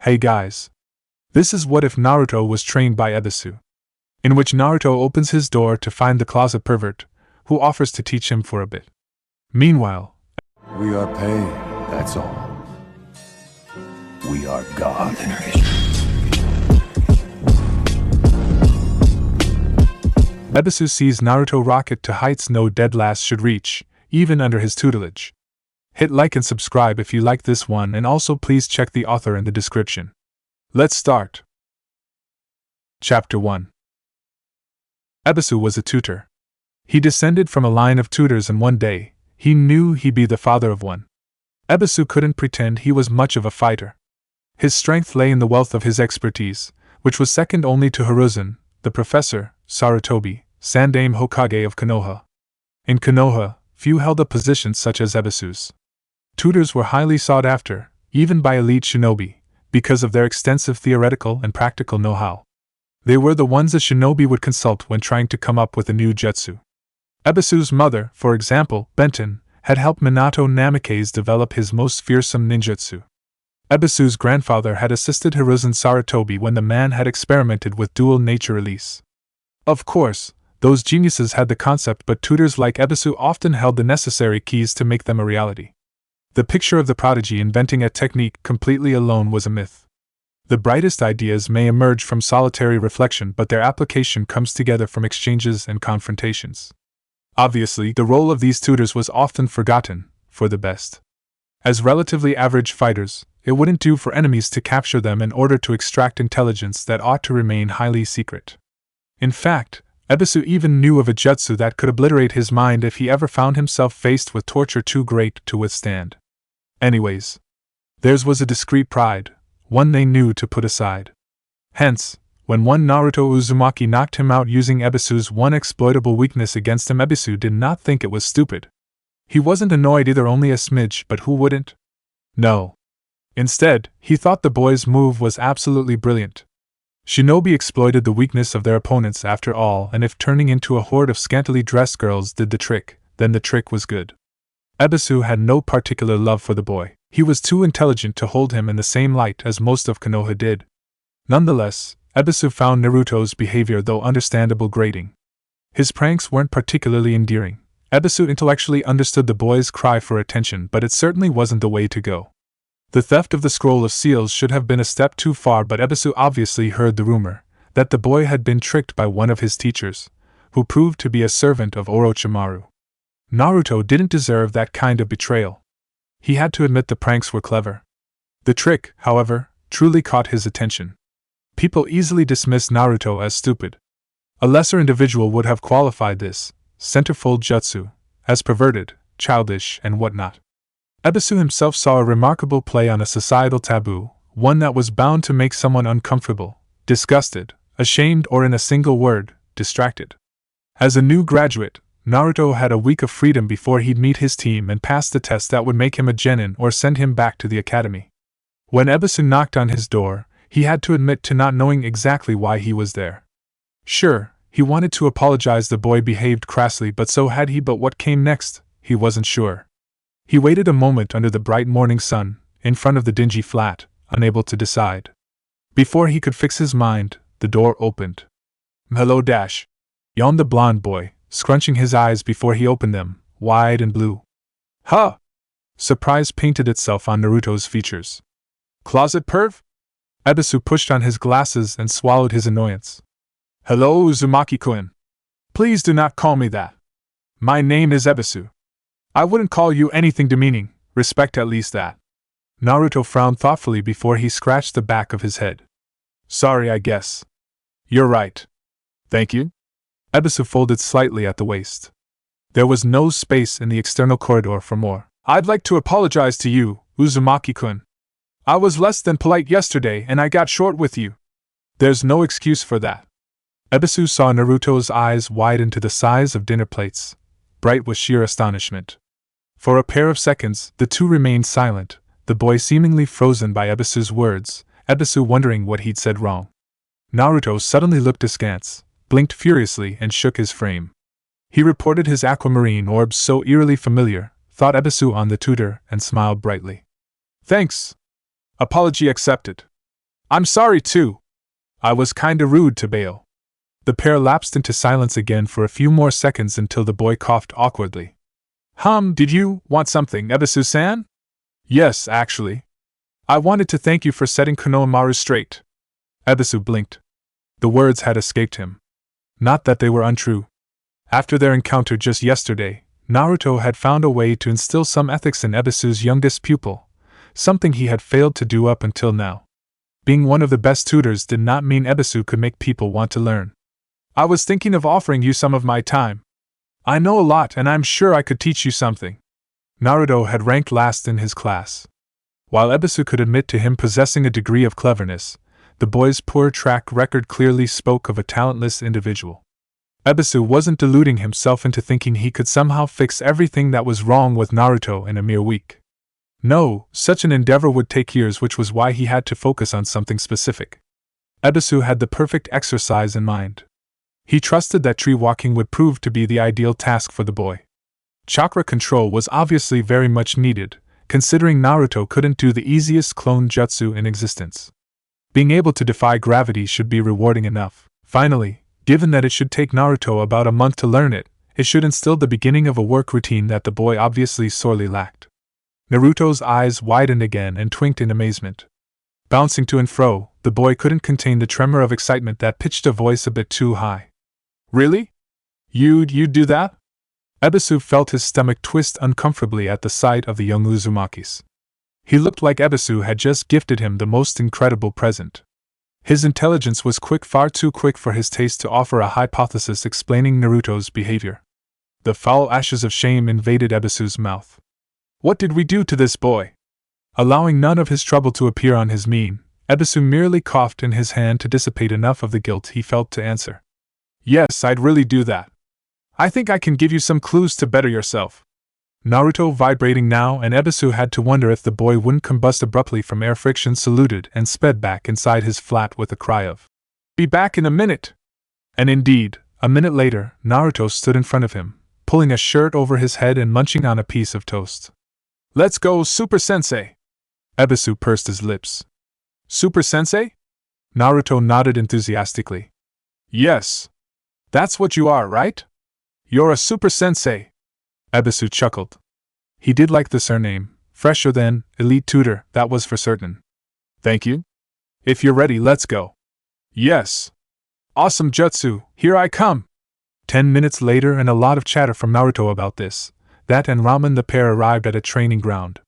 Hey guys. This is What If Naruto Was Trained by Ebisu, in which Naruto opens his door to find the closet-pervert, who offers to teach him for a bit. Meanwhile, we are paid, that's all. We are God. Ebisu sees Naruto rocket to heights no dead last should reach, even under his tutelage. Hit like and subscribe if you like this one, and also please check the author in the description. Let's start. Chapter 1. Ebisu was a tutor. He descended from a line of tutors, and one day, he knew he'd be the father of one. Ebisu couldn't pretend he was much of a fighter. His strength lay in the wealth of his expertise, which was second only to Hiruzen, the professor, Sarutobi, Sandaime Hokage of Konoha. In Konoha, few held a position such as Ebisu's. Tutors were highly sought after, even by elite shinobi, because of their extensive theoretical and practical know-how. They were the ones a shinobi would consult when trying to come up with a new jutsu. Ebisu's mother, for example, Benton, had helped Minato Namikaze develop his most fearsome ninjutsu. Ebisu's grandfather had assisted Hiruzen Sarutobi when the man had experimented with dual nature release. Of course, those geniuses had the concept, but tutors like Ebisu often held the necessary keys to make them a reality. The picture of the prodigy inventing a technique completely alone was a myth. The brightest ideas may emerge from solitary reflection, but their application comes together from exchanges and confrontations. Obviously, the role of these tutors was often forgotten, for the best. As relatively average fighters, it wouldn't do for enemies to capture them in order to extract intelligence that ought to remain highly secret. In fact, Ebisu even knew of a jutsu that could obliterate his mind if he ever found himself faced with torture too great to withstand. Anyways, theirs was a discreet pride, one they knew to put aside. Hence, when one Naruto Uzumaki knocked him out using Ebisu's one exploitable weakness against him, Ebisu did not think it was stupid. He wasn't annoyed either, only a smidge, but who wouldn't? No. Instead, he thought the boy's move was absolutely brilliant. Shinobi exploited the weakness of their opponents after all, and if turning into a horde of scantily dressed girls did the trick, then the trick was good. Ebisu had no particular love for the boy. He was too intelligent to hold him in the same light as most of Konoha did. Nonetheless, Ebisu found Naruto's behavior, though understandable, grating. His pranks weren't particularly endearing. Ebisu intellectually understood the boy's cry for attention, but it certainly wasn't the way to go. The theft of the scroll of seals should have been a step too far, but Ebisu obviously heard the rumor that the boy had been tricked by one of his teachers, who proved to be a servant of Orochimaru. Naruto didn't deserve that kind of betrayal. He had to admit the pranks were clever. The trick, however, truly caught his attention. People easily dismissed Naruto as stupid. A lesser individual would have qualified this centerfold jutsu as perverted, childish, and whatnot. Ebisu himself saw a remarkable play on a societal taboo, one that was bound to make someone uncomfortable, disgusted, ashamed, or in a single word, distracted. As a new graduate, Naruto had a week of freedom before he'd meet his team and pass the test that would make him a genin or send him back to the academy. When Ebisu knocked on his door, he had to admit to not knowing exactly why he was there. Sure, he wanted to apologize, the boy behaved crassly, but so had he, but what came next, he wasn't sure. He waited a moment under the bright morning sun, in front of the dingy flat, unable to decide. Before he could fix his mind, the door opened. "Hello, Dash," yawned the blond boy, scrunching his eyes before he opened them, wide and blue. "Huh!" Surprise painted itself on Naruto's features. "Closet perv?" Ebisu pushed on his glasses and swallowed his annoyance. "Hello, Uzumaki-kun. Please do not call me that. My name is Ebisu. I wouldn't call you anything demeaning, respect at least that." Naruto frowned thoughtfully before he scratched the back of his head. "Sorry, I guess. You're right. Thank you." Ebisu folded slightly at the waist. There was no space in the external corridor for more. "I'd like to apologize to you, Uzumaki-kun. I was less than polite yesterday and I got short with you. There's no excuse for that." Ebisu saw Naruto's eyes widen to the size of dinner plates, bright with sheer astonishment. For a pair of seconds, the two remained silent, the boy seemingly frozen by Ebisu's words, Ebisu wondering what he'd said wrong. Naruto suddenly looked askance, blinked furiously, and shook his frame. He reported his aquamarine orbs so eerily familiar, thought Ebisu on the tutor, and smiled brightly. "Thanks. Apology accepted." I'm sorry too. I was kinda rude to Bail. The pair lapsed into silence again for a few more seconds until the boy coughed awkwardly. Did you want something, Ebisu-san? Yes, actually. I wanted to thank you for setting Konoha straight. Ebisu blinked. The words had escaped him. Not that they were untrue. After their encounter just yesterday, Naruto had found a way to instill some ethics in Ebisu's youngest pupil, something he had failed to do up until now. Being one of the best tutors did not mean Ebisu could make people want to learn. I was thinking of offering you some of my time. I know a lot and I'm sure I could teach you something. Naruto had ranked last in his class. While Ebisu could admit to him possessing a degree of cleverness, the boy's poor track record clearly spoke of a talentless individual. Ebisu wasn't deluding himself into thinking he could somehow fix everything that was wrong with Naruto in a mere week. No, such an endeavor would take years, which was why he had to focus on something specific. Ebisu had the perfect exercise in mind. He trusted that tree walking would prove to be the ideal task for the boy. Chakra control was obviously very much needed, considering Naruto couldn't do the easiest clone jutsu in existence. Being able to defy gravity should be rewarding enough. Finally, given that it should take Naruto about a month to learn it, it should instill the beginning of a work routine that the boy obviously sorely lacked. Naruto's eyes widened again and twinked in amazement. Bouncing to and fro, the boy couldn't contain the tremor of excitement that pitched a voice a bit too high. Really? You'd do that? Ebisu felt his stomach twist uncomfortably at the sight of the young Uzumakis. He looked like Ebisu had just gifted him the most incredible present. His intelligence was quick, far too quick for his taste to offer a hypothesis explaining Naruto's behavior. The foul ashes of shame invaded Ebisu's mouth. What did we do to this boy? Allowing none of his trouble to appear on his mien, Ebisu merely coughed in his hand to dissipate enough of the guilt he felt to answer. Yes, I'd really do that. I think I can give you some clues to better yourself. Naruto vibrating now, and Ebisu had to wonder if the boy wouldn't combust abruptly from air friction, saluted and sped back inside his flat with a cry of, "Be back in a minute!" And indeed, a minute later, Naruto stood in front of him, pulling a shirt over his head and munching on a piece of toast. Let's go, Super Sensei! Ebisu pursed his lips. Super Sensei? Naruto nodded enthusiastically. Yes. That's what you are, right? You're a Super Sensei. Ebisu chuckled. He did like the surname, fresher than elite tutor, that was for certain. Thank you. If you're ready, let's go. Yes. Awesome jutsu, here I come. 10 minutes later, and a lot of chatter from Naruto about this, that, and ramen, the pair arrived at a training ground.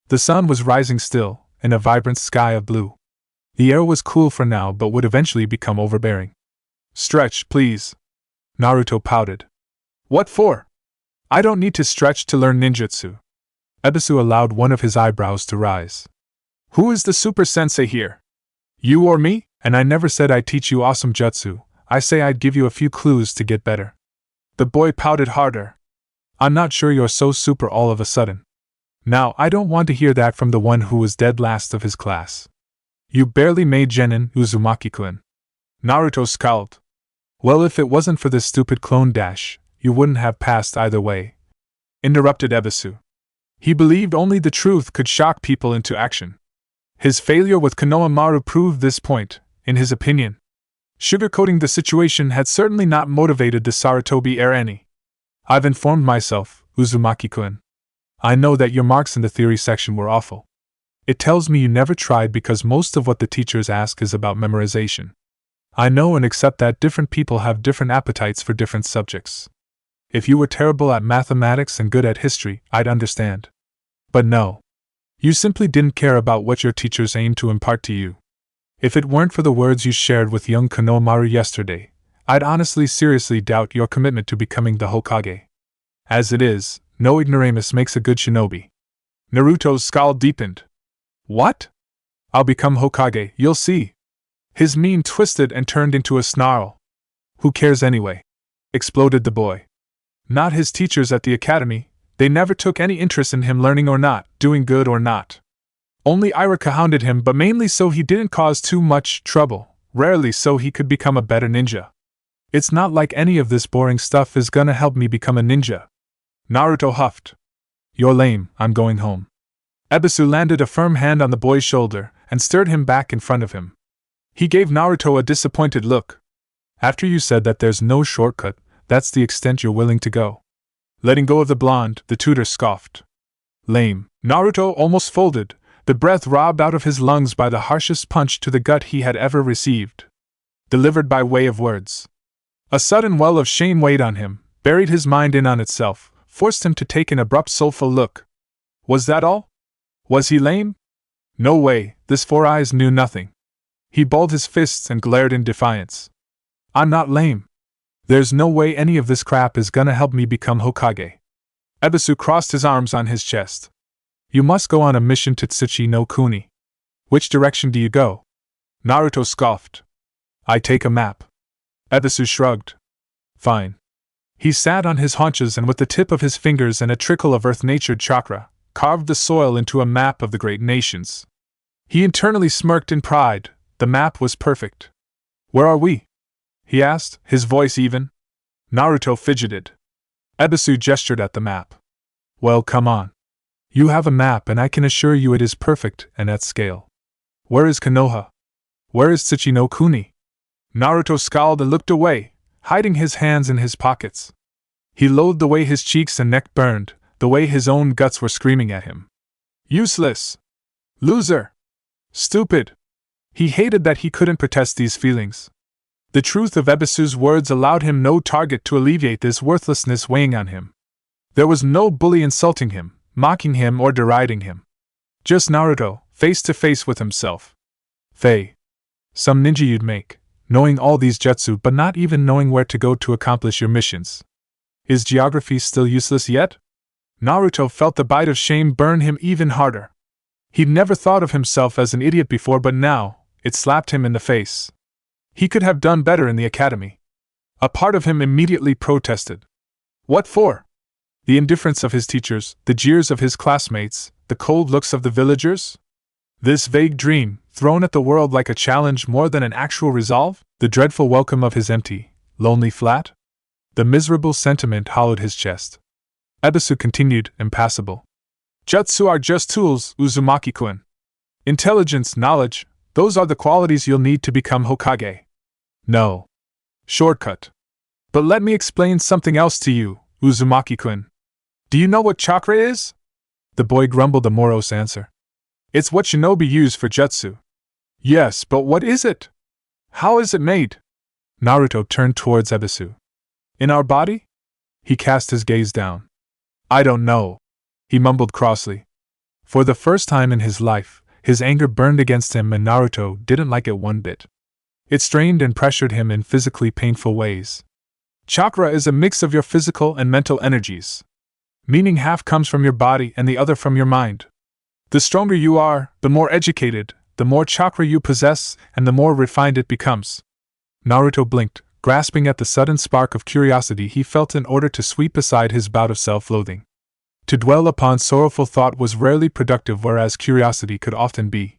The sun was rising still, in a vibrant sky of blue. The air was cool for now, but would eventually become overbearing. Stretch, please. Naruto pouted. What for? I don't need to stretch to learn ninjutsu. Ebisu allowed one of his eyebrows to rise. Who is the Super Sensei here? You or me? And I never said I'd teach you awesome jutsu, I say I'd give you a few clues to get better. The boy pouted harder. I'm not sure you're so super all of a sudden. Now, I don't want to hear that from the one who was dead last of his class. You barely made jōnin, Uzumaki-kun. Naruto scowled. Well, if it wasn't for this stupid clone dash, you wouldn't have passed either way. Interrupted Ebisu. He believed only the truth could shock people into action. His failure with Konoha proved this point, in his opinion. Sugarcoating the situation had certainly not motivated the Sarutobi heir any. I've informed myself, Uzumaki-kun. I know that your marks in the theory section were awful. It tells me you never tried because most of what the teachers ask is about memorization. I know and accept that different people have different appetites for different subjects. If you were terrible at mathematics and good at history, I'd understand. But no. You simply didn't care about what your teachers aimed to impart to you. If it weren't for the words you shared with young Konoha yesterday, I'd honestly seriously doubt your commitment to becoming the Hokage. As it is, no ignoramus makes a good shinobi. Naruto's scowl deepened. What? I'll become Hokage, you'll see. His mien twisted and turned into a snarl. Who cares anyway? Exploded the boy. Not his teachers at the academy, they never took any interest in him learning or not, doing good or not. Only Irika hounded him, but mainly so he didn't cause too much trouble, rarely so he could become a better ninja. It's not like any of this boring stuff is gonna help me become a ninja. Naruto huffed. You're lame, I'm going home. Ebisu landed a firm hand on the boy's shoulder and stirred him back in front of him. He gave Naruto a disappointed look. After you said that there's no shortcut, that's the extent you're willing to go. Letting go of the blonde, the tutor scoffed. Lame. Naruto almost folded, the breath robbed out of his lungs by the harshest punch to the gut he had ever received. Delivered by way of words. A sudden well of shame weighed on him, buried his mind in on itself, forced him to take an abrupt soulful look. Was that all? Was he lame? No way, this Four Eyes knew nothing. He balled his fists and glared in defiance. I'm not lame. There's no way any of this crap is gonna help me become Hokage. Ebisu crossed his arms on his chest. You must go on a mission to Tsuchi no Kuni. Which direction do you go? Naruto scoffed. I take a map. Ebisu shrugged. Fine. He sat on his haunches and with the tip of his fingers and a trickle of earth-natured chakra, carved the soil into a map of the great nations. He internally smirked in pride. The map was perfect. Where are we? He asked, his voice even. Naruto fidgeted. Ebisu gestured at the map. Well, come on. You have a map and I can assure you it is perfect and at scale. Where is Konoha? Where is Tsuchi no Kuni? Naruto scowled and looked away, hiding his hands in his pockets. He loathed the way his cheeks and neck burned, the way his own guts were screaming at him. Useless! Loser! Stupid! He hated that he couldn't protest these feelings. The truth of Ebisu's words allowed him no target to alleviate this worthlessness weighing on him. There was no bully insulting him, mocking him or deriding him. Just Naruto, face to face with himself. Faye. Some ninja you'd make, knowing all these jutsu but not even knowing where to go to accomplish your missions. Is geography still useless yet? Naruto felt the bite of shame burn him even harder. He'd never thought of himself as an idiot before, but now, it slapped him in the face. He could have done better in the academy. A part of him immediately protested. What for? The indifference of his teachers, the jeers of his classmates, the cold looks of the villagers? This vague dream, thrown at the world like a challenge more than an actual resolve? The dreadful welcome of his empty, lonely flat? The miserable sentiment hollowed his chest. Ebisu continued, impassible. Jutsu are just tools, Uzumaki-kun. Intelligence, knowledge, those are the qualities you'll need to become Hokage. No. Shortcut. But let me explain something else to you, Uzumaki-kun. Do you know what chakra is? The boy grumbled a morose answer. It's what shinobi use for jutsu. Yes, but what is it? How is it made? Naruto turned towards Ebisu. In our body? He cast his gaze down. I don't know. He mumbled crossly. For the first time in his life, his anger burned against him and Naruto didn't like it one bit. It strained and pressured him in physically painful ways. Chakra is a mix of your physical and mental energies. Meaning half comes from your body and the other from your mind. The stronger you are, the more educated, the more chakra you possess, and the more refined it becomes. Naruto blinked, grasping at the sudden spark of curiosity he felt in order to sweep aside his bout of self-loathing. To dwell upon sorrowful thought was rarely productive, whereas curiosity could often be.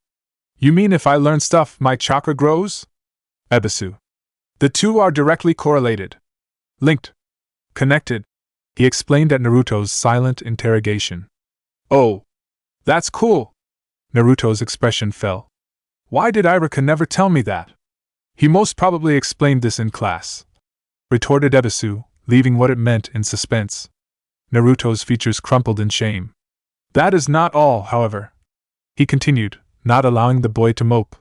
You mean if I learn stuff, my chakra grows? Ebisu. The two are directly correlated. Linked. Connected. He explained at Naruto's silent interrogation. Oh. That's cool. Naruto's expression fell. Why did Iruka never tell me that? He most probably explained this in class. Retorted Ebisu, leaving what it meant in suspense. Naruto's features crumpled in shame. That is not all, however. He continued, not allowing the boy to mope.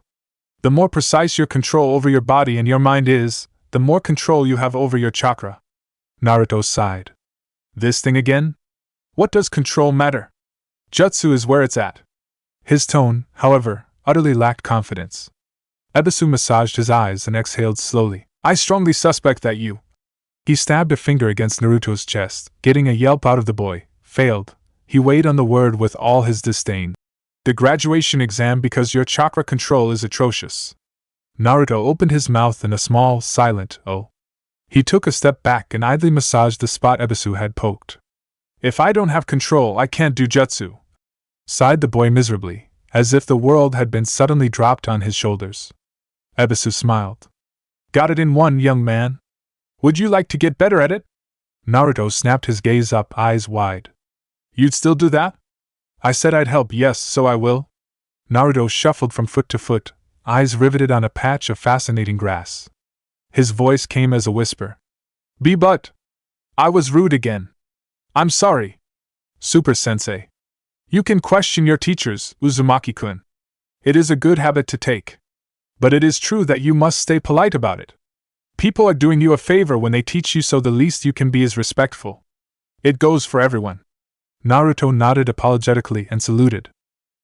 The more precise your control over your body and your mind is, the more control you have over your chakra. Naruto sighed. This thing again? What does control matter? Jutsu is where it's at. His tone, however, utterly lacked confidence. Ebisu massaged his eyes and exhaled slowly. I strongly suspect that you... He stabbed a finger against Naruto's chest, getting a yelp out of the boy. Failed. He weighed on the word with all his disdain. The graduation exam because your chakra control is atrocious. Naruto opened his mouth in a small, silent "oh." He took a step back and idly massaged the spot Ebisu had poked. If I don't have control, I can't do jutsu. Sighed the boy miserably, as if the world had been suddenly dropped on his shoulders. Ebisu smiled. Got it in one, young man. Would you like to get better at it? Naruto snapped his gaze up, eyes wide. You'd still do that? I said I'd help, yes, so I will. Naruto shuffled from foot to foot, eyes riveted on a patch of fascinating grass. His voice came as a whisper. But I was rude again. I'm sorry. Super Sensei. You can question your teachers, Uzumaki-kun. It is a good habit to take. But it is true that you must stay polite about it. People are doing you a favor when they teach you, so the least you can be is respectful. It goes for everyone. Naruto nodded apologetically and saluted.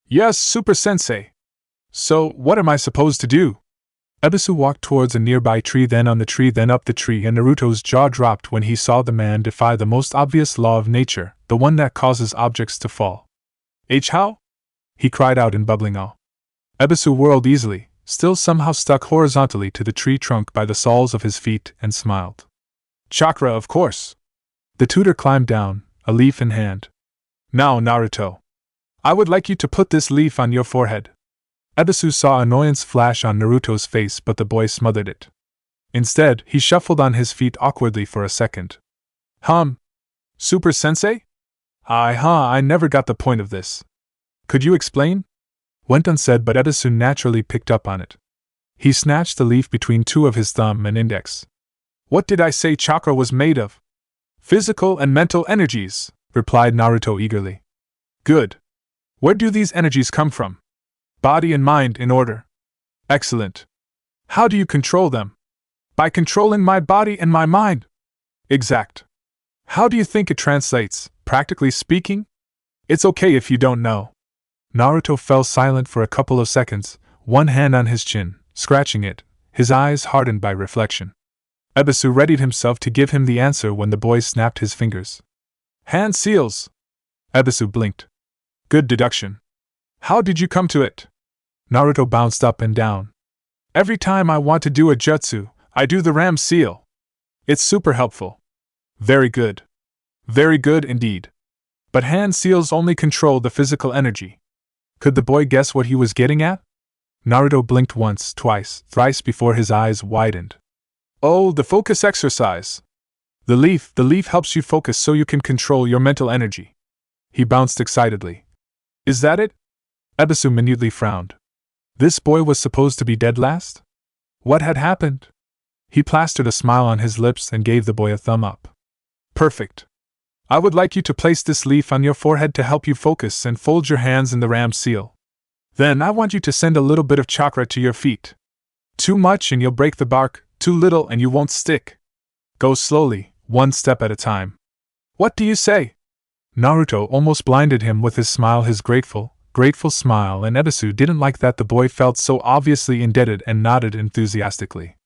Yes, Super Sensei. So, what am I supposed to do? Ebisu walked towards a nearby tree, then on the tree, then up the tree, and Naruto's jaw dropped when he saw the man defy the most obvious law of nature, the one that causes objects to fall. How? He cried out in bubbling awe. Ebisu whirled easily, still somehow stuck horizontally to the tree trunk by the soles of his feet, and smiled. Chakra, of course. The tutor climbed down, a leaf in hand. Now, Naruto. I would like you to put this leaf on your forehead. Ebisu saw annoyance flash on Naruto's face, but the boy smothered it. Instead, he shuffled on his feet awkwardly for a second. Super Sensei? I never got the point of this. Could you explain? Went unsaid, but Ebisu naturally picked up on it. He snatched the leaf between two of his thumb and index. What did I say chakra was made of? Physical and mental energies, replied Naruto eagerly. Good. Where do these energies come from? Body and mind in order. Excellent. How do you control them? By controlling my body and my mind. Exact. How do you think it translates, practically speaking? It's okay if you don't know. Naruto fell silent for a couple of seconds, one hand on his chin, scratching it, his eyes hardened by reflection. Ebisu readied himself to give him the answer when the boy snapped his fingers. Hand seals. Ebisu blinked. Good deduction. How did you come to it? Naruto bounced up and down. Every time I want to do a jutsu, I do the ram seal. It's super helpful. Very good. Very good indeed. But hand seals only control the physical energy. Could the boy guess what he was getting at? Naruto blinked once, twice, thrice before his eyes widened. Oh, the focus exercise. The leaf helps you focus so you can control your mental energy. He bounced excitedly. Is that it? Ebisu minutely frowned. This boy was supposed to be dead last? What had happened? He plastered a smile on his lips and gave the boy a thumb up. Perfect. I would like you to place this leaf on your forehead to help you focus and fold your hands in the ram seal. Then I want you to send a little bit of chakra to your feet. Too much and you'll break the bark, too little and you won't stick. Go slowly, one step at a time. What do you say? Naruto almost blinded him with his smile, his grateful smile, and Ebisu didn't like that the boy felt so obviously indebted and nodded enthusiastically.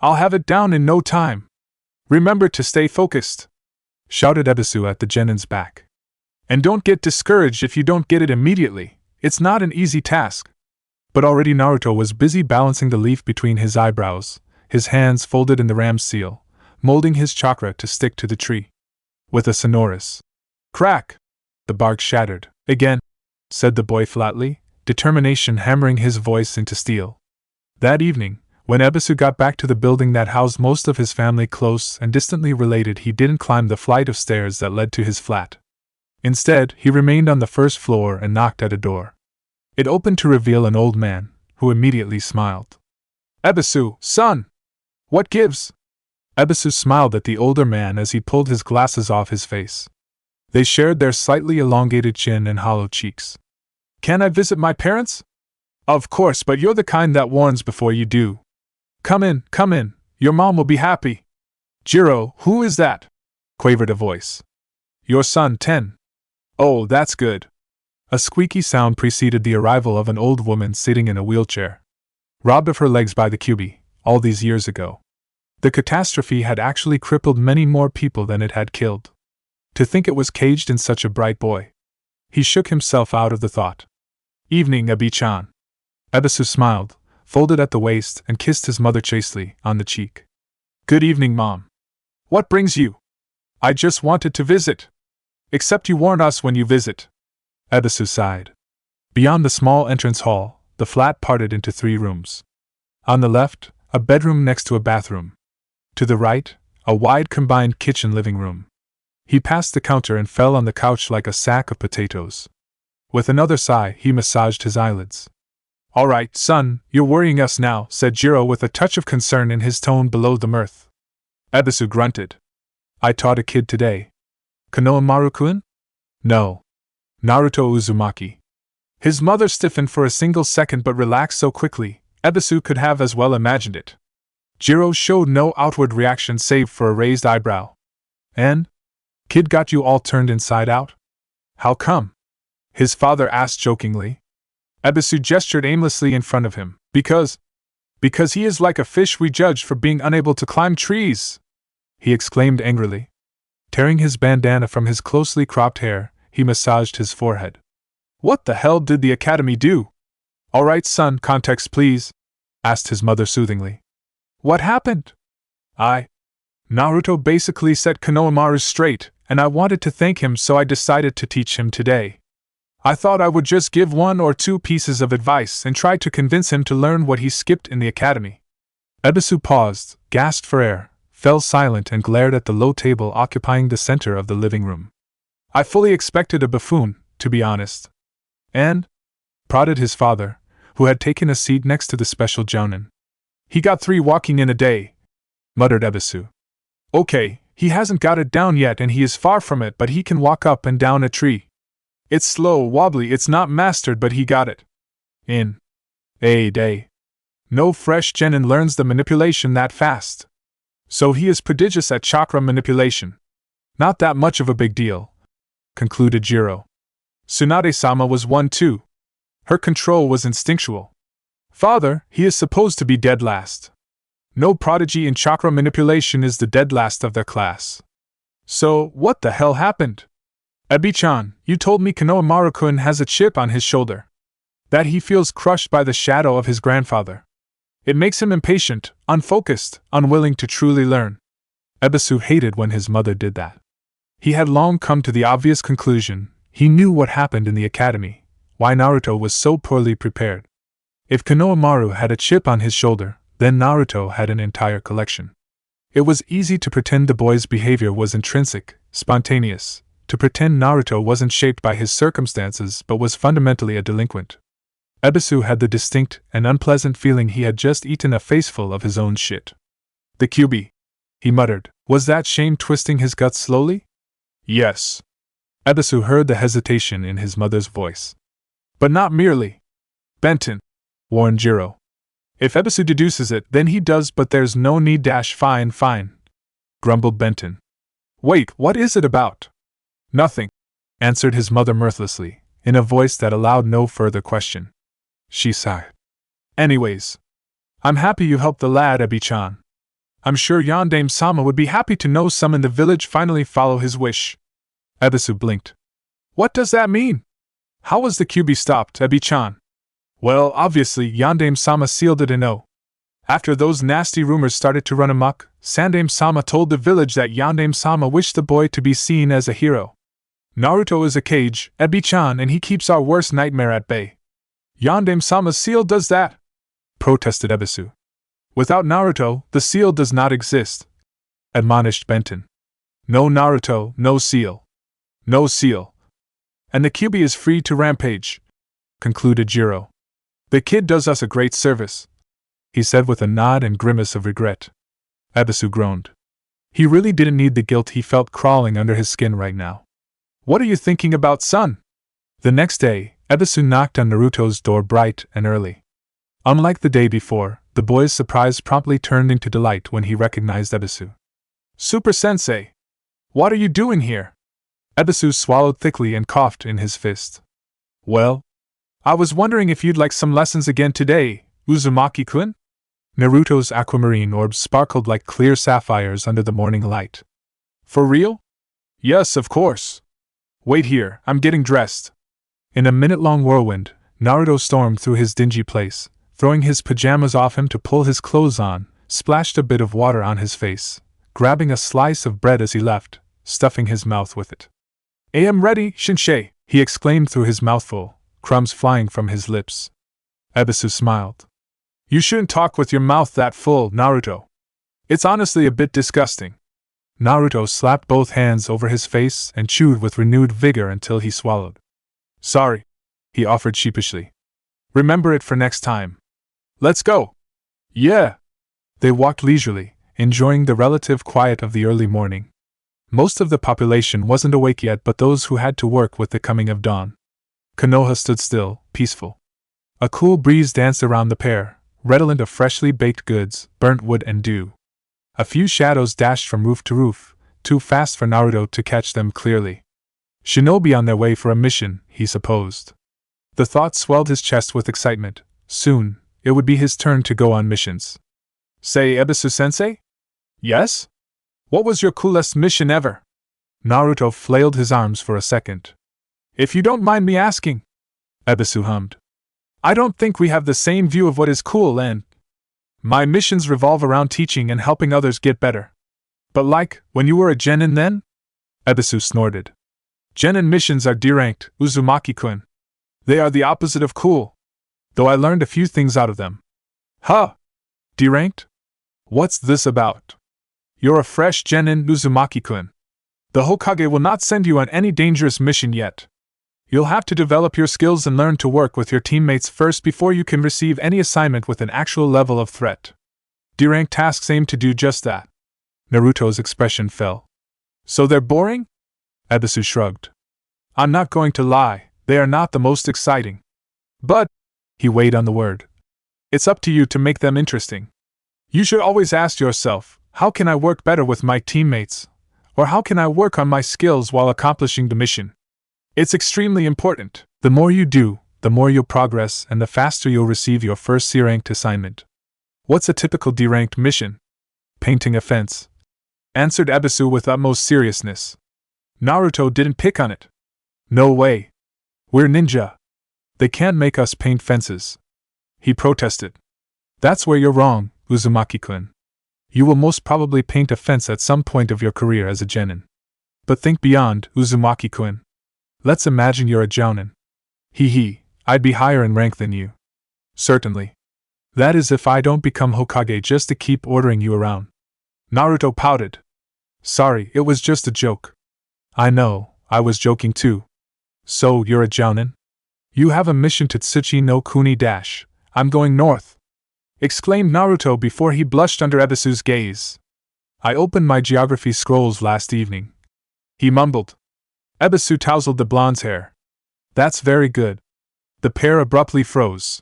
I'll have it down in no time. Remember to stay focused, shouted Ebisu at the genin's back. And don't get discouraged if you don't get it immediately, it's not an easy task. But already Naruto was busy balancing the leaf between his eyebrows, his hands folded in the ram seal, molding his chakra to stick to the tree. With a sonorous crack, the bark shattered. Again, said the boy flatly, determination hammering his voice into steel. That evening, when Ebisu got back to the building that housed most of his family close and distantly related, he didn't climb the flight of stairs that led to his flat. Instead, he remained on the first floor and knocked at a door. It opened to reveal an old man, who immediately smiled. Ebisu, son! What gives? Ebisu smiled at the older man as he pulled his glasses off his face. They shared their slightly elongated chin and hollow cheeks. Can I visit my parents? Of course, but you're the kind that warns before you do. Come in, your mom will be happy. Jiro, who is that? Quavered a voice. Your son, Ten. Oh, that's good. A squeaky sound preceded the arrival of an old woman sitting in a wheelchair. Robbed of her legs by the Kyuubi, all these years ago. The catastrophe had actually crippled many more people than it had killed. To think it was caged in such a bright boy. He shook himself out of the thought. Evening, Abi-chan. Ebisu smiled, folded at the waist, and kissed his mother chastely on the cheek. Good evening, Mom. What brings you? I just wanted to visit. Except you warn us when you visit. Ebisu sighed. Beyond the small entrance hall, the flat parted into 3 rooms. On the left, a bedroom next to a bathroom. To the right, a wide combined kitchen-living room. He passed the counter and fell on the couch like a sack of potatoes. With another sigh, he massaged his eyelids. All right, son, you're worrying us now, said Jiro with a touch of concern in his tone below the mirth. Ebisu grunted. I taught a kid today. Konoha Maru-kun? No. Naruto Uzumaki. His mother stiffened for a single second but relaxed so quickly, Ebisu could have as well imagined it. Jiro showed no outward reaction save for a raised eyebrow. And? Kid got you all turned inside out? How come? His father asked jokingly. Ebisu gestured aimlessly in front of him. Because he is like a fish we judged for being unable to climb trees, he exclaimed angrily. Tearing his bandana from his closely cropped hair, he massaged his forehead. What the hell did the academy do? All right, son, context please, asked his mother soothingly. What happened? Naruto basically set Konohamaru straight, and I wanted to thank him, so I decided to teach him today. I thought I would just give 1 or 2 pieces of advice and try to convince him to learn what he skipped in the academy. Ebisu paused, gasped for air, fell silent and glared at the low table occupying the center of the living room. I fully expected a buffoon, to be honest. And? Prodded his father, who had taken a seat next to the special jōnin. He got 3 walking in a day, muttered Ebisu. Okay, he hasn't got it down yet and he is far from it, but he can walk up and down a tree. It's slow, wobbly, it's not mastered, but he got it. In a day. No fresh jōnin learns the manipulation that fast. So he is prodigious at chakra manipulation. Not that much of a big deal, concluded Jiro. Tsunade-sama was one too. Her control was instinctual. Father, he is supposed to be dead last. No prodigy in chakra manipulation is the dead last of their class. So, what the hell happened? Ebi-chan, you told me Konoha Maru-kun has a chip on his shoulder. That he feels crushed by the shadow of his grandfather. It makes him impatient, unfocused, unwilling to truly learn. Ebisu hated when his mother did that. He had long come to the obvious conclusion. He knew what happened in the academy, why Naruto was so poorly prepared. If Konohamaru had a chip on his shoulder, then Naruto had an entire collection. It was easy to pretend the boy's behavior was intrinsic, spontaneous, to pretend Naruto wasn't shaped by his circumstances but was fundamentally a delinquent. Ebisu had the distinct and unpleasant feeling he had just eaten a faceful of his own shit. The QB, he muttered. Was that shame twisting his guts slowly? Yes. Ebisu heard the hesitation in his mother's voice. But not merely. Benton, warned Jiro. If Ebisu deduces it, then he does, but there's no need. Fine, grumbled Benton. Wait, what is it about? Nothing, answered his mother mirthlessly, in a voice that allowed no further question. She sighed. Anyways, I'm happy you helped the lad, Ebi-chan. I'm sure Yandame-sama would be happy to know some in the village finally follow his wish. Ebisu blinked. What does that mean? How was the QB stopped, Ebi-chan? Well, obviously, Yandame-sama sealed it in O. After those nasty rumors started to run amok, Sandame-sama told the village that Yandame-sama wished the boy to be seen as a hero. Naruto is a cage, Ebi-chan, and he keeps our worst nightmare at bay. Yandame-sama's seal does that, protested Ebisu. Without Naruto, the seal does not exist, admonished Benton. No Naruto, no seal. No seal. And the QB is free to rampage, concluded Jiro. The kid does us a great service, he said with a nod and grimace of regret. Ebisu groaned. He really didn't need the guilt he felt crawling under his skin right now. What are you thinking about, son? The next day, Ebisu knocked on Naruto's door bright and early. Unlike the day before, the boy's surprise promptly turned into delight when he recognized Ebisu. Super Sensei! What are you doing here? Ebisu swallowed thickly and coughed in his fist. Well, I was wondering if you'd like some lessons again today, Uzumaki-kun? Naruto's aquamarine orbs sparkled like clear sapphires under the morning light. For real? Yes, of course. Wait here, I'm getting dressed. In a minute-long whirlwind, Naruto stormed through his dingy place, throwing his pajamas off him to pull his clothes on, splashed a bit of water on his face, grabbing a slice of bread as he left, stuffing his mouth with it. I am ready, Shinsei, he exclaimed through his mouthful, crumbs flying from his lips. Ebisu smiled. You shouldn't talk with your mouth that full, Naruto. It's honestly a bit disgusting. Naruto slapped both hands over his face and chewed with renewed vigor until he swallowed. Sorry, he offered sheepishly. Remember it for next time. Let's go! Yeah! They walked leisurely, enjoying the relative quiet of the early morning. Most of the population wasn't awake yet but those who had to work with the coming of dawn. Konoha stood still, peaceful. A cool breeze danced around the pair, redolent of freshly baked goods, burnt wood and dew. A few shadows dashed from roof to roof, too fast for Naruto to catch them clearly. Shinobi on their way for a mission, he supposed. The thought swelled his chest with excitement. Soon, it would be his turn to go on missions. Say, Ebisu-sensei? Yes? What was your coolest mission ever? Naruto flailed his arms for a second. If you don't mind me asking. Ebisu hummed. I don't think we have the same view of what is cool and… My missions revolve around teaching and helping others get better. But like, when you were a jōnin then? Ebisu snorted. Jōnin missions are deranked, Uzumaki-kun. They are the opposite of cool. Though I learned a few things out of them. Huh? Deranked? What's this about? You're a fresh jōnin, Uzumaki-kun. The Hokage will not send you on any dangerous mission yet. You'll have to develop your skills and learn to work with your teammates first before you can receive any assignment with an actual level of threat. D-rank tasks aim to do just that. Naruto's expression fell. So they're boring? Ebisu shrugged. I'm not going to lie, they are not the most exciting. But, he weighed on the word, it's up to you to make them interesting. You should always ask yourself, how can I work better with my teammates? Or how can I work on my skills while accomplishing the mission? It's extremely important. The more you do, the more you'll progress and the faster you'll receive your first C-ranked assignment. What's a typical D-ranked mission? Painting a fence, answered Ebisu with utmost seriousness. Naruto didn't pick on it. No way. We're ninja. They can't make us paint fences. He protested. That's where you're wrong, Uzumaki-kun. You will most probably paint a fence at some point of your career as a jōnin. But think beyond, Uzumaki-kun. Let's imagine you're a jōnin. I'd be higher in rank than you. Certainly. That is if I don't become Hokage just to keep ordering you around. Naruto pouted. Sorry, it was just a joke. I know, I was joking too. So, you're a jōnin? You have a mission to Tsuchi no Kuni dash. I'm going north. Exclaimed Naruto before he blushed under Ebisu's gaze. I opened my geography scrolls last evening. He mumbled. Ebisu tousled the blonde's hair. That's very good. The pair abruptly froze.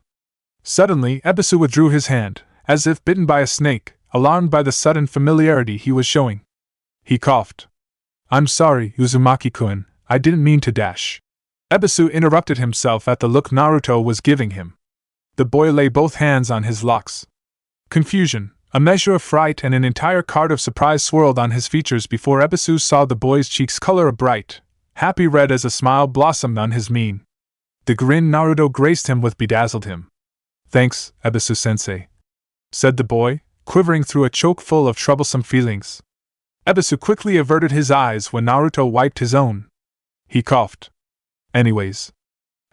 Suddenly, Ebisu withdrew his hand, as if bitten by a snake, alarmed by the sudden familiarity he was showing. He coughed. I'm sorry, Uzumaki-kun, I didn't mean to dash. Ebisu interrupted himself at the look Naruto was giving him. The boy lay both hands on his locks. Confusion, a measure of fright and an entire card of surprise swirled on his features before Ebisu saw the boy's cheeks color a bright, happy red as a smile blossomed on his mien. The grin Naruto graced him with bedazzled him. Thanks, Ebisu-sensei, said the boy, quivering through a choke full of troublesome feelings. Ebisu quickly averted his eyes when Naruto wiped his own. He coughed. Anyways.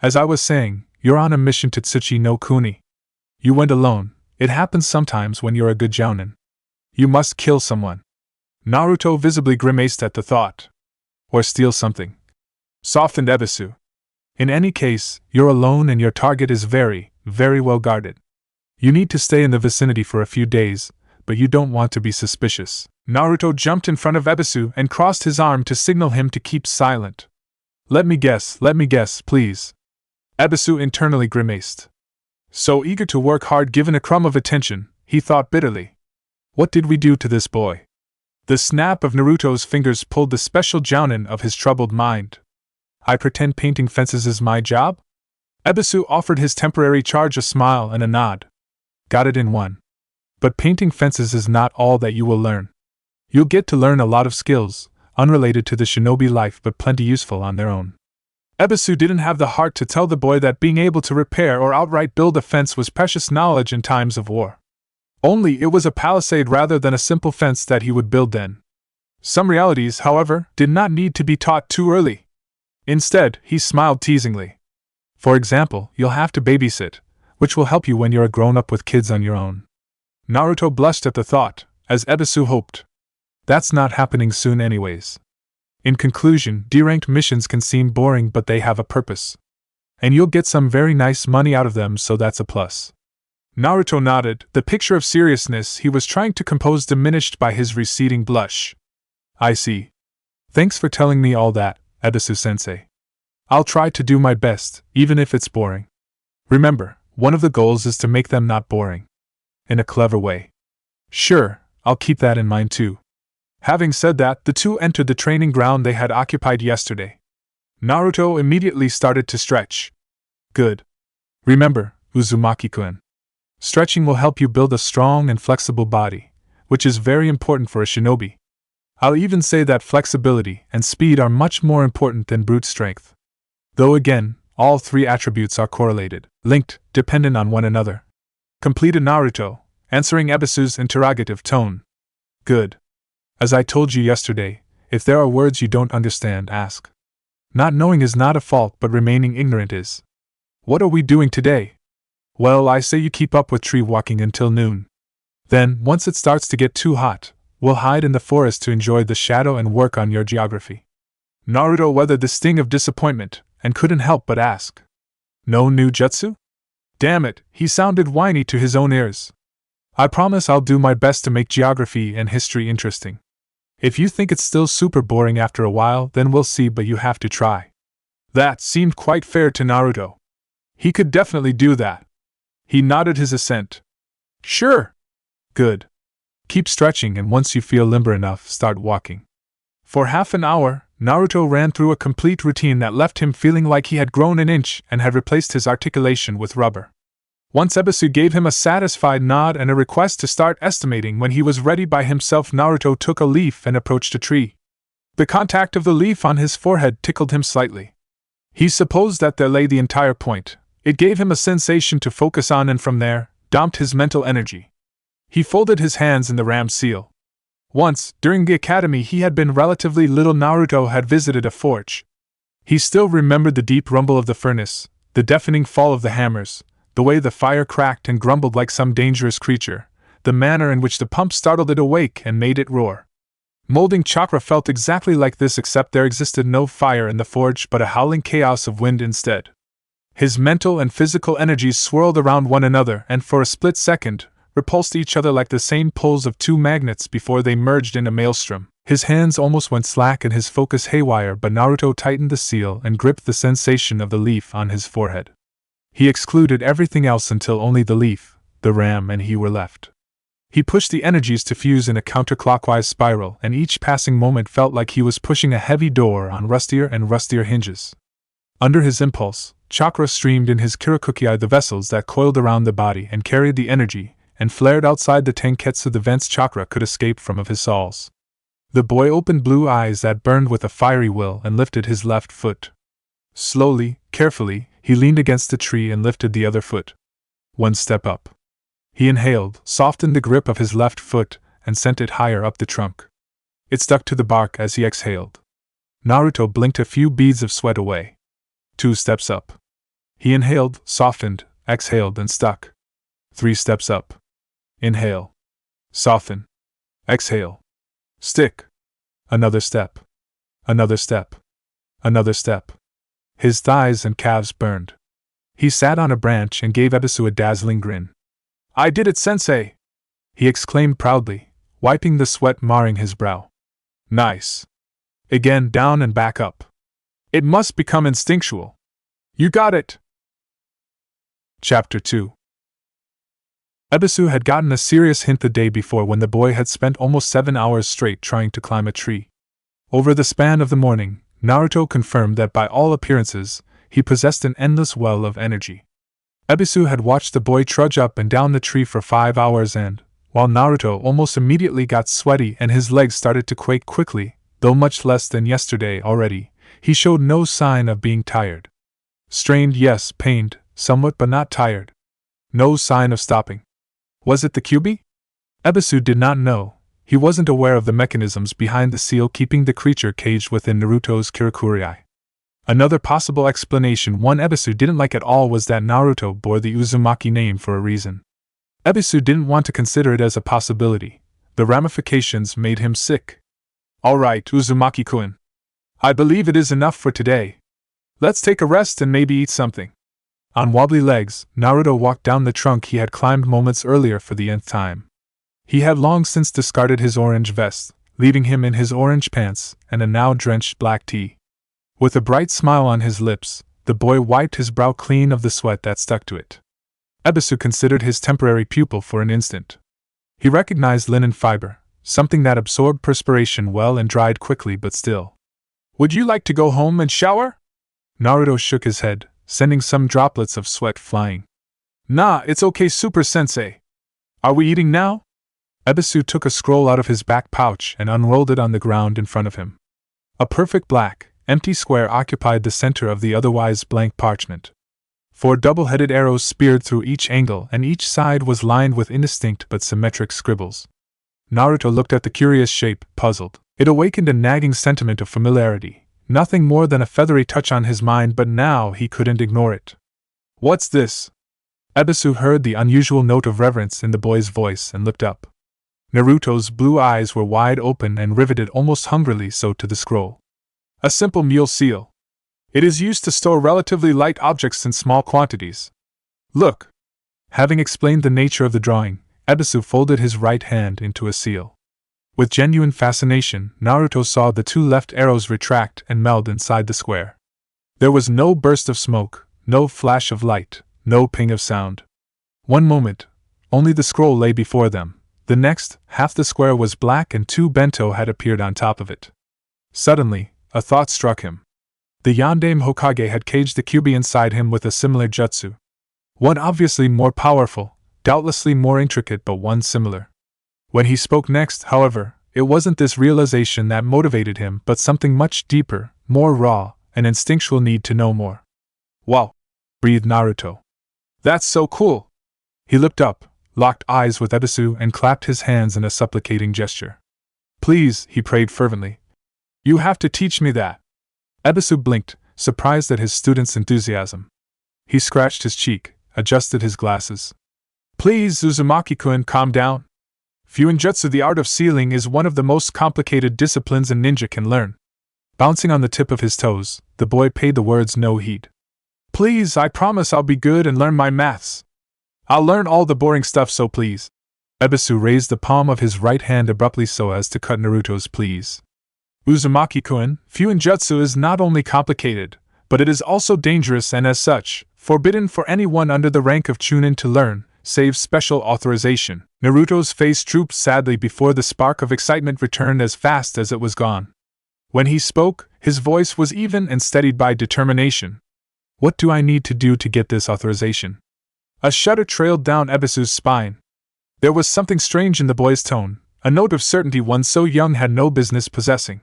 As I was saying, you're on a mission to Tsuchi no Kuni. You went alone. It happens sometimes when you're a good jōnin. You must kill someone. Naruto visibly grimaced at the thought. Or steal something. Softened Ebisu. In any case, you're alone and your target is very, very well guarded. You need to stay in the vicinity for a few days, but you don't want to be suspicious. Naruto jumped in front of Ebisu and crossed his arm to signal him to keep silent. Let me guess, please. Ebisu internally grimaced. So eager to work hard given a crumb of attention, he thought bitterly. What did we do to this boy? The snap of Naruto's fingers pulled the special jōnin of his troubled mind. I pretend painting fences is my job? Ebisu offered his temporary charge a smile and a nod. Got it in one. But painting fences is not all that you will learn. You'll get to learn a lot of skills, unrelated to the shinobi life but plenty useful on their own. Ebisu didn't have the heart to tell the boy that being able to repair or outright build a fence was precious knowledge in times of war. Only it was a palisade rather than a simple fence that he would build then. Some realities, however, did not need to be taught too early. Instead, he smiled teasingly. For example, you'll have to babysit, which will help you when you're a grown-up with kids on your own. Naruto blushed at the thought, as Ebisu hoped. That's not happening soon anyways. In conclusion, D-ranked missions can seem boring but they have a purpose. And you'll get some very nice money out of them, so that's a plus. Naruto nodded, the picture of seriousness he was trying to compose diminished by his receding blush. I see. Thanks for telling me all that, Ebisu-sensei. I'll try to do my best, even if it's boring. Remember, one of the goals is to make them not boring. In a clever way. Sure, I'll keep that in mind too. Having said that, the two entered the training ground they had occupied yesterday. Naruto immediately started to stretch. Good. Remember, Uzumaki-kun. Stretching will help you build a strong and flexible body, which is very important for a shinobi. I'll even say that flexibility and speed are much more important than brute strength. Though again, all three attributes are correlated, linked, dependent on one another. Completed Naruto, answering Ebisu's interrogative tone. Good. As I told you yesterday, if there are words you don't understand, ask. Not knowing is not a fault, but remaining ignorant is. What are we doing today? Well, I say you keep up with tree walking until noon. Then, once it starts to get too hot, we'll hide in the forest to enjoy the shadow and work on your geography. Naruto weathered the sting of disappointment, and couldn't help but ask. No new jutsu? Damn it, he sounded whiny to his own ears. I promise I'll do my best to make geography and history interesting. If you think it's still super boring after a while, then we'll see, but you have to try. That seemed quite fair to Naruto. He could definitely do that. He nodded his assent. Sure. Good. Keep stretching, and once you feel limber enough, start walking. For half an hour, Naruto ran through a complete routine that left him feeling like he had grown an inch and had replaced his articulation with rubber. Once Ebisu gave him a satisfied nod and a request to start estimating when he was ready by himself, Naruto took a leaf and approached a tree. The contact of the leaf on his forehead tickled him slightly. He supposed that there lay the entire point. It gave him a sensation to focus on, and from there, damped his mental energy. He folded his hands in the ram seal. Once, during the academy he had been relatively little, Naruto had visited a forge. He still remembered the deep rumble of the furnace, the deafening fall of the hammers, the way the fire cracked and grumbled like some dangerous creature, the manner in which the pump startled it awake and made it roar. Molding chakra felt exactly like this, except there existed no fire in the forge but a howling chaos of wind instead. His mental and physical energies swirled around one another and for a split second, repulsed each other like the same poles of two magnets before they merged in a maelstrom. His hands almost went slack and his focus haywire, but Naruto tightened the seal and gripped the sensation of the leaf on his forehead. He excluded everything else until only the leaf, the ram, and he were left. He pushed the energies to fuse in a counterclockwise spiral, and each passing moment felt like he was pushing a heavy door on rustier and rustier hinges. Under his impulse, chakra streamed in his Kirakuki, the vessels that coiled around the body and carried the energy, and flared outside the tenketsu the vents chakra could escape from of his souls. The boy opened blue eyes that burned with a fiery will and lifted his left foot. Slowly, carefully, he leaned against a tree and lifted the other foot. One step up. He inhaled, softened the grip of his left foot, and sent it higher up the trunk. It stuck to the bark as he exhaled. Naruto blinked a few beads of sweat away. 2 steps up. He inhaled, softened, exhaled, and stuck. 3 steps up. Inhale. Soften. Exhale. Stick. Another step. Another step. Another step. His thighs and calves burned. He sat on a branch and gave Ebisu a dazzling grin. I did it, sensei! He exclaimed proudly, wiping the sweat marring his brow. Nice. Again, down and back up. It must become instinctual. You got it! Chapter 2. Ebisu had gotten a serious hint the day before when the boy had spent almost 7 hours straight trying to climb a tree. Over the span of the morning, Naruto confirmed that by all appearances, he possessed an endless well of energy. Ebisu had watched the boy trudge up and down the tree for 5 hours and, while Naruto almost immediately got sweaty and his legs started to quake quickly, though much less than yesterday already, he showed no sign of being tired. Strained, yes, pained, somewhat, but not tired. No sign of stopping. Was it the Kyuubi? Ebisu did not know. He wasn't aware of the mechanisms behind the seal keeping the creature caged within Naruto's Kirakuki. Another possible explanation one Ebisu didn't like at all was that Naruto bore the Uzumaki name for a reason. Ebisu didn't want to consider it as a possibility. The ramifications made him sick. All right, Uzumaki-kun. I believe it is enough for today. Let's take a rest and maybe eat something. On wobbly legs, Naruto walked down the trunk he had climbed moments earlier for the nth time. He had long since discarded his orange vest, leaving him in his orange pants and a now drenched black tee. With a bright smile on his lips, the boy wiped his brow clean of the sweat that stuck to it. Ebisu considered his temporary pupil for an instant. He recognized linen fiber, something that absorbed perspiration well and dried quickly but still. "Would you like to go home and shower?" Naruto shook his head, sending some droplets of sweat flying. "Nah, it's okay, Super Sensei. Are we eating now?" Ebisu took a scroll out of his back pouch and unrolled it on the ground in front of him. A perfect black, empty square occupied the center of the otherwise blank parchment. 4 double-headed arrows speared through each angle, and each side was lined with indistinct but symmetric scribbles. Naruto looked at the curious shape, puzzled. It awakened a nagging sentiment of familiarity, nothing more than a feathery touch on his mind, but now he couldn't ignore it. "What's this?" Ebisu heard the unusual note of reverence in the boy's voice and looked up. Naruto's blue eyes were wide open and riveted almost hungrily so to the scroll. "A simple mule seal. It is used to store relatively light objects in small quantities. Look." Having explained the nature of the drawing, Ebisu folded his right hand into a seal. With genuine fascination, Naruto saw the 2 left arrows retract and meld inside the square. There was no burst of smoke, no flash of light, no ping of sound. One moment, only the scroll lay before them. The next, half the square was black and 2 bento had appeared on top of it. Suddenly, a thought struck him. The Yondaime Hokage had caged the Kyuubi inside him with a similar jutsu. One obviously more powerful, doubtlessly more intricate, but one similar. When he spoke next, however, it wasn't this realization that motivated him, but something much deeper, more raw, an instinctual need to know more. "Wow!" breathed Naruto. "That's so cool!" He looked up, locked eyes with Ebisu, and clapped his hands in a supplicating gesture. "Please," he prayed fervently. "You have to teach me that." Ebisu blinked, surprised at his student's enthusiasm. He scratched his cheek, adjusted his glasses. "Please, Uzumaki-kun, calm down. Fuinjutsu, the art of sealing, is one of the most complicated disciplines a ninja can learn." Bouncing on the tip of his toes, the boy paid the words no heed. "Please, I promise I'll be good and learn my maths. I'll learn all the boring stuff, so please." Ebisu raised the palm of his right hand abruptly so as to cut Naruto's please. "Uzumaki-kun, Fuinjutsu is not only complicated, but it is also dangerous and as such, forbidden for anyone under the rank of Chunin to learn, save special authorization." Naruto's face drooped sadly before the spark of excitement returned as fast as it was gone. When he spoke, his voice was even and steadied by determination. "What do I need to do to get this authorization?" A shudder trailed down Ebisu's spine. There was something strange in the boy's tone, a note of certainty one so young had no business possessing.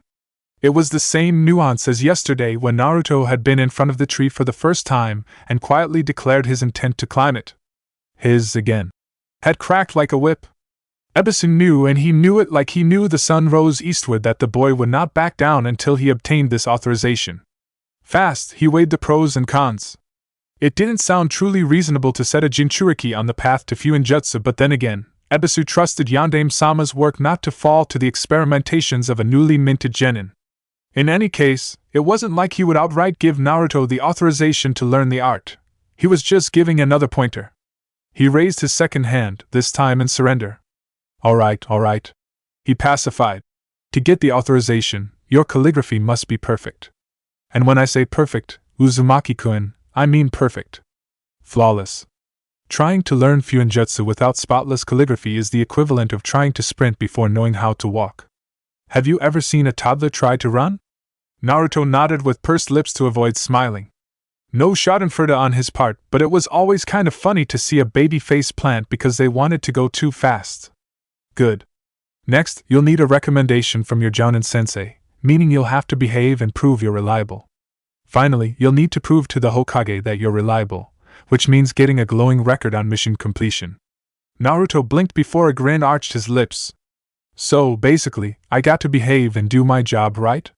It was the same nuance as yesterday when Naruto had been in front of the tree for the first time and quietly declared his intent to climb it. His, again, had cracked like a whip. Ebisu knew, and he knew it like he knew the sun rose eastward, that the boy would not back down until he obtained this authorization. Fast, he weighed the pros and cons. It didn't sound truly reasonable to set a Jinchuriki on the path to Fuinjutsu, but then again, Ebisu trusted Yondaime-sama's work not to fall to the experimentations of a newly minted genin. In any case, it wasn't like he would outright give Naruto the authorization to learn the art. He was just giving another pointer. He raised his second hand, this time in surrender. All right, he pacified. "To get the authorization, your calligraphy must be perfect. And when I say perfect, Uzumaki-kun, I mean perfect. Flawless. Trying to learn Fuinjutsu without spotless calligraphy is the equivalent of trying to sprint before knowing how to walk. Have you ever seen a toddler try to run?" Naruto nodded with pursed lips to avoid smiling. No schadenfreude on his part, but it was always kind of funny to see a baby face plant because they wanted to go too fast. "Good. Next, you'll need a recommendation from your Jōnin sensei, meaning you'll have to behave and prove you're reliable. Finally, you'll need to prove to the Hokage that you're reliable, which means getting a glowing record on mission completion." Naruto blinked before a grin arched his lips. "So, basically, I got to behave and do my job, right?"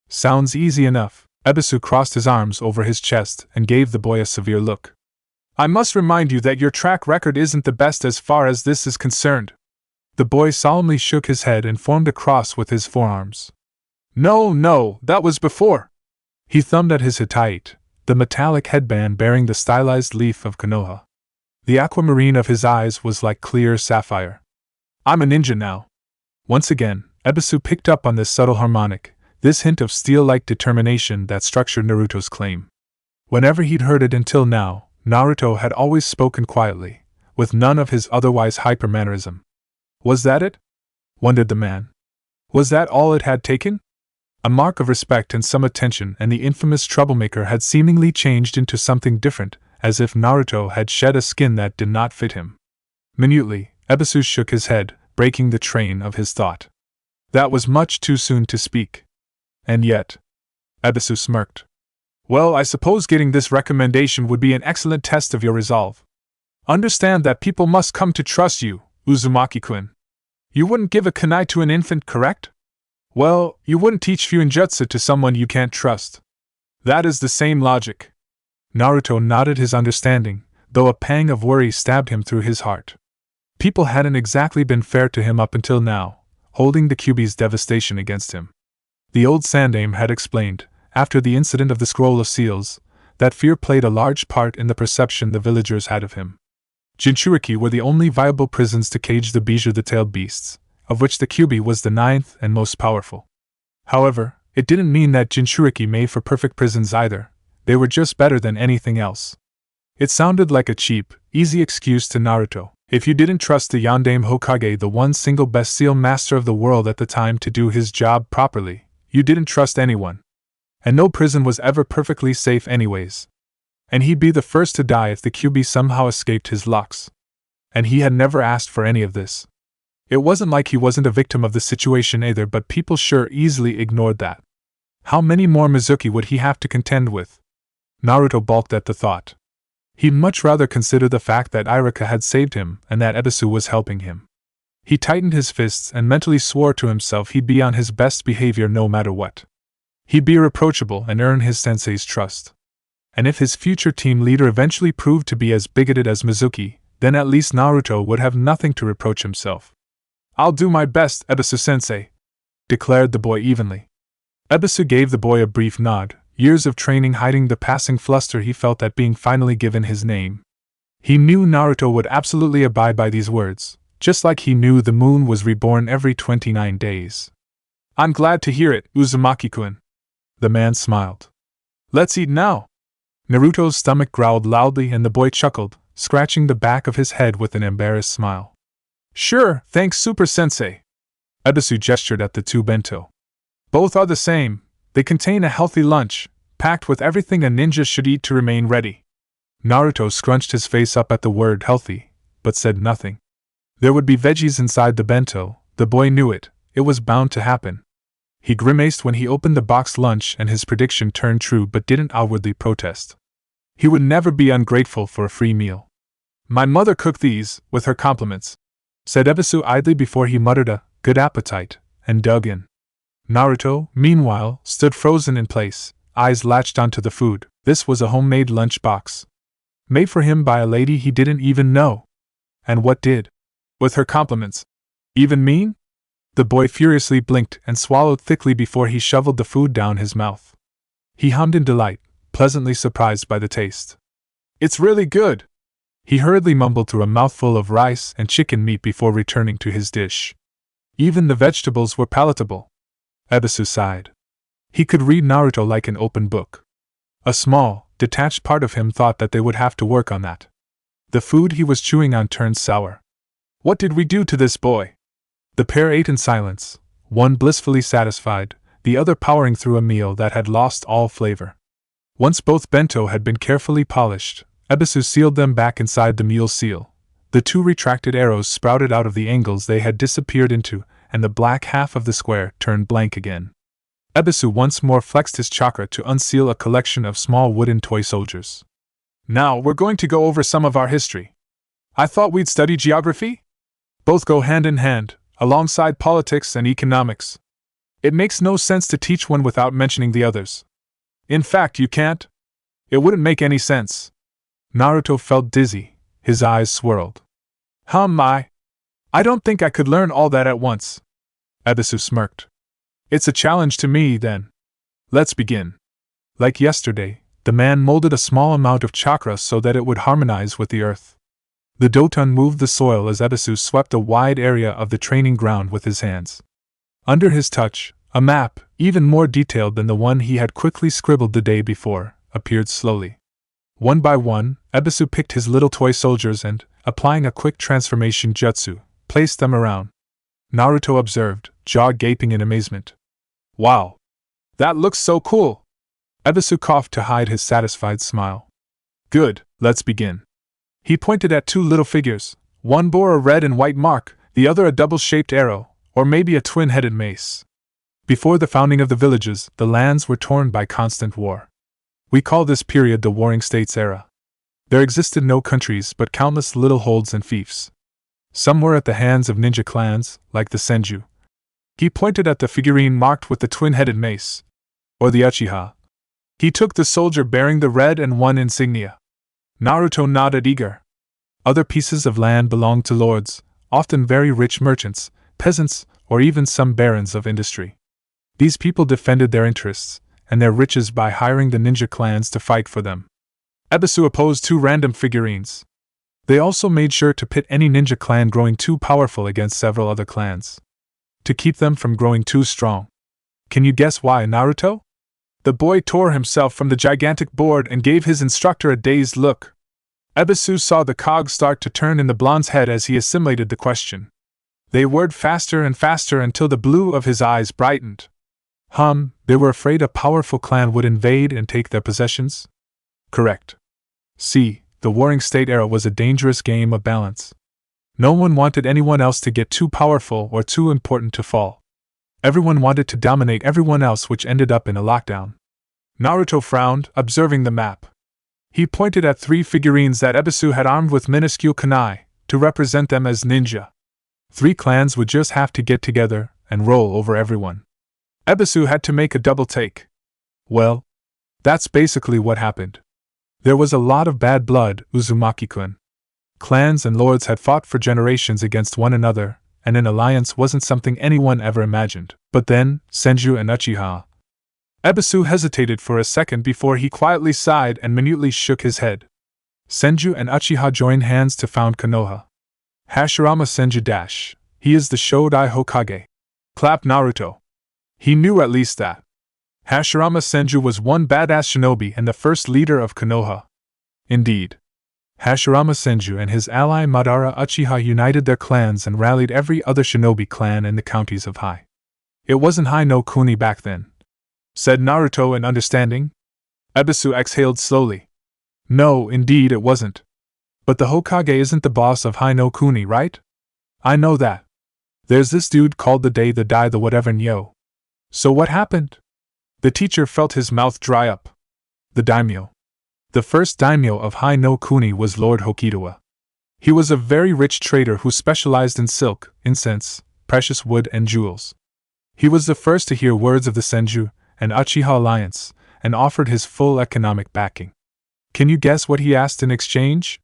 "Sounds easy enough." Ebisu crossed his arms over his chest and gave the boy a severe look. "I must remind you that your track record isn't the best as far as this is concerned." The boy solemnly shook his head and formed a cross with his forearms. No, that was before." He thumbed at his Hittite, the metallic headband bearing the stylized leaf of Konoha. The aquamarine of his eyes was like clear sapphire. I'm a ninja now. Once again, Ebisu picked up on this subtle harmonic, this hint of steel-like determination that structured Naruto's claim. Whenever he'd heard it until now, Naruto had always spoken quietly, with none of his otherwise hyper-mannerism. Was that it? Wondered the man. Was that all it had taken? A mark of respect and some attention, and the infamous troublemaker had seemingly changed into something different, as if Naruto had shed a skin that did not fit him. Minutely, Ebisu shook his head, breaking the train of his thought. That was much too soon to speak. And yet, Ebisu smirked. Well, I suppose getting this recommendation would be an excellent test of your resolve. Understand that people must come to trust you, Uzumaki-kun. You wouldn't give a kunai to an infant, correct? Well, you wouldn't teach Fuinjutsu to someone you can't trust. That is the same logic. Naruto nodded his understanding, though a pang of worry stabbed him through his heart. People hadn't exactly been fair to him up until now, holding the Kyuubi's devastation against him. The old Sandaime had explained, after the incident of the Scroll of Seals, that fear played a large part in the perception the villagers had of him. Jinchuriki were the only viable prisons to cage the Bijou the tailed beasts, of which the Kyuubi was the ninth and most powerful. However, it didn't mean that Jinchuriki made for perfect prisons either, they were just better than anything else. It sounded like a cheap, easy excuse to Naruto. If you didn't trust the Yondaime Hokage, the one single best seal master of the world at the time, to do his job properly, you didn't trust anyone. And no prison was ever perfectly safe anyways. And he'd be the first to die if the Kyuubi somehow escaped his locks. And he had never asked for any of this. It wasn't like he wasn't a victim of the situation either, but people sure easily ignored that. How many more Mizuki would he have to contend with? Naruto balked at the thought. He'd much rather consider the fact that Iruka had saved him and that Ebisu was helping him. He tightened his fists and mentally swore to himself he'd be on his best behavior no matter what. He'd be irreproachable and earn his sensei's trust. And if his future team leader eventually proved to be as bigoted as Mizuki, then at least Naruto would have nothing to reproach himself. I'll do my best, Ebisu-sensei, declared the boy evenly. Ebisu gave the boy a brief nod, years of training hiding the passing fluster he felt at being finally given his name. He knew Naruto would absolutely abide by these words, just like he knew the moon was reborn every 29 days. I'm glad to hear it, Uzumaki-kun. The man smiled. Let's eat now. Naruto's stomach growled loudly and the boy chuckled, scratching the back of his head with an embarrassed smile. Sure, thanks Super Sensei. Ebisu gestured at the two bento. Both are the same. They contain a healthy lunch, packed with everything a ninja should eat to remain ready. Naruto scrunched his face up at the word healthy, but said nothing. There would be veggies inside the bento, the boy knew it was bound to happen. He grimaced when he opened the boxed lunch and his prediction turned true but didn't outwardly protest. He would never be ungrateful for a free meal. My mother cooked these, with her compliments, said Ebisu idly before he muttered a good appetite, and dug in. Naruto, meanwhile, stood frozen in place, eyes latched onto the food. This was a homemade lunch box. Made for him by a lady he didn't even know. And what did? With her compliments. Even mean? The boy furiously blinked and swallowed thickly before he shoveled the food down his mouth. He hummed in delight, pleasantly surprised by the taste. It's really good! He hurriedly mumbled through a mouthful of rice and chicken meat before returning to his dish. Even the vegetables were palatable. Ebisu sighed. He could read Naruto like an open book. A small, detached part of him thought that they would have to work on that. The food he was chewing on turned sour. What did we do to this boy? The pair ate in silence, one blissfully satisfied, the other powering through a meal that had lost all flavor. Once both bento had been carefully polished, Ebisu sealed them back inside the meal seal. The two retracted arrows sprouted out of the angles they had disappeared into, and the black half of the square turned blank again. Ebisu once more flexed his chakra to unseal a collection of small wooden toy soldiers. Now we're going to go over some of our history. I thought we'd study geography? Both go hand in hand, alongside politics and economics. It makes no sense to teach one without mentioning the others. In fact, you can't. It wouldn't make any sense. Naruto felt dizzy, his eyes swirled. I don't think I could learn all that at once. Ebisu smirked. It's a challenge to me, then. Let's begin. Like yesterday, the man molded a small amount of chakra so that it would harmonize with the earth. The Doton moved the soil as Ebisu swept a wide area of the training ground with his hands. Under his touch, a map, even more detailed than the one he had quickly scribbled the day before, appeared slowly. One by one, Ebisu picked his little toy soldiers and, applying a quick transformation jutsu, placed them around. Naruto observed, jaw gaping in amazement. Wow! That looks so cool! Ebisu coughed to hide his satisfied smile. Good, let's begin. He pointed at two little figures. One bore a red and white mark, the other a double-shaped arrow, or maybe a twin-headed mace. Before the founding of the villages, the lands were torn by constant war. We call this period the Warring States era. There existed no countries but countless little holds and fiefs. Some were at the hands of ninja clans, like the Senju. He pointed at the figurine marked with the twin-headed mace, or the Uchiha. He took the soldier bearing the red and one insignia. Naruto nodded eager. Other pieces of land belonged to lords, often very rich merchants, peasants, or even some barons of industry. These people defended their interests and their riches by hiring the ninja clans to fight for them. Ebisu opposed two random figurines. They also made sure to pit any ninja clan growing too powerful against several other clans, to keep them from growing too strong. Can you guess why, Naruto? The boy tore himself from the gigantic board and gave his instructor a dazed look. Ebisu saw the cogs start to turn in the blonde's head as he assimilated the question. They whirred faster and faster until the blue of his eyes brightened. They were afraid a powerful clan would invade and take their possessions? Correct. See, the Warring State era was a dangerous game of balance. No one wanted anyone else to get too powerful or too important to fall. Everyone wanted to dominate everyone else, which ended up in a lockdown. Naruto frowned, observing the map. He pointed at three figurines that Ebisu had armed with minuscule kunai, to represent them as ninja. Three clans would just have to get together and roll over everyone. Ebisu had to make a double take. Well, that's basically what happened. There was a lot of bad blood, Uzumaki-kun. Clans and lords had fought for generations against one another, and an alliance wasn't something anyone ever imagined. But then, Senju and Uchiha. Ebisu hesitated for a second before he quietly sighed and minutely shook his head. Senju and Uchiha joined hands to found Konoha. Hashirama Senju dash. He is the Shodai Hokage. Clapped Naruto. He knew at least that. Hashirama Senju was one badass shinobi and the first leader of Konoha. Indeed. Hashirama Senju and his ally Madara Uchiha united their clans and rallied every other shinobi clan in the counties of Hai. It wasn't Hai no Kuni back then, said Naruto in understanding. Ebisu exhaled slowly. No, indeed it wasn't. But the Hokage isn't the boss of Hai no Kuni, right? I know that. There's this dude called the Day the Die the whatever Nyo. So what happened? The teacher felt his mouth dry up. The daimyo. The first daimyo of Hai no Kuni was Lord Hokidawa. He was a very rich trader who specialized in silk, incense, precious wood and jewels. He was the first to hear words of the Senju and Uchiha alliance, and offered his full economic backing. Can you guess what he asked in exchange?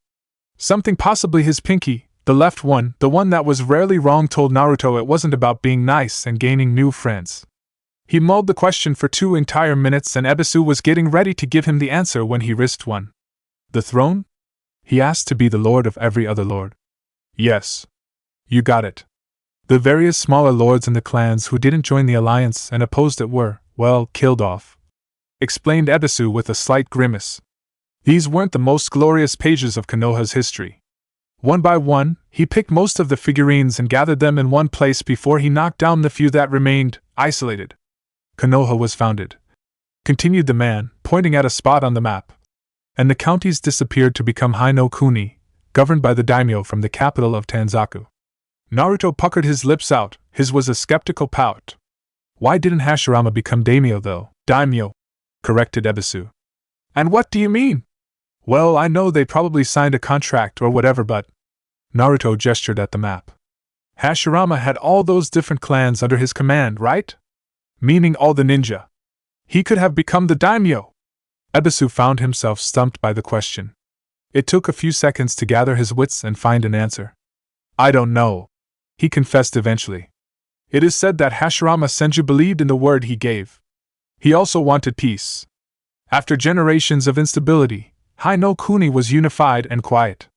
Something possibly his pinky, the left one, the one that was rarely wrong, told Naruto it wasn't about being nice and gaining new friends. He mulled the question for 2 entire minutes and Ebisu was getting ready to give him the answer when he risked one. The throne? He asked to be the lord of every other lord. Yes. You got it. The various smaller lords in the clans who didn't join the alliance and opposed it were, well, killed off. Explained Ebisu with a slight grimace. These weren't the most glorious pages of Konoha's history. One by one, he picked most of the figurines and gathered them in one place before he knocked down the few that remained, isolated. Konoha was founded, continued the man, pointing at a spot on the map. And the counties disappeared to become Hai no Kuni, governed by the daimyo from the capital of Tanzaku. Naruto puckered his lips out, his was a skeptical pout. Why didn't Hashirama become daimyo though? Daimyo, corrected Ebisu. And what do you mean? Well, I know they probably signed a contract or whatever, but... Naruto gestured at the map. Hashirama had all those different clans under his command, right? Meaning all the ninja. He could have become the daimyo. Ebisu found himself stumped by the question. It took a few seconds to gather his wits and find an answer. I don't know, he confessed eventually. It is said that Hashirama Senju believed in the word he gave. He also wanted peace. After generations of instability, Hai no Kuni was unified and quiet.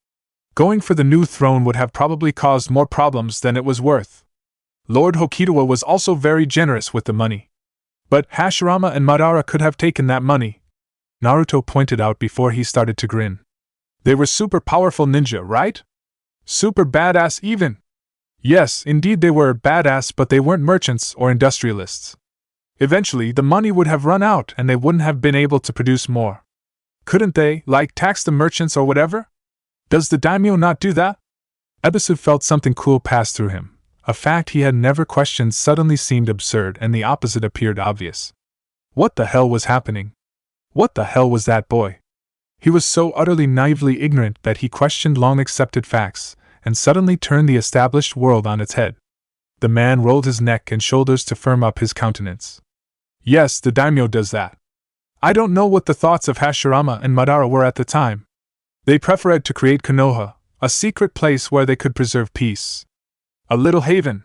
Going for the new throne would have probably caused more problems than it was worth. Lord Hokidawa was also very generous with the money. But Hashirama and Madara could have taken that money, Naruto pointed out before he started to grin. They were super powerful ninja, right? Super badass even. Yes, indeed they were badass, but they weren't merchants or industrialists. Eventually, the money would have run out and they wouldn't have been able to produce more. Couldn't they, tax the merchants or whatever? Does the daimyo not do that? Ebisu felt something cool pass through him. A fact he had never questioned suddenly seemed absurd and the opposite appeared obvious. What the hell was happening? What the hell was that boy? He was so utterly naively ignorant that he questioned long-accepted facts, and suddenly turned the established world on its head. The man rolled his neck and shoulders to firm up his countenance. Yes, the daimyo does that. I don't know what the thoughts of Hashirama and Madara were at the time. They preferred to create Konoha, a secret place where they could preserve peace. A little haven.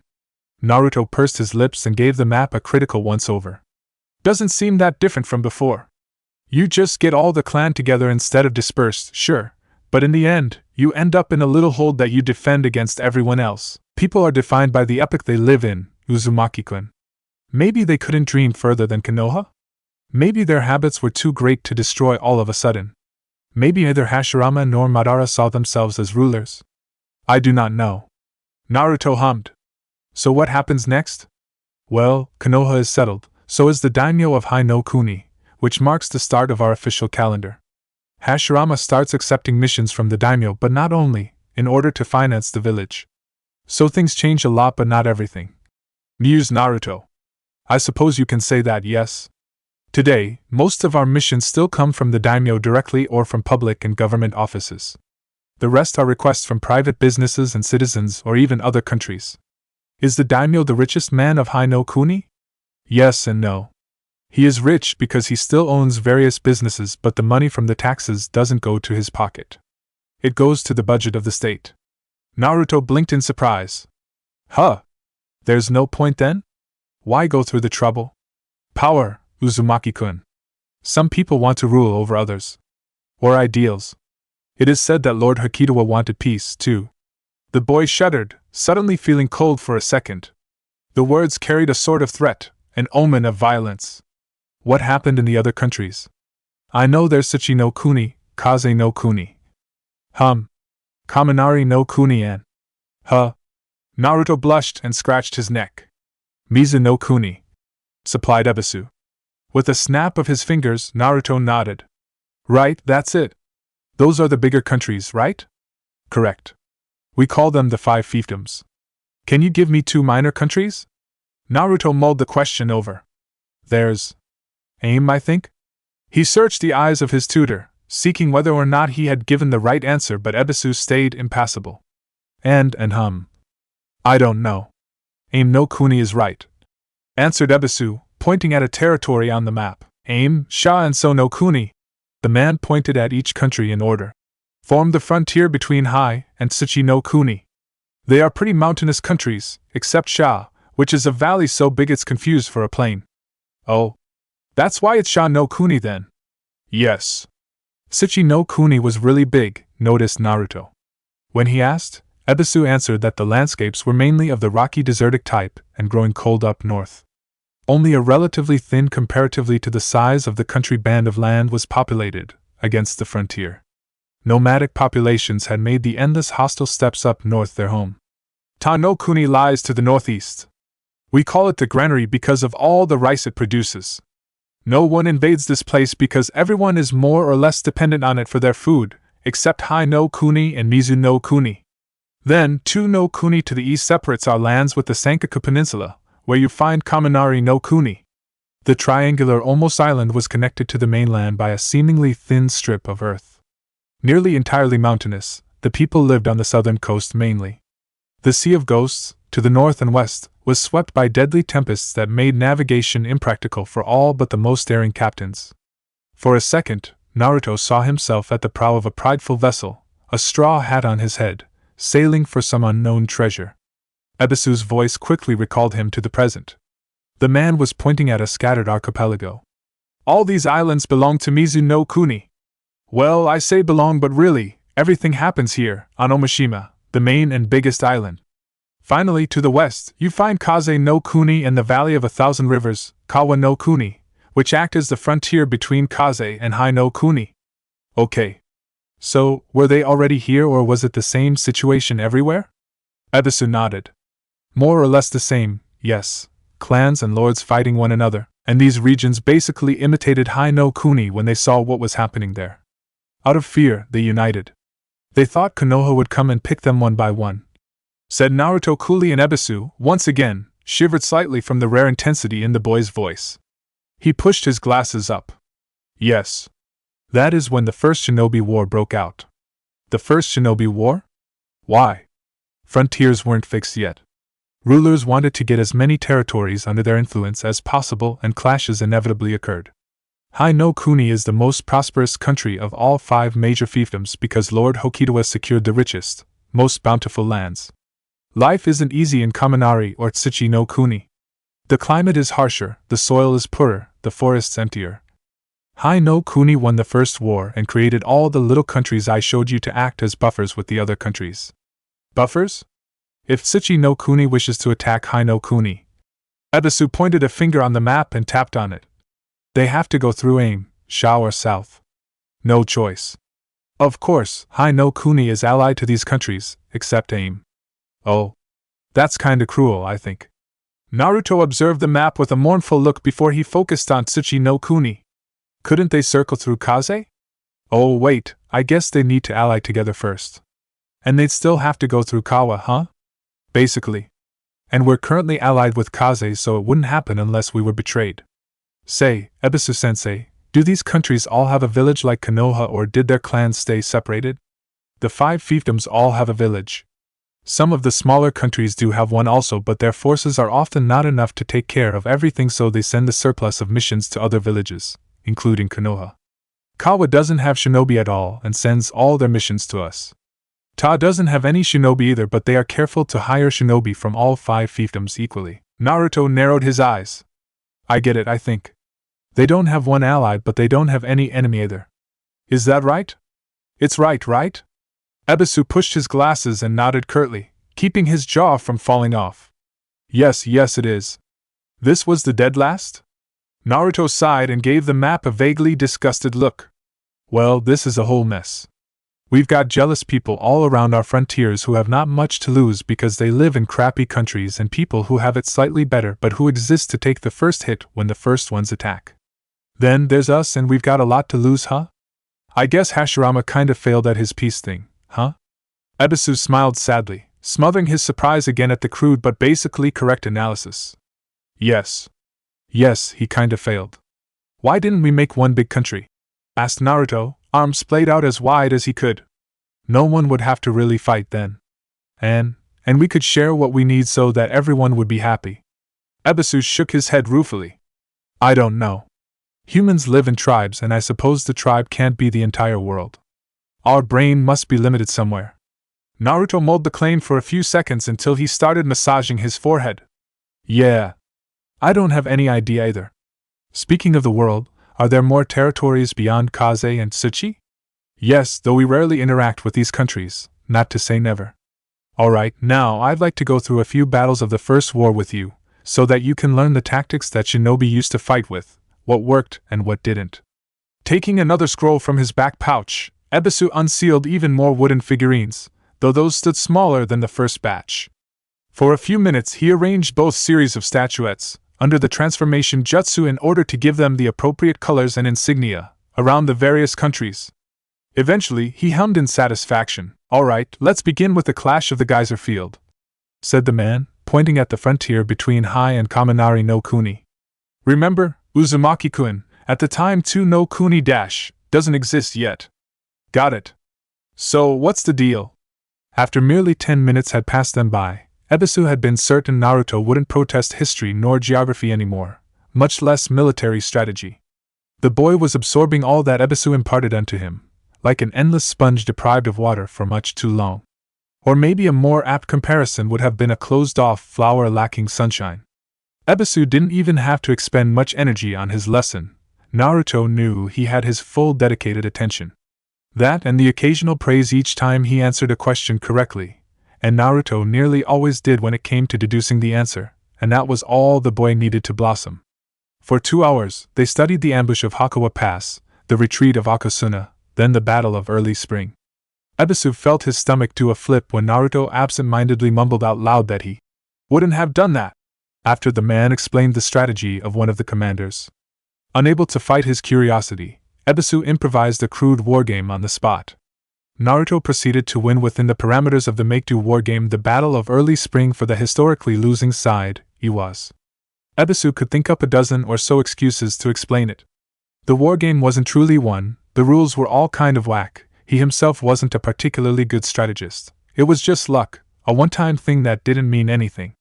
Naruto pursed his lips and gave the map a critical once-over. Doesn't seem that different from before. You just get all the clan together instead of dispersed, sure, but in the end, you end up in a little hold that you defend against everyone else. People are defined by the epoch they live in, Uzumaki-kun. Maybe they couldn't dream further than Konoha? Maybe their habits were too great to destroy all of a sudden. Maybe neither Hashirama nor Madara saw themselves as rulers. I do not know. Naruto hummed. So what happens next? Well, Konoha is settled, so is the daimyo of Hai no Kuni, which marks the start of our official calendar. Hashirama starts accepting missions from the daimyo, but not only, in order to finance the village. So things change a lot but not everything. Mused Naruto. I suppose you can say that, yes? Today, most of our missions still come from the daimyo directly or from public and government offices. The rest are requests from private businesses and citizens or even other countries. Is the daimyo the richest man of Hai no Kuni? Yes and no. He is rich because he still owns various businesses, but the money from the taxes doesn't go to his pocket. It goes to the budget of the state. Naruto blinked in surprise. Huh? There's no point then? Why go through the trouble? Power, Uzumaki-kun. Some people want to rule over others. Or ideals. It is said that Lord Hokidawa wanted peace, too. The boy shuddered, suddenly feeling cold for a second. The words carried a sort of threat, an omen of violence. What happened in the other countries? I know there's Suchi no Kuni, Kaze no Kuni. Kaminari no Kuni and. Naruto blushed and scratched his neck. Mizu no Kuni, supplied Ebisu. With a snap of his fingers, Naruto nodded. Right, that's it. Those are the bigger countries, right? Correct. We call them the 5 fiefdoms. Can you give me 2 minor countries? Naruto mulled the question over. There's Aim, I think? He searched the eyes of his tutor, seeking whether or not he had given the right answer, but Ebisu stayed impassible. And I don't know. Aim no Kuni is right, answered Ebisu, pointing at a territory on the map. Aim, Sha and So no Kuni. The man pointed at each country in order. Formed the frontier between Hai and Suchi no Kuni. They are pretty mountainous countries, except Sha, which is a valley so big it's confused for a plain. Oh. That's why it's Sha no Kuni then. Yes. Suchi no Kuni was really big, noticed Naruto. When he asked, Ebisu answered that the landscapes were mainly of the rocky desertic type and growing cold up north. Only a relatively thin comparatively to the size of the country band of land was populated, against the frontier. Nomadic populations had made the endless hostile steppes up north their home. Ta no Kuni lies to the northeast. We call it the granary because of all the rice it produces. No one invades this place because everyone is more or less dependent on it for their food, except Hai no Kuni and Mizu no Kuni. Then, 2 no Kuni to the east separates our lands with the Sankaku Peninsula, where you find Kaminari no Kuni. The triangular almost island was connected to the mainland by a seemingly thin strip of earth. Nearly entirely mountainous, the people lived on the southern coast mainly. The Sea of Ghosts, to the north and west, was swept by deadly tempests that made navigation impractical for all but the most daring captains. For a second, Naruto saw himself at the prow of a prideful vessel, a straw hat on his head, sailing for some unknown treasure. Ebisu's voice quickly recalled him to the present. The man was pointing at a scattered archipelago. All these islands belong to Mizu no Kuni. Well, I say belong, but really, everything happens here, on Omishima, the main and biggest island. Finally, to the west, you find Kaze no Kuni and the Valley of 1,000 Rivers, Kawa no Kuni, which act as the frontier between Kaze and Hai no Kuni. Okay. So, were they already here or was it the same situation everywhere? Ebisu nodded. More or less the same, yes. Clans and lords fighting one another, and these regions basically imitated Hai no Kuni when they saw what was happening there. Out of fear, they united. They thought Konoha would come and pick them one by one, said Naruto coolly, and Ebisu, once again, shivered slightly from the rare intensity in the boy's voice. He pushed his glasses up. Yes. That is when the First Shinobi War broke out. The First Shinobi War? Why? Frontiers weren't fixed yet. Rulers wanted to get as many territories under their influence as possible, and clashes inevitably occurred. Hai no Kuni is the most prosperous country of all 5 major fiefdoms because Lord Hokidawa secured the richest, most bountiful lands. Life isn't easy in Kaminari or Tsuchi no Kuni. The climate is harsher, the soil is poorer, the forests emptier. Hai no Kuni won the first war and created all the little countries I showed you to act as buffers with the other countries. Buffers? If Tsuchi no Kuni wishes to attack Hai no Kuni. Ebisu pointed a finger on the map and tapped on it. They have to go through Aim, Shao or South. No choice. Of course, Hai no Kuni is allied to these countries, except Aim. Oh. That's kinda cruel, I think. Naruto observed the map with a mournful look before he focused on Tsuchi no Kuni. Couldn't they circle through Kaze? Oh wait, I guess they need to ally together first. And they'd still have to go through Kawa, huh? Basically. And we're currently allied with Kaze, so it wouldn't happen unless we were betrayed. Say, Ebisu-sensei, do these countries all have a village like Konoha, or did their clans stay separated? The 5 fiefdoms all have a village. Some of the smaller countries do have one also, but their forces are often not enough to take care of everything, so they send the surplus of missions to other villages, including Konoha. Kawa doesn't have shinobi at all and sends all their missions to us. Ta doesn't have any shinobi either, but they are careful to hire shinobi from all 5 fiefdoms equally. Naruto narrowed his eyes. I get it, I think. They don't have one allied, but they don't have any enemy either. Is that right? It's right, right? Ebisu pushed his glasses and nodded curtly, keeping his jaw from falling off. Yes, it is. This was the dead last? Naruto sighed and gave the map a vaguely disgusted look. Well, this is a whole mess. We've got jealous people all around our frontiers who have not much to lose because they live in crappy countries, and people who have it slightly better but who exist to take the first hit when the first ones attack. Then there's us, and we've got a lot to lose, huh? I guess Hashirama kinda failed at his peace thing, huh? Ebisu smiled sadly, smothering his surprise again at the crude but basically correct analysis. Yes, he kinda failed. Why didn't we make one big country? Asked Naruto, arms splayed out as wide as he could. No one would have to really fight then. And we could share what we need so that everyone would be happy. Ebisu shook his head ruefully. I don't know. Humans live in tribes, and I suppose the tribe can't be the entire world. Our brain must be limited somewhere. Naruto mulled the claim for a few seconds until he started massaging his forehead. Yeah. I don't have any idea either. Speaking of the world, are there more territories beyond Kaze and Tsuchi? Yes, though we rarely interact with these countries, not to say never. Alright, now I'd like to go through a few battles of the First War with you, so that you can learn the tactics that shinobi used to fight with, what worked and what didn't. Taking another scroll from his back pouch, Ebisu unsealed even more wooden figurines, though those stood smaller than the first batch. For a few minutes he arranged both series of statuettes, under the transformation jutsu, in order to give them the appropriate colors and insignia, around the various countries. Eventually he hummed in satisfaction. Alright, let's begin with the clash of the geyser field, said the man, pointing at the frontier between Hai and Kaminari no Kuni. Remember, Uzumaki-kun, at the time 2 no Kuni dash doesn't exist yet. Got it. So, what's the deal? After merely 10 minutes had passed them by, Ebisu had been certain Naruto wouldn't protest history nor geography anymore, much less military strategy. The boy was absorbing all that Ebisu imparted unto him, like an endless sponge deprived of water for much too long. Or maybe a more apt comparison would have been a closed-off flower lacking sunshine. Ebisu didn't even have to expend much energy on his lesson, Naruto knew he had his full dedicated attention. That and the occasional praise each time he answered a question correctly, and Naruto nearly always did when it came to deducing the answer, and that was all the boy needed to blossom. For 2 hours, they studied the ambush of Hakawa Pass, the retreat of Akasuna, then the battle of early spring. Ebisu felt his stomach do a flip when Naruto absent-mindedly mumbled out loud that he wouldn't have done that, after the man explained the strategy of one of the commanders. Unable to fight his curiosity, Ebisu improvised a crude wargame on the spot. Naruto proceeded to win within the parameters of the make-do wargame the battle of early spring for the historically losing side, Iwas. Ebisu could think up a dozen or so excuses to explain it. The wargame wasn't truly won, the rules were all kind of whack, he himself wasn't a particularly good strategist. It was just luck, a one-time thing that didn't mean anything.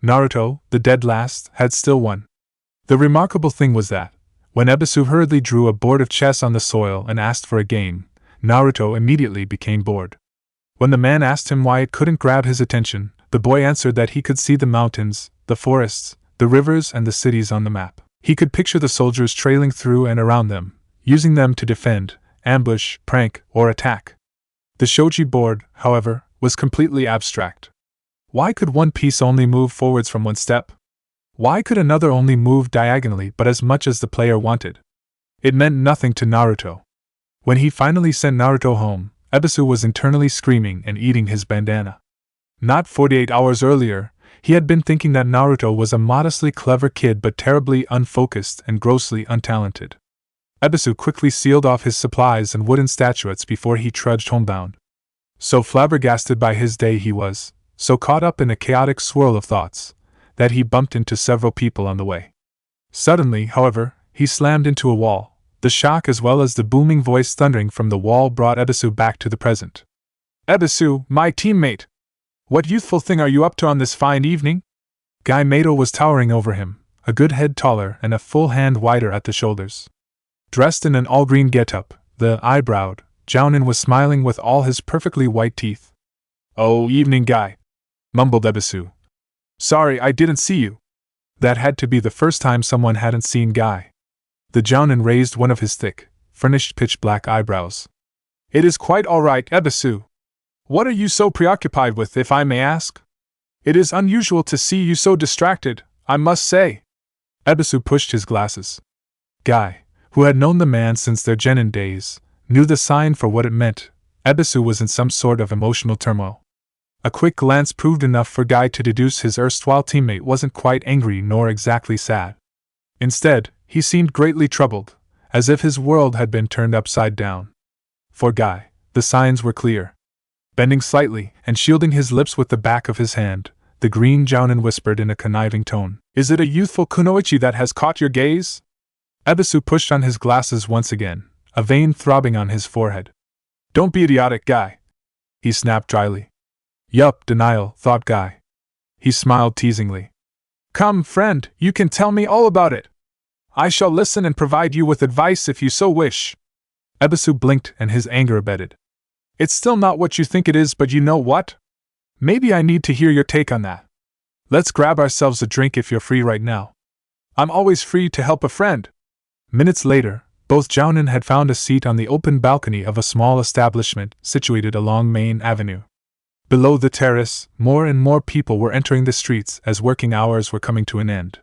Naruto, the dead last, had still won. The remarkable thing was that, when Ebisu hurriedly drew a board of chess on the soil and asked for a game, Naruto immediately became bored. When the man asked him why it couldn't grab his attention, the boy answered that he could see the mountains, the forests, the rivers and the cities on the map. He could picture the soldiers trailing through and around them, using them to defend, ambush, prank, or attack. The shoji board, however, was completely abstract. Why could one piece only move forwards from one step? Why could another only move diagonally but as much as the player wanted? It meant nothing to Naruto. When he finally sent Naruto home, Ebisu was internally screaming and eating his bandana. Not 48 hours earlier, he had been thinking that Naruto was a modestly clever kid but terribly unfocused and grossly untalented. Ebisu quickly sealed off his supplies and wooden statuettes before he trudged homebound. So flabbergasted by his day he was, so caught up in a chaotic swirl of thoughts, that he bumped into several people on the way. Suddenly, however, he slammed into a wall. The shock as well as the booming voice thundering from the wall brought Ebisu back to the present. "Ebisu, my teammate! What youthful thing are you up to on this fine evening?" Guy Mato was towering over him, a good head taller and a full hand wider at the shoulders. Dressed in an all-green getup, the eyebrowed jōnin was smiling with all his perfectly white teeth. "Oh, evening, Guy," mumbled Ebisu. "Sorry I didn't see you." That had to be the first time someone hadn't seen Guy. The jōnin raised one of his thick, furnished pitch-black eyebrows. "It is quite all right, Ebisu. What are you so preoccupied with, if I may ask? It is unusual to see you so distracted, I must say." Ebisu pushed his glasses. Guy, who had known the man since their jōnin days, knew the sign for what it meant. Ebisu was in some sort of emotional turmoil. A quick glance proved enough for Guy to deduce his erstwhile teammate wasn't quite angry nor exactly sad. Instead, he seemed greatly troubled, as if his world had been turned upside down. For Guy, the signs were clear. Bending slightly, and shielding his lips with the back of his hand, the green jōnin whispered in a conniving tone, "Is it a youthful kunoichi that has caught your gaze?" Ebisu pushed on his glasses once again, a vein throbbing on his forehead. "Don't be idiotic, Guy," he snapped dryly. "Yup, denial," thought Guy. He smiled teasingly. "Come, friend, you can tell me all about it. I shall listen and provide you with advice if you so wish." Ebisu blinked and his anger abated. "It's still not what you think it is, but you know what? Maybe I need to hear your take on that. Let's grab ourselves a drink if you're free right now. I'm always free to help a friend." Minutes later, both jōnin had found a seat on the open balcony of a small establishment situated along Main Avenue. Below the terrace, more and more people were entering the streets as working hours were coming to an end.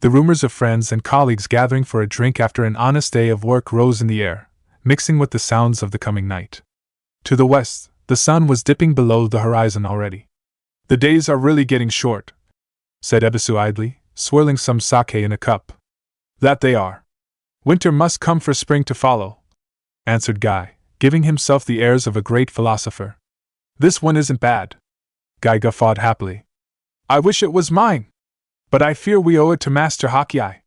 The rumors of friends and colleagues gathering for a drink after an honest day of work rose in the air, mixing with the sounds of the coming night. To the west, the sun was dipping below the horizon already. "The days are really getting short," said Ebisu idly, swirling some sake in a cup. "That they are. Winter must come for spring to follow," answered Guy, giving himself the airs of a great philosopher. "This one isn't bad." Guy guffawed happily. "I wish it was mine. But I fear we owe it to Master Hakiai."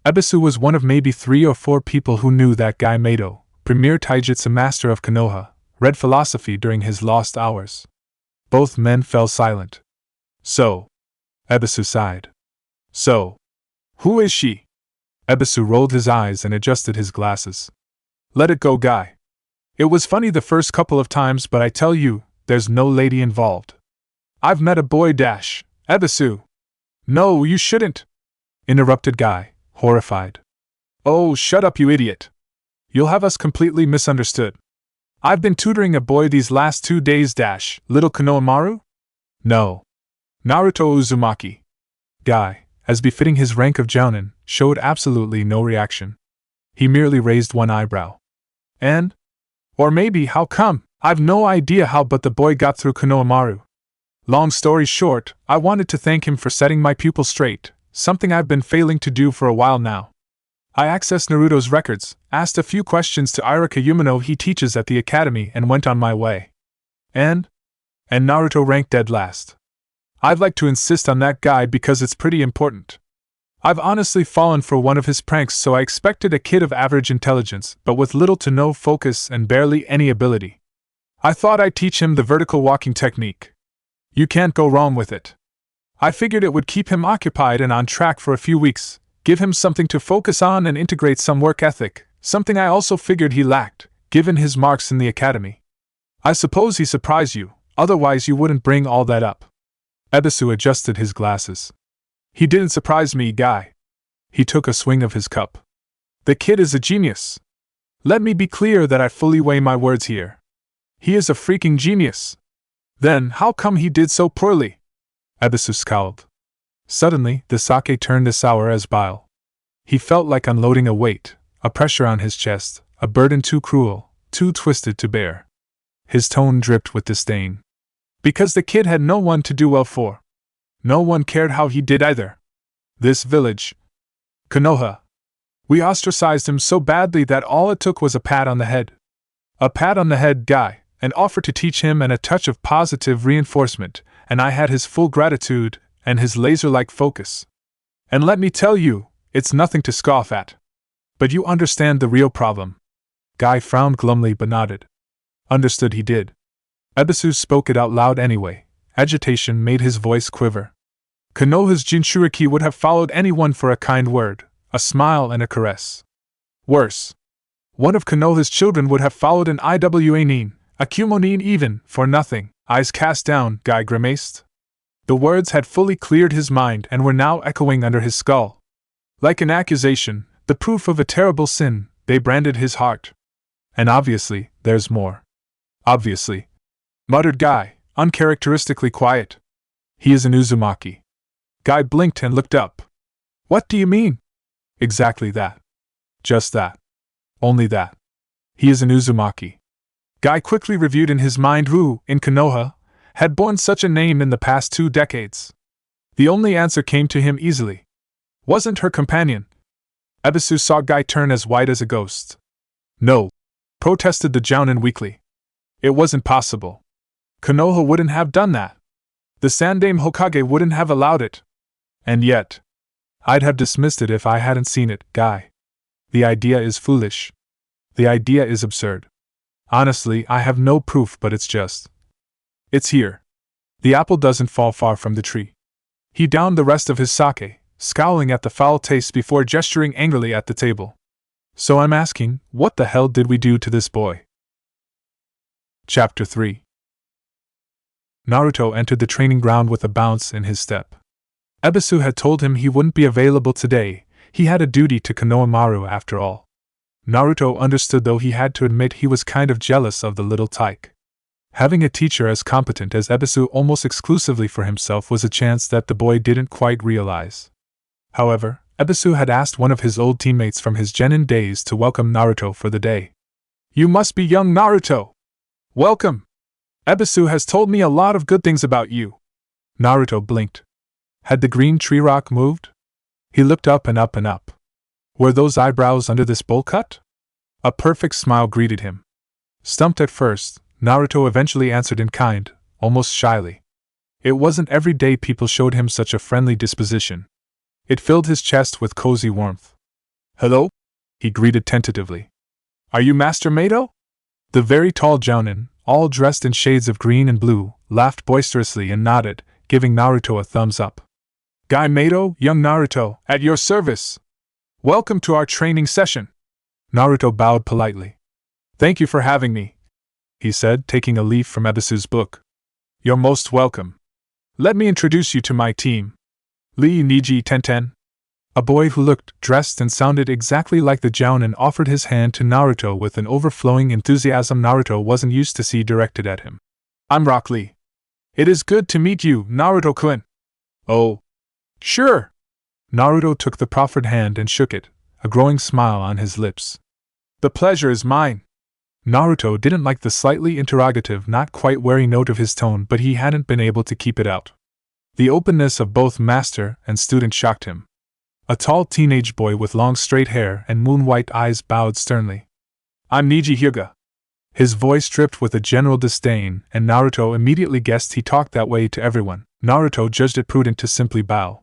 Ebisu was one of maybe 3 or 4 people who knew that Guy Mato, premier taijutsu master of Konoha, read philosophy during his lost hours. Both men fell silent. "So," Ebisu sighed. "So, who is she?" Ebisu rolled his eyes and adjusted his glasses. "Let it go, Guy. It was funny the first couple of times, but I tell you, there's no lady involved. I've met a boy dash, Ebisu." "No, you shouldn't," interrupted Guy, horrified. Oh, shut up, you idiot. You'll have us completely misunderstood. I've been tutoring a boy these last 2 days. Little Konohamaru? No. Naruto Uzumaki. Guy, as befitting his rank of jōnin, showed absolutely no reaction. He merely raised one eyebrow. And? Or maybe, how come? I've no idea how, but the boy got through Konohamaru. Long story short, I wanted to thank him for setting my pupil straight, something I've been failing to do for a while now. I accessed Naruto's records, asked a few questions to Iraka Yumino he teaches at the academy, and went on my way. And Naruto ranked dead last. I'd like to insist on that, guy, because it's pretty important. I've honestly fallen for one of his pranks, so I expected a kid of average intelligence, but with little to no focus and barely any ability. I thought I'd teach him the vertical walking technique. You can't go wrong with it. I figured it would keep him occupied and on track for a few weeks, give him something to focus on and integrate some work ethic, something I also figured he lacked, given his marks in the academy. I suppose he surprised you, otherwise you wouldn't bring all that up. Ebisu adjusted his glasses. He didn't surprise me, guy. He took a swing of his cup. The kid is a genius. Let me be clear that I fully weigh my words here. He is a freaking genius. Then, how come he did so poorly? Ebisu scowled. Suddenly, the sake turned as sour as bile. He felt like unloading a weight, a pressure on his chest, a burden too cruel, too twisted to bear. His tone dripped with disdain. Because the kid had no one to do well for. No one cared how he did either. This village, Konoha. We ostracized him so badly that all it took was a pat on the head. A pat on the head, guy, an offer to teach him and a touch of positive reinforcement, and I had his full gratitude and his laser-like focus. And let me tell you, it's nothing to scoff at. But you understand the real problem. Guy frowned glumly but nodded. Understood he did. Ebisu spoke it out loud anyway. Agitation made his voice quiver. Konoha's Jinchuriki would have followed anyone for a kind word, a smile and a caress. Worse. One of Konoha's children would have followed an Iwanin, a Kumonin even, for nothing. Eyes cast down, Guy grimaced. The words had fully cleared his mind and were now echoing under his skull. Like an accusation, the proof of a terrible sin, they branded his heart. And obviously, there's more. Obviously, muttered Guy, uncharacteristically quiet. He is an Uzumaki. Guy blinked and looked up. What do you mean? Exactly that. Just that. Only that. He is an Uzumaki. Guy quickly reviewed in his mind who, in Konoha, had borne such a name in the past 2 decades. The only answer came to him easily. Wasn't her companion. Ebisu saw Guy turn as white as a ghost. No, protested the Jōnin weakly. It wasn't possible. Konoha wouldn't have done that. The Sandaime Hokage wouldn't have allowed it. And yet, I'd have dismissed it if I hadn't seen it, Guy. The idea is foolish. The idea is absurd. Honestly, I have no proof, but it's here. The apple doesn't fall far from the tree. He downed the rest of his sake, scowling at the foul taste before gesturing angrily at the table. So I'm asking, what the hell did we do to this boy? Chapter 3. Naruto entered the training ground with a bounce in his step. Ebisu had told him he wouldn't be available today. He had a duty to Konohamaru after all. Naruto understood, though he had to admit he was kind of jealous of the little tyke. Having a teacher as competent as Ebisu almost exclusively for himself was a chance that the boy didn't quite realize. However, Ebisu had asked one of his old teammates from his genin days to welcome Naruto for the day. You must be young Naruto! Welcome! Ebisu has told me a lot of good things about you. Naruto blinked. Had the green tree rock moved? He looked up and up and up. Were those eyebrows under this bowl cut? A perfect smile greeted him. Stumped at first, Naruto eventually answered in kind, almost shyly. It wasn't every day people showed him such a friendly disposition. It filled his chest with cozy warmth. Hello? He greeted tentatively. Are you Master Mato? The very tall Jōnin, all dressed in shades of green and blue, laughed boisterously and nodded, giving Naruto a thumbs up. Guy Mato, young Naruto, at your service. Welcome to our training session. Naruto bowed politely. Thank you for having me, he said, taking a leaf from Ebisu's book. You're most welcome. Let me introduce you to my team. Lee Niji Tenten. A boy who looked, dressed, and sounded exactly like the jōnin offered his hand to Naruto with an overflowing enthusiasm Naruto wasn't used to see directed at him. I'm Rock Lee. It is good to meet you, Naruto-kun. Oh. Sure. Naruto took the proffered hand and shook it, a growing smile on his lips. The pleasure is mine. Naruto didn't like the slightly interrogative, not quite wary note of his tone, but he hadn't been able to keep it out. The openness of both master and student shocked him. A tall teenage boy with long straight hair and moon-white eyes bowed sternly. I'm Niji Hyuga. His voice dripped with a general disdain, and Naruto immediately guessed he talked that way to everyone. Naruto judged it prudent to simply bow.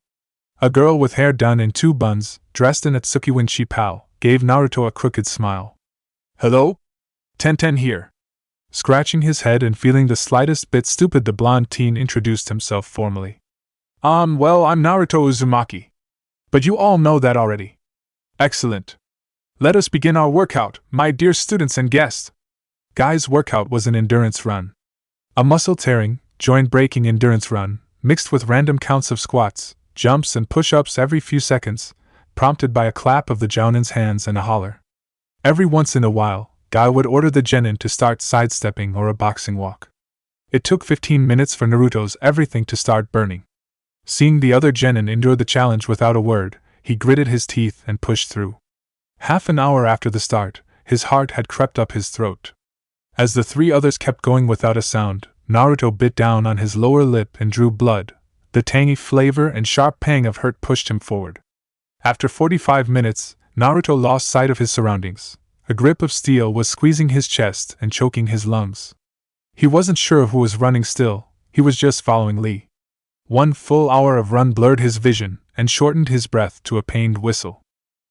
A girl with hair done in 2 buns, dressed in a tsukiwinshi pao, gave Naruto a crooked smile. Hello? Tenten here. Scratching his head and feeling the slightest bit stupid, the blonde teen introduced himself formally. Well, I'm Naruto Uzumaki. But you all know that already. Excellent. Let us begin our workout, my dear students and guests. Guy's workout was an endurance run. A muscle-tearing, joint-breaking endurance run, mixed with random counts of squats, jumps, and push-ups every few seconds, prompted by a clap of the jōnin's hands and a holler. Every once in a while, Guy would order the genin to start sidestepping or a boxing walk. It took 15 minutes for Naruto's everything to start burning. Seeing the other genin endure the challenge without a word, he gritted his teeth and pushed through. Half an hour after the start, his heart had crept up his throat. As the 3 others kept going without a sound, Naruto bit down on his lower lip and drew blood. The tangy flavor and sharp pang of hurt pushed him forward. After 45 minutes, Naruto lost sight of his surroundings. A grip of steel was squeezing his chest and choking his lungs. He wasn't sure who was running still, he was just following Lee. 1 full hour of run blurred his vision and shortened his breath to a pained whistle.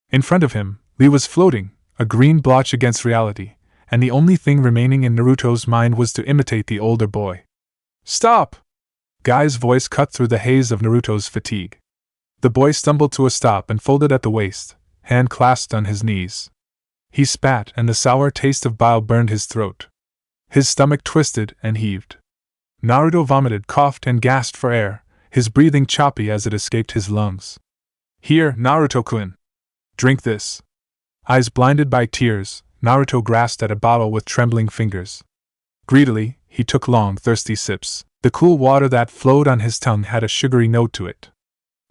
In front of him, Lee was floating, a green blotch against reality, and the only thing remaining in Naruto's mind was to imitate the older boy. Stop! Guy's voice cut through the haze of Naruto's fatigue. The boy stumbled to a stop and folded at the waist, hand clasped on his knees. He spat, and the sour taste of bile burned his throat. His stomach twisted and heaved. Naruto vomited, coughed, and gasped for air, his breathing choppy as it escaped his lungs. Here, Naruto-kun. Drink this. Eyes blinded by tears, Naruto grasped at a bottle with trembling fingers. Greedily, he took long, thirsty sips. The cool water that flowed on his tongue had a sugary note to it.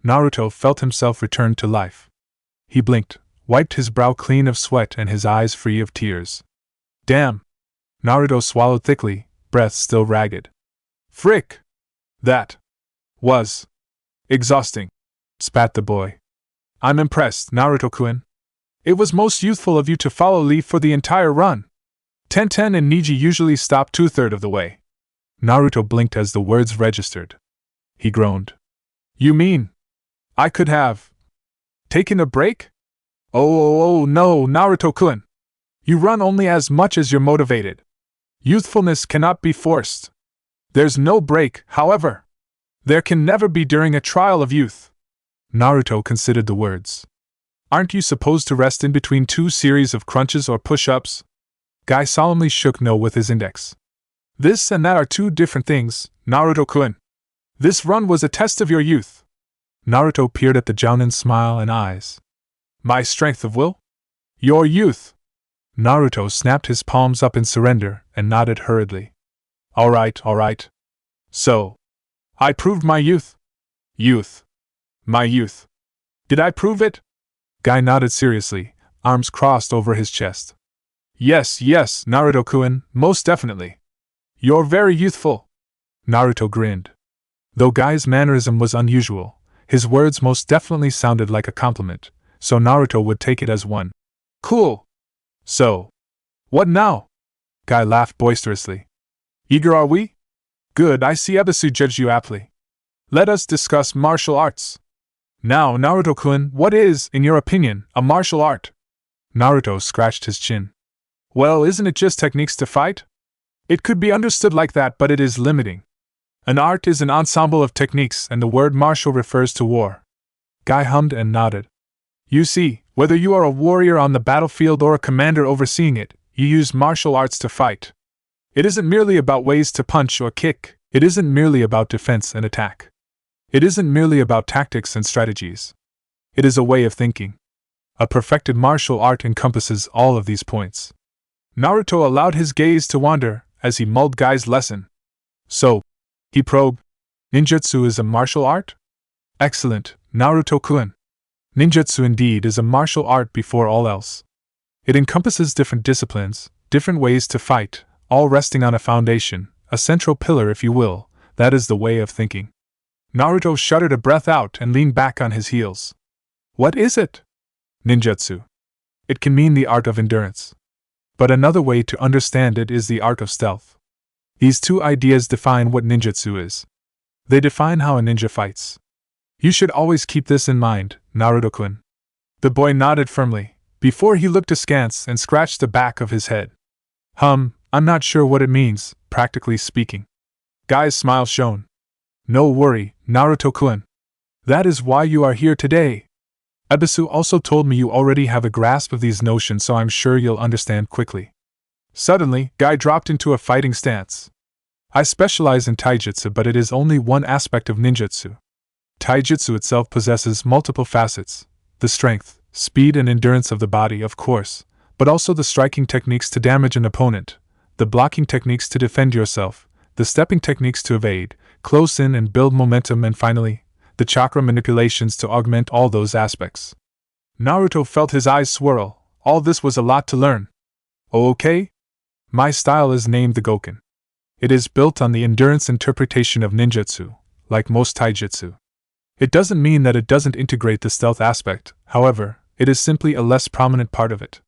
Naruto felt himself return to life. He blinked, wiped his brow clean of sweat and his eyes free of tears. Damn! Naruto swallowed thickly, breath still ragged. Frick! That was exhausting, spat the boy. I'm impressed, Naruto-kun. It was most youthful of you to follow Lee for the entire run. Tenten and Niji usually stop 2/3 of the way. Naruto blinked as the words registered. He groaned. You mean I could have taken a break? Oh no, Naruto-kun. You run only as much as you're motivated. Youthfulness cannot be forced. There's no break, however. There can never be during a trial of youth. Naruto considered the words. Aren't you supposed to rest in between 2 series of crunches or push-ups? Guy solemnly shook no with his index. This and that are 2 different things, Naruto-kun. This run was a test of your youth. Naruto peered at the jōnin's smile and eyes. My strength of will? Your youth. Naruto snapped his palms up in surrender and nodded hurriedly. All right. So, I proved my youth. Youth. My youth. Did I prove it? Guy nodded seriously, arms crossed over his chest. Yes, Naruto-kun, most definitely. You're very youthful. Naruto grinned. Though Guy's mannerism was unusual, his words most definitely sounded like a compliment, so Naruto would take it as one. Cool. So, what now? Guy laughed boisterously. Eager are we? Good, I see Ebisu judged you aptly. Let us discuss martial arts. Now, Naruto-kun, what is, in your opinion, a martial art? Naruto scratched his chin. Well, isn't it just techniques to fight? It could be understood like that, but it is limiting. An art is an ensemble of techniques, and the word martial refers to war. Guy hummed and nodded. You see, whether you are a warrior on the battlefield or a commander overseeing it, you use martial arts to fight. It isn't merely about ways to punch or kick, it isn't merely about defense and attack. It isn't merely about tactics and strategies. It is a way of thinking. A perfected martial art encompasses all of these points. Naruto allowed his gaze to wander as he mulled Guy's lesson. So, he probed, ninjutsu is a martial art? Excellent, Naruto-kun. Ninjutsu indeed is a martial art before all else. It encompasses different disciplines, different ways to fight, all resting on a foundation, a central pillar if you will, that is the way of thinking. Naruto shuddered a breath out and leaned back on his heels. What is it? Ninjutsu. It can mean the art of endurance. But another way to understand it is the art of stealth. These two ideas define what ninjutsu is. They define how a ninja fights. You should always keep this in mind, Naruto-kun. The boy nodded firmly, before he looked askance and scratched the back of his head. I'm not sure what it means, practically speaking. Guy's smile shone. No worry, Naruto-kun. That is why you are here today. Ebisu also told me you already have a grasp of these notions, so I'm sure you'll understand quickly. Suddenly, Guy dropped into a fighting stance. I specialize in taijutsu, but it is only one aspect of ninjutsu. Taijutsu itself possesses multiple facets: the strength, speed and endurance of the body, of course, but also the striking techniques to damage an opponent, the blocking techniques to defend yourself, the stepping techniques to evade, close in and build momentum, and finally, the chakra manipulations to augment all those aspects. Naruto felt his eyes swirl. All this was a lot to learn. Oh, okay? My style is named the Goken. It is built on the endurance interpretation of ninjutsu, like most taijutsu. It doesn't mean that it doesn't integrate the stealth aspect, however, it is simply a less prominent part of it.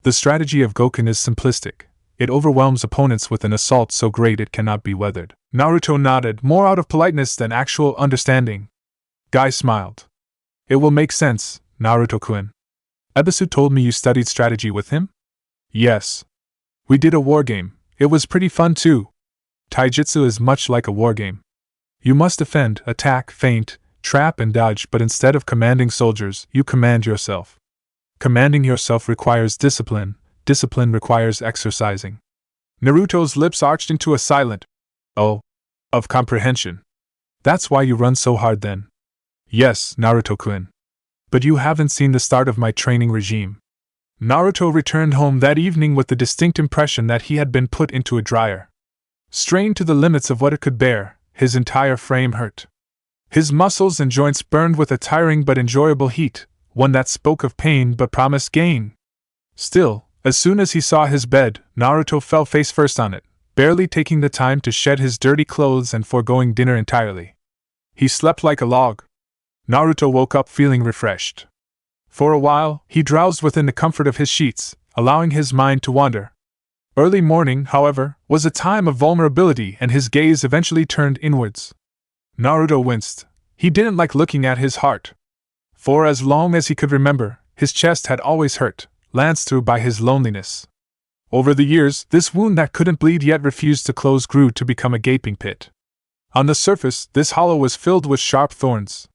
The strategy of Goken is simplistic. It overwhelms opponents with an assault so great it cannot be weathered. Naruto nodded, more out of politeness than actual understanding. Guy smiled. It will make sense, Naruto-kun. Ebisu told me you studied strategy with him? Yes. We did a wargame. It was pretty fun too. Taijutsu is much like a wargame. You must defend, attack, feint, trap and dodge, but instead of commanding soldiers, you command yourself. Commanding yourself requires discipline. Discipline requires exercising. Naruto's lips arched into a silent "oh" of comprehension. That's why you run so hard then. Yes, Naruto-kun. But you haven't seen the start of my training regime. Naruto returned home that evening with the distinct impression that he had been put into a dryer. Strained to the limits of what it could bear, his entire frame hurt. His muscles and joints burned with a tiring but enjoyable heat, one that spoke of pain but promised gain. Still, as soon as he saw his bed, Naruto fell face first on it, barely taking the time to shed his dirty clothes and foregoing dinner entirely. He slept like a log. Naruto woke up feeling refreshed. For a while, he drowsed within the comfort of his sheets, allowing his mind to wander. Early morning, however, was a time of vulnerability and his gaze eventually turned inwards. Naruto winced. He didn't like looking at his heart. For as long as he could remember, his chest had always hurt, lanced through by his loneliness. Over the years, this wound that couldn't bleed yet refused to close grew to become a gaping pit. On the surface, this hollow was filled with sharp thorns.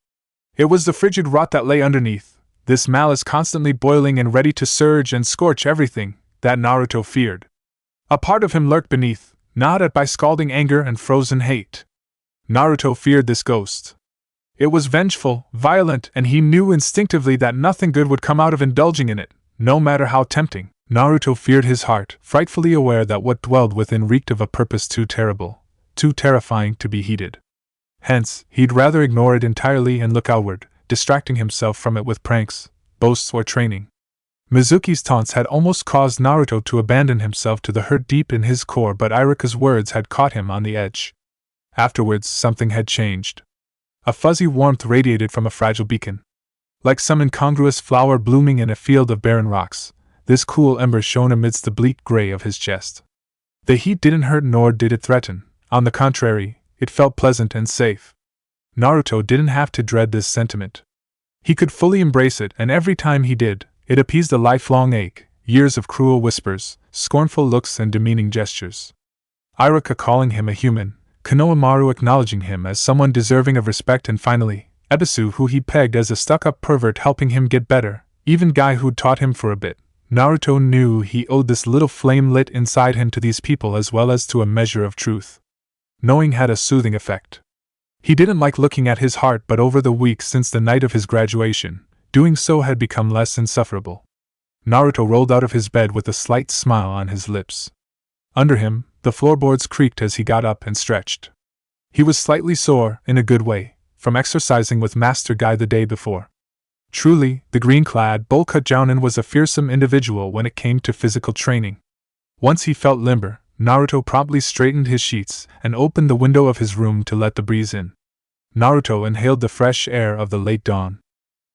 It was the frigid rot that lay underneath, this malice constantly boiling and ready to surge and scorch everything that Naruto feared. A part of him lurked beneath, gnawed at by scalding anger and frozen hate. Naruto feared this ghost. It was vengeful, violent, and he knew instinctively that nothing good would come out of indulging in it, no matter how tempting. Naruto feared his heart, frightfully aware that what dwelled within reeked of a purpose too terrible, too terrifying to be heeded. Hence, he'd rather ignore it entirely and look outward, distracting himself from it with pranks, boasts, or training. Mizuki's taunts had almost caused Naruto to abandon himself to the hurt deep in his core, but Iruka's words had caught him on the edge. Afterwards, something had changed. A fuzzy warmth radiated from a fragile beacon. Like some incongruous flower blooming in a field of barren rocks, this cool ember shone amidst the bleak gray of his chest. The heat didn't hurt nor did it threaten. On the contrary, it felt pleasant and safe. Naruto didn't have to dread this sentiment. He could fully embrace it, and every time he did, it appeased a lifelong ache, years of cruel whispers, scornful looks and demeaning gestures. Iruka calling him a human, Konoha acknowledging him as someone deserving of respect, and finally, Ebisu, who he pegged as a stuck-up pervert, helping him get better, even Guy who'd taught him for a bit. Naruto knew he owed this little flame lit inside him to these people as well as to a measure of truth. Knowing had a soothing effect. He didn't like looking at his heart, but over the weeks since the night of his graduation, doing so had become less insufferable. Naruto rolled out of his bed with a slight smile on his lips. Under him, the floorboards creaked as he got up and stretched. He was slightly sore, in a good way, from exercising with Master Guy the day before. Truly, the green-clad, bowl-cut jōnin was a fearsome individual when it came to physical training. Once he felt limber, Naruto promptly straightened his sheets and opened the window of his room to let the breeze in. Naruto inhaled the fresh air of the late dawn.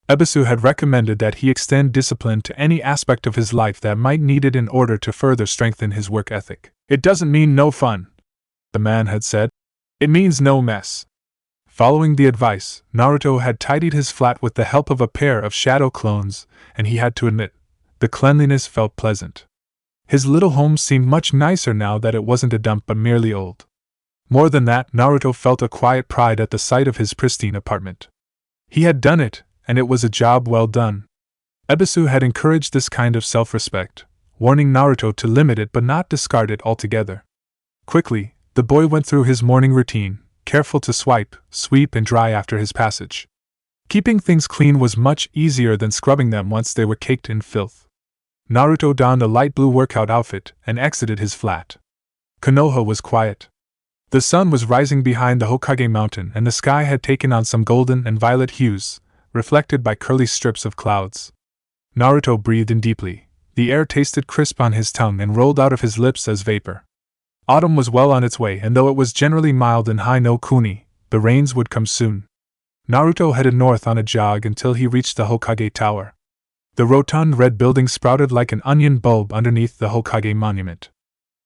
Ebisu had recommended that he extend discipline to any aspect of his life that might need it in order to further strengthen his work ethic. "It doesn't mean no fun," the man had said. "It means no mess." Following the advice, Naruto had tidied his flat with the help of a pair of shadow clones, and he had to admit, the cleanliness felt pleasant. His little home seemed much nicer now that it wasn't a dump but merely old. More than that, Naruto felt a quiet pride at the sight of his pristine apartment. He had done it, and it was a job well done. Ebisu had encouraged this kind of self-respect, warning Naruto to limit it but not discard it altogether. Quickly, the boy went through his morning routine, careful to swipe, sweep and dry after his passage. Keeping things clean was much easier than scrubbing them once they were caked in filth. Naruto donned a light blue workout outfit and exited his flat. Konoha was quiet. The sun was rising behind the Hokage mountain and the sky had taken on some golden and violet hues, reflected by curly strips of clouds. Naruto breathed in deeply. The air tasted crisp on his tongue and rolled out of his lips as vapor. Autumn was well on its way, and though it was generally mild in High no Kuni, the rains would come soon. Naruto headed north on a jog until he reached the Hokage Tower. The rotund red building sprouted like an onion bulb underneath the Hokage monument.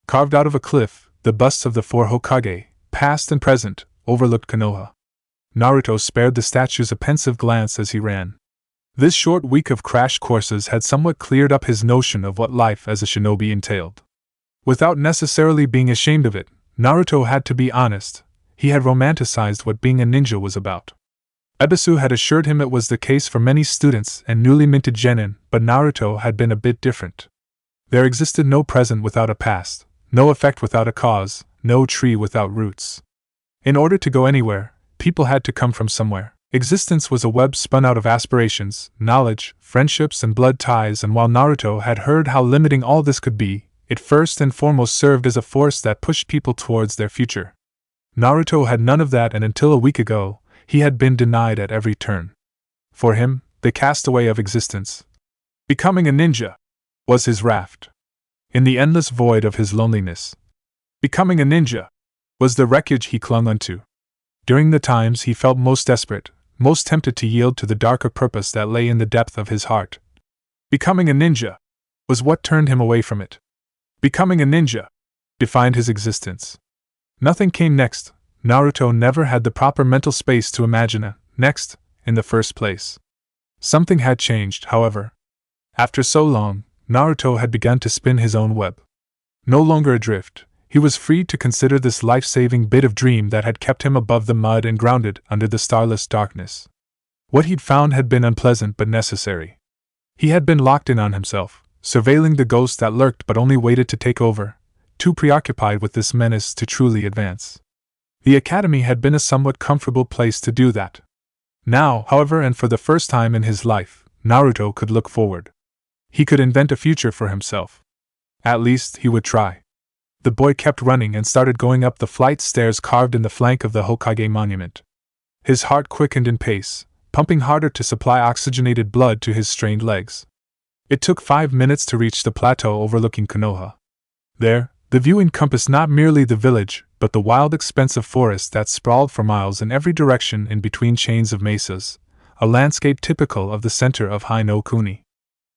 Carved out of a cliff, the busts of the 4 Hokage, past and present, overlooked Konoha. Naruto spared the statues a pensive glance as he ran. This short week of crash courses had somewhat cleared up his notion of what life as a shinobi entailed. Without necessarily being ashamed of it, Naruto had to be honest. He had romanticized what being a ninja was about. Ebisu had assured him it was the case for many students and newly minted genin, but Naruto had been a bit different. There existed no present without a past, no effect without a cause, no tree without roots. In order to go anywhere, people had to come from somewhere. Existence was a web spun out of aspirations, knowledge, friendships and blood ties, and while Naruto had heard how limiting all this could be, it first and foremost served as a force that pushed people towards their future. Naruto had none of that, and until a week ago, he had been denied at every turn. For him, the castaway of existence, becoming a ninja, was his raft. In the endless void of his loneliness, becoming a ninja was the wreckage he clung unto. During the times he felt most desperate, most tempted to yield to the darker purpose that lay in the depth of his heart, becoming a ninja was what turned him away from it. Becoming a ninja defined his existence. Nothing came next. Naruto never had the proper mental space to imagine a next in the first place. Something had changed, however. After so long, Naruto had begun to spin his own web. No longer adrift, he was free to consider this life-saving bit of dream that had kept him above the mud and grounded under the starless darkness. What he'd found had been unpleasant but necessary. He had been locked in on himself, surveilling the ghost that lurked but only waited to take over, too preoccupied with this menace to truly advance. The academy had been a somewhat comfortable place to do that. Now, however, and for the first time in his life, Naruto could look forward. He could invent a future for himself. At least, he would try. The boy kept running and started going up the flight stairs carved in the flank of the Hokage monument. His heart quickened in pace, pumping harder to supply oxygenated blood to his strained legs. It took 5 minutes to reach the plateau overlooking Konoha. There, the view encompassed not merely the village, but the wild expanse of forest that sprawled for miles in every direction in between chains of mesas, a landscape typical of the center of High no Kuni.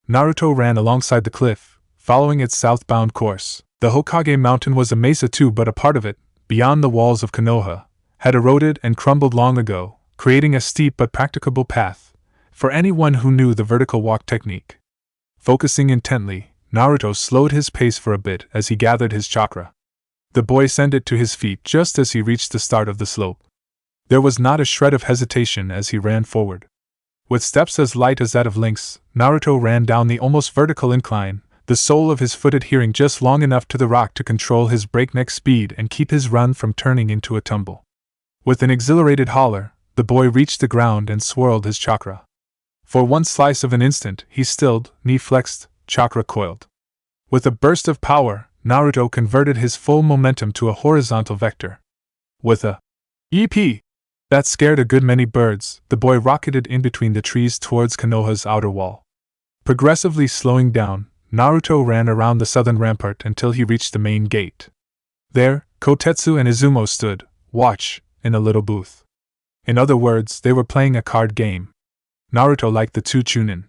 Naruto ran alongside the cliff, following its southbound course. The Hokage mountain was a mesa too, but a part of it, beyond the walls of Konoha, had eroded and crumbled long ago, creating a steep but practicable path for anyone who knew the vertical walk technique. Focusing intently, Naruto slowed his pace for a bit as he gathered his chakra. The boy ascended to his feet just as he reached the start of the slope. There was not a shred of hesitation as he ran forward. With steps as light as that of lynx, Naruto ran down the almost vertical incline, the sole of his foot adhering just long enough to the rock to control his breakneck speed and keep his run from turning into a tumble. With an exhilarated holler, the boy reached the ground and swirled his chakra. For one slice of an instant, he stilled, knee flexed, chakra coiled. With a burst of power, Naruto converted his full momentum to a horizontal vector. With a EP that scared a good many birds, the boy rocketed in between the trees towards Konoha's outer wall. Progressively slowing down, Naruto ran around the southern rampart until he reached the main gate. There, Kotetsu and Izumo stood, watch, in a little booth. In other words, they were playing a card game. Naruto liked the two Chunin.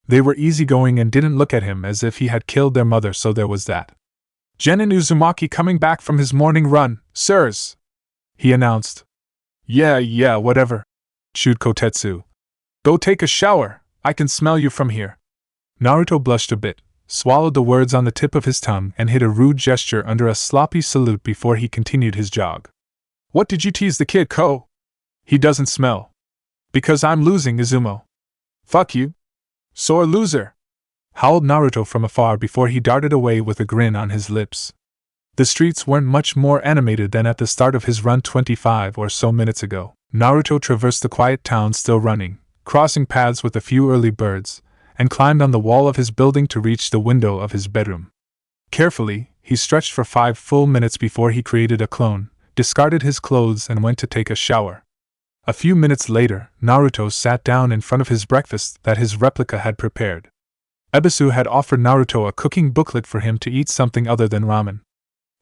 They were easygoing and didn't look at him as if he had killed their mother, so there was that. "Genin Uzumaki coming back from his morning run, sirs," he announced. Yeah, whatever," chewed Kotetsu. "Go take a shower, I can smell you from here." Naruto blushed a bit, swallowed the words on the tip of his tongue and hit a rude gesture under a sloppy salute before he continued his jog. "What did you tease the kid, Ko? He doesn't smell." "Because I'm losing, Izumo." "Fuck you. Sore loser," howled Naruto from afar before he darted away with a grin on his lips. The streets weren't much more animated than at the start of his run 25 or so minutes ago. Naruto traversed the quiet town still running, crossing paths with a few early birds, and climbed on the wall of his building to reach the window of his bedroom. Carefully, he stretched for 5 full minutes before he created a clone, discarded his clothes and went to take a shower. A few minutes later, Naruto sat down in front of his breakfast that his replica had prepared. Ebisu had offered Naruto a cooking booklet for him to eat something other than ramen.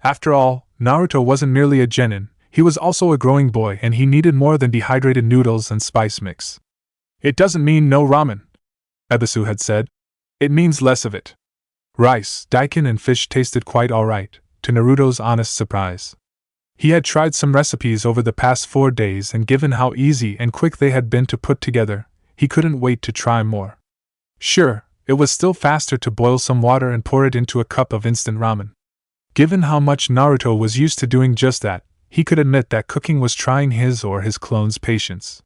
After all, Naruto wasn't merely a genin, he was also a growing boy and he needed more than dehydrated noodles and spice mix. "It doesn't mean no ramen," Ebisu had said. "It means less of it." Rice, daikon and fish tasted quite alright, to Naruto's honest surprise. He had tried some recipes over the past 4 days and given how easy and quick they had been to put together, he couldn't wait to try more. Sure, it was still faster to boil some water and pour it into a cup of instant ramen. Given how much Naruto was used to doing just that, he could admit that cooking was trying his or his clone's patience.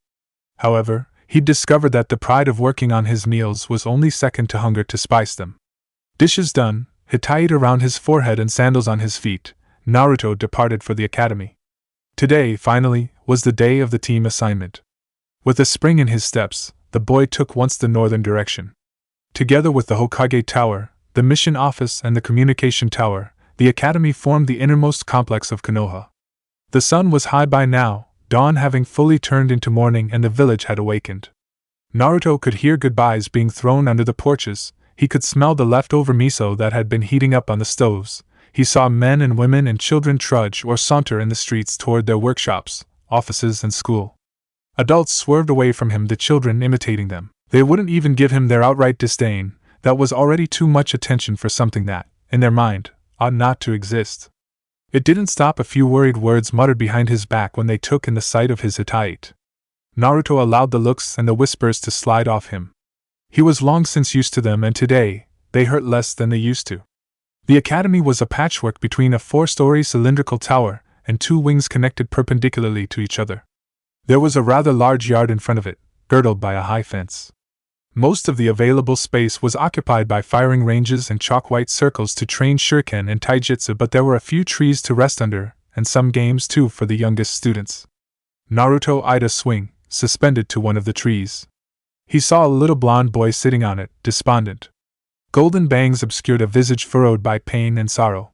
However, he'd discovered that the pride of working on his meals was only second to hunger to spice them. Dishes done, Hittite around his forehead and sandals on his feet, Naruto departed for the academy. Today, finally, was the day of the team assignment. With a spring in his steps, the boy took once the northern direction. Together with the Hokage Tower, the mission office and the communication tower, the academy formed the innermost complex of Konoha. The sun was high by now, dawn having fully turned into morning and the village had awakened. Naruto could hear goodbyes being thrown under the porches, he could smell the leftover miso that had been heating up on the stoves, he saw men and women and children trudge or saunter in the streets toward their workshops, offices and school. Adults swerved away from him, the children imitating them. They wouldn't even give him their outright disdain, that was already too much attention for something that, in their mind, ought not to exist. It didn't stop a few worried words muttered behind his back when they took in the sight of his Hittite. Naruto allowed the looks and the whispers to slide off him. He was long since used to them and today, they hurt less than they used to. The academy was a patchwork between a 4-story cylindrical tower and 2 wings connected perpendicularly to each other. There was a rather large yard in front of it, girdled by a high fence. Most of the available space was occupied by firing ranges and chalk-white circles to train shuriken and taijutsu, but there were a few trees to rest under, and some games too for the youngest students. Naruto eyed a swing, suspended to one of the trees. He saw a little blond boy sitting on it, despondent. Golden bangs obscured a visage furrowed by pain and sorrow.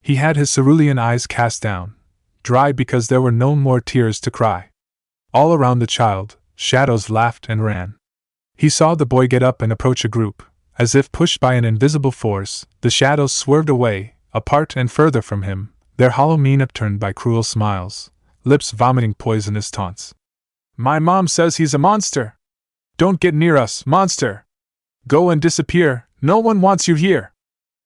He had his cerulean eyes cast down, dry because there were no more tears to cry. All around the child, shadows laughed and ran. He saw the boy get up and approach a group. As if pushed by an invisible force, the shadows swerved away, apart and further from him, their hollow mien upturned by cruel smiles, lips vomiting poisonous taunts. "My mom says he's a monster! Don't get near us, monster! Go and disappear, no one wants you here!"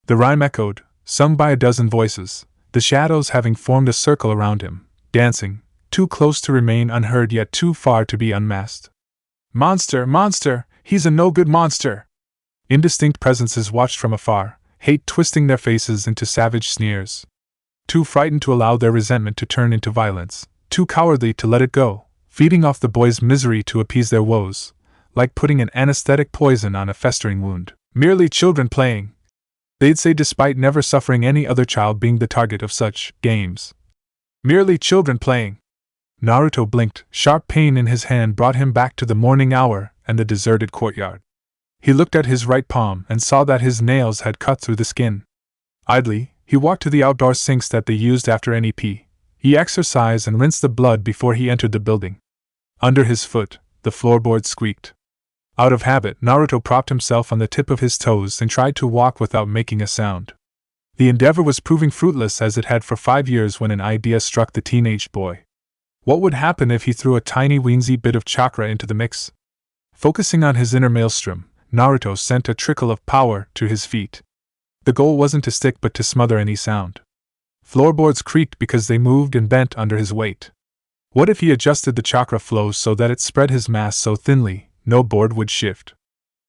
The rhyme echoed, sung by a dozen voices, the shadows having formed a circle around him, dancing, too close to remain unheard yet too far to be unmasked. "Monster, monster, he's a no-good monster!" Indistinct presences watched from afar, hate twisting their faces into savage sneers. Too frightened to allow their resentment to turn into violence, too cowardly to let it go, feeding off the boy's misery to appease their woes, like putting an anesthetic poison on a festering wound. Merely children playing, they'd say, despite never suffering any other child being the target of such games. Merely children playing. Naruto blinked. Sharp pain in his hand brought him back to the morning hour, and the deserted courtyard. He looked at his right palm and saw that his nails had cut through the skin. Idly, he walked to the outdoor sinks that they used after any pee. He exercised and rinsed the blood before he entered the building. Under his foot, the floorboard squeaked. Out of habit, Naruto propped himself on the tip of his toes and tried to walk without making a sound. The endeavor was proving fruitless as it had for 5 years when an idea struck the teenage boy. What would happen if he threw a tiny weensy bit of chakra into the mix? Focusing on his inner maelstrom, Naruto sent a trickle of power to his feet. The goal wasn't to stick but to smother any sound. Floorboards creaked because they moved and bent under his weight. What if he adjusted the chakra flow so that it spread his mass so thinly, no board would shift?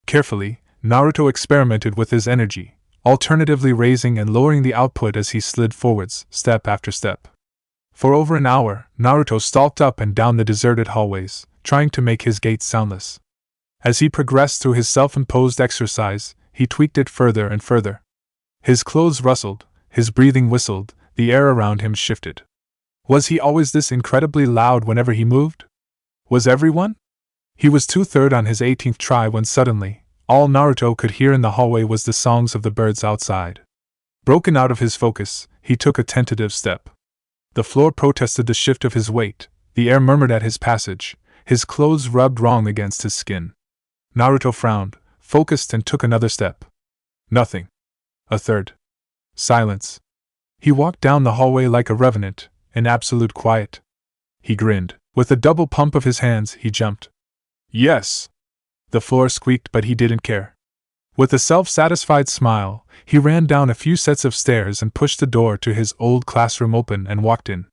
Carefully, Naruto experimented with his energy, alternatively raising and lowering the output as he slid forwards, step after step. For over an hour, Naruto stalked up and down the deserted hallways, trying to make his gait soundless. As he progressed through his self-imposed exercise, he tweaked it further and further. His clothes rustled, his breathing whistled, the air around him shifted. Was he always this incredibly loud whenever he moved? Was everyone? He was 2/3 on his 18th try when suddenly, all Naruto could hear in the hallway was the songs of the birds outside. Broken out of his focus, he took a tentative step. The floor protested the shift of his weight, the air murmured at his passage, his clothes rubbed wrong against his skin. Naruto frowned, focused and took another step. Nothing. A third. Silence. He walked down the hallway like a revenant, in absolute quiet. He grinned. With a double pump of his hands, he jumped. Yes! The floor squeaked, but he didn't care. With a self-satisfied smile, he ran down a few sets of stairs and pushed the door to his old classroom open and walked in.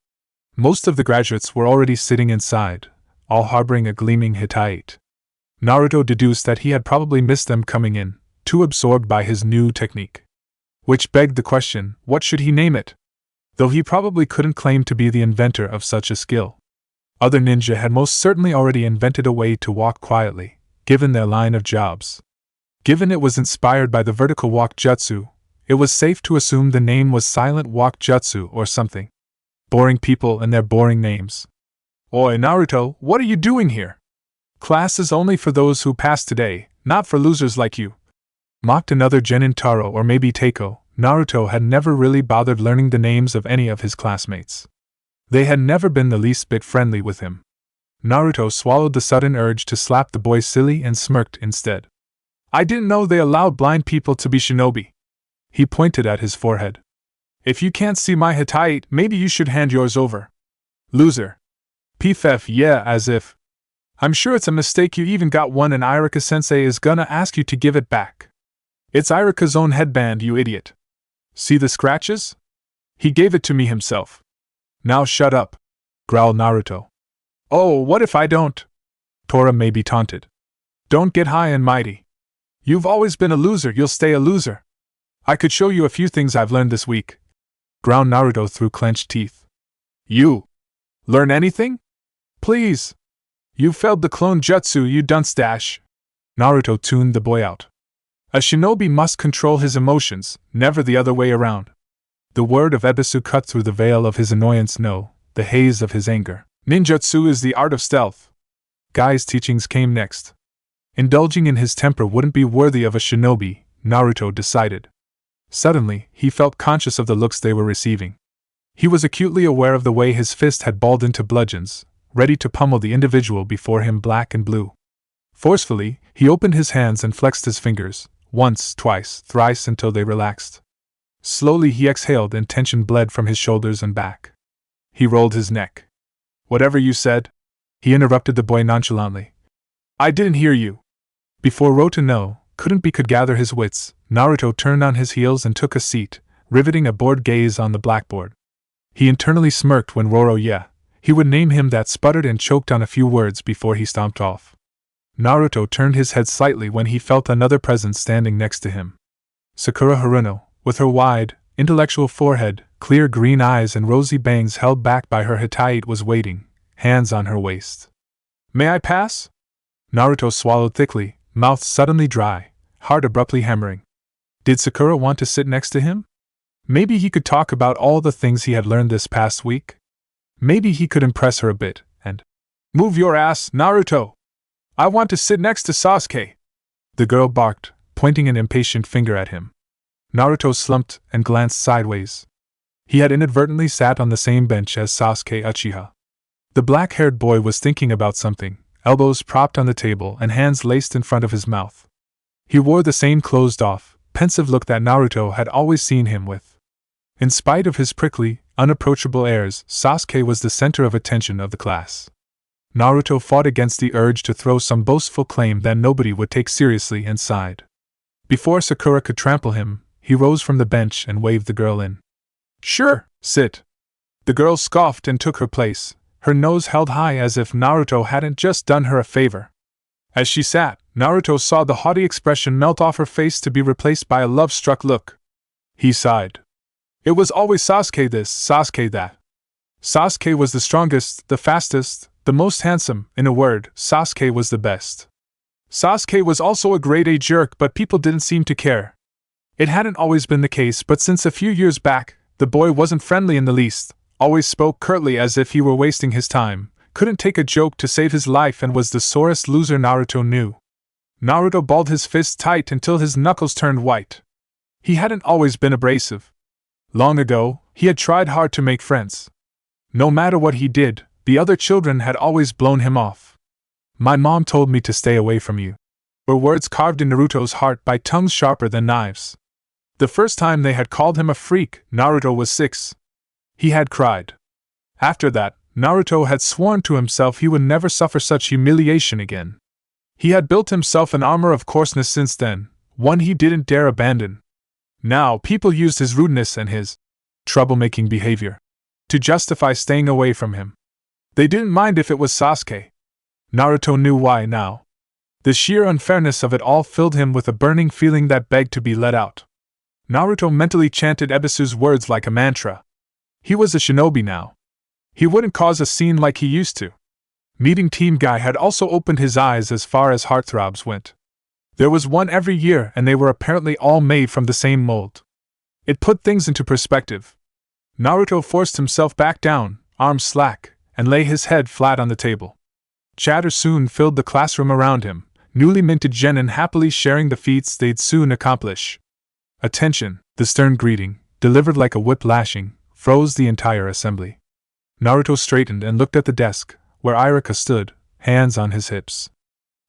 Most of the graduates were already sitting inside, all harboring a gleaming Hittite. Naruto deduced that he had probably missed them coming in, too absorbed by his new technique. Which begged the question, what should he name it? Though he probably couldn't claim to be the inventor of such a skill. Other ninja had most certainly already invented a way to walk quietly, given their line of jobs. Given it was inspired by the vertical walk jutsu, it was safe to assume the name was silent walk jutsu or something. Boring people and their boring names. Oi, Naruto, what are you doing here? Class is only for those who pass today, not for losers like you. Mocked another Genin Taro or maybe Teiko. Naruto had never really bothered learning the names of any of his classmates. They had never been the least bit friendly with him. Naruto swallowed the sudden urge to slap the boy silly and smirked instead. I didn't know they allowed blind people to be shinobi. He pointed at his forehead. If you can't see my Hittite, maybe you should hand yours over. Loser. Pff, yeah, as if. I'm sure it's a mistake you even got one and Irika-sensei is gonna ask you to give it back. It's Irika's own headband, you idiot. See the scratches? He gave it to me himself. Now shut up, growled Naruto. Oh, what if I don't? Tora maybe taunted. Don't get high and mighty. You've always been a loser, you'll stay a loser. I could show you a few things I've learned this week, growled Naruto through clenched teeth. You? Learn anything? Please. You failed the clone jutsu, you dunce-dash. Naruto tuned the boy out. A shinobi must control his emotions, never the other way around. The word of Ebisu cut through the veil of his annoyance. No, the haze of his anger. Ninjutsu is the art of stealth. Guy's teachings came next. Indulging in his temper wouldn't be worthy of a shinobi, Naruto decided. Suddenly, he felt conscious of the looks they were receiving. He was acutely aware of the way his fist had balled into bludgeons, ready to pummel the individual before him black and blue. Forcefully, he opened his hands and flexed his fingers, once, twice, thrice until they relaxed. Slowly he exhaled and tension bled from his shoulders and back. He rolled his neck. Whatever you said? He interrupted the boy nonchalantly. I didn't hear you. Before Rotano could gather his wits, Naruto turned on his heels and took a seat, riveting a bored gaze on the blackboard. He internally smirked when he would name him that, sputtered and choked on a few words before he stomped off. Naruto turned his head slightly when he felt another presence standing next to him. Sakura Haruno, with her wide, intellectual forehead, clear green eyes and rosy bangs held back by her Hittite, was waiting, hands on her waist. May I pass? Naruto swallowed thickly, mouth suddenly dry, heart abruptly hammering. Did Sakura want to sit next to him? Maybe he could talk about all the things he had learned this past week? Maybe he could impress her a bit, and... Move your ass, Naruto! I want to sit next to Sasuke, the girl barked, pointing an impatient finger at him. Naruto slumped and glanced sideways. He had inadvertently sat on the same bench as Sasuke Uchiha. The black-haired boy was thinking about something, elbows propped on the table and hands laced in front of his mouth. He wore the same closed-off, pensive look that Naruto had always seen him with. In spite of his prickly, unapproachable airs, Sasuke was the center of attention of the class. Naruto fought against the urge to throw some boastful claim that nobody would take seriously and sighed. Before Sakura could trample him, he rose from the bench and waved the girl in. Sure, sit. The girl scoffed and took her place, her nose held high as if Naruto hadn't just done her a favor. As she sat, Naruto saw the haughty expression melt off her face to be replaced by a love-struck look. He sighed. It was always Sasuke this, Sasuke that. Sasuke was the strongest, the fastest, the most handsome, in a word, Sasuke was the best. Sasuke was also a grade A jerk, but people didn't seem to care. It hadn't always been the case, but since a few years back, the boy wasn't friendly in the least, always spoke curtly as if he were wasting his time, couldn't take a joke to save his life and was the sorest loser Naruto knew. Naruto balled his fists tight until his knuckles turned white. He hadn't always been abrasive. Long ago, he had tried hard to make friends. No matter what he did, the other children had always blown him off. My mom told me to stay away from you, were words carved in Naruto's heart by tongues sharper than knives. The first time they had called him a freak, Naruto was 6. He had cried. After that, Naruto had sworn to himself he would never suffer such humiliation again. He had built himself an armor of coarseness since then, one he didn't dare abandon. Now people used his rudeness and his troublemaking behavior to justify staying away from him. They didn't mind if it was Sasuke. Naruto knew why now. The sheer unfairness of it all filled him with a burning feeling that begged to be let out. Naruto mentally chanted Ebisu's words like a mantra. He was a shinobi now. He wouldn't cause a scene like he used to. Meeting Team Guy had also opened his eyes as far as heartthrobs went. There was one every year and they were apparently all made from the same mold. It put things into perspective. Naruto forced himself back down, arms slack, and lay his head flat on the table. Chatter soon filled the classroom around him, newly minted jōnin happily sharing the feats they'd soon accomplish. Attention, the stern greeting, delivered like a whip lashing, froze the entire assembly. Naruto straightened and looked at the desk, where Iruka stood, hands on his hips.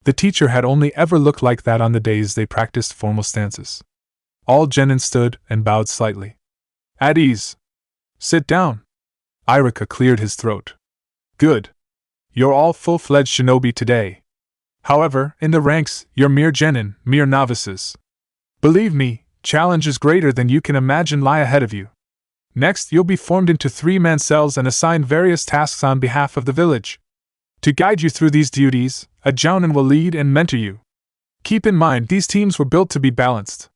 The teacher had only ever looked like that on the days they practiced formal stances. All jōnin stood and bowed slightly. At ease. Sit down. Iruka cleared his throat. Good. You're all full-fledged shinobi today. However, in the ranks, you're mere jōnin, mere novices. Believe me, challenges greater than you can imagine lie ahead of you. Next, you'll be formed into 3-man cells and assigned various tasks on behalf of the village. To guide you through these duties, a jōnin will lead and mentor you. Keep in mind these teams were built to be balanced.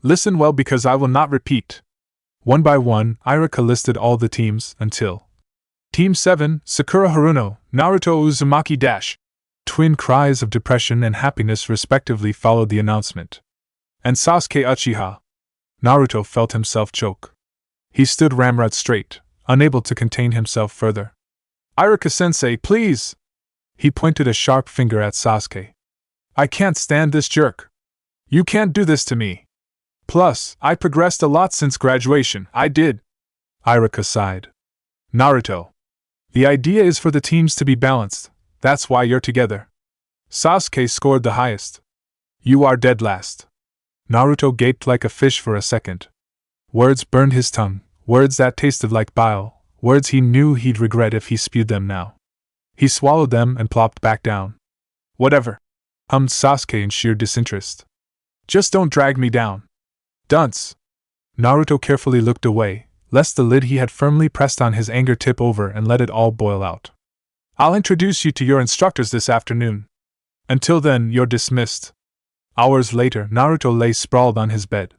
Listen well because I will not repeat. One by one, Iruka listed all the teams until Team 7, Sakura Haruno, Naruto Uzumaki Dash. Twin cries of depression and happiness respectively followed the announcement. And Sasuke Uchiha. Naruto felt himself choke. He stood ramrod straight, unable to contain himself further. Iruka-sensei, please! He pointed a sharp finger at Sasuke. I can't stand this jerk. You can't do this to me. Plus, I progressed a lot since graduation, I did. Iruka sighed. Naruto. The idea is for the teams to be balanced, that's why you're together. Sasuke scored the highest. You are dead last. Naruto gaped like a fish for a second. Words burned his tongue, words that tasted like bile, words he knew he'd regret if he spewed them now. He swallowed them and plopped back down. Whatever, hummed Sasuke in sheer disinterest. Just don't drag me down. Dunce. Naruto carefully looked away, lest the lid he had firmly pressed on his anger tip over and let it all boil out. I'll introduce you to your instructors this afternoon. Until then, you're dismissed. Hours later, Naruto lay sprawled on his bed.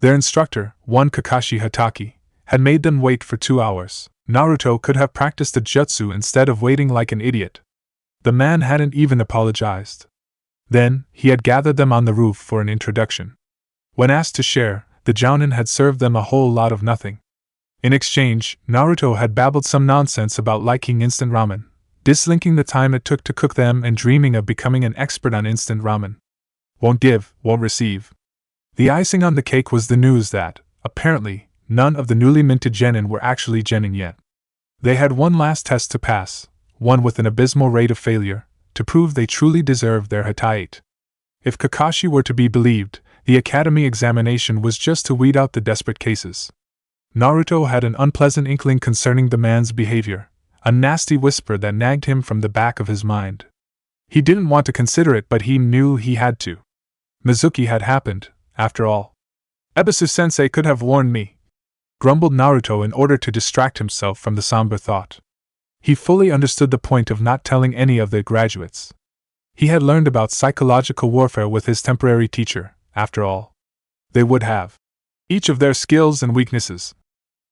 Their instructor, one Kakashi Hatake, had made them wait for 2 hours. Naruto could have practiced the jutsu instead of waiting like an idiot. The man hadn't even apologized. Then, he had gathered them on the roof for an introduction. When asked to share, the jōnin had served them a whole lot of nothing. In exchange, Naruto had babbled some nonsense about liking instant ramen, dislinking the time it took to cook them and dreaming of becoming an expert on instant ramen. Won't give, won't receive. The icing on the cake was the news that, apparently, none of the newly minted jōnin were actually jōnin yet. They had one last test to pass, one with an abysmal rate of failure, to prove they truly deserved their Hitite. If Kakashi were to be believed, the academy examination was just to weed out the desperate cases. Naruto had an unpleasant inkling concerning the man's behavior, a nasty whisper that nagged him from the back of his mind. He didn't want to consider it, but he knew he had to. Mizuki had happened, after all. Ebisu-sensei could have warned me, grumbled Naruto in order to distract himself from the somber thought. He fully understood the point of not telling any of the graduates. He had learned about psychological warfare with his temporary teacher, after all. They would have each of their skills and weaknesses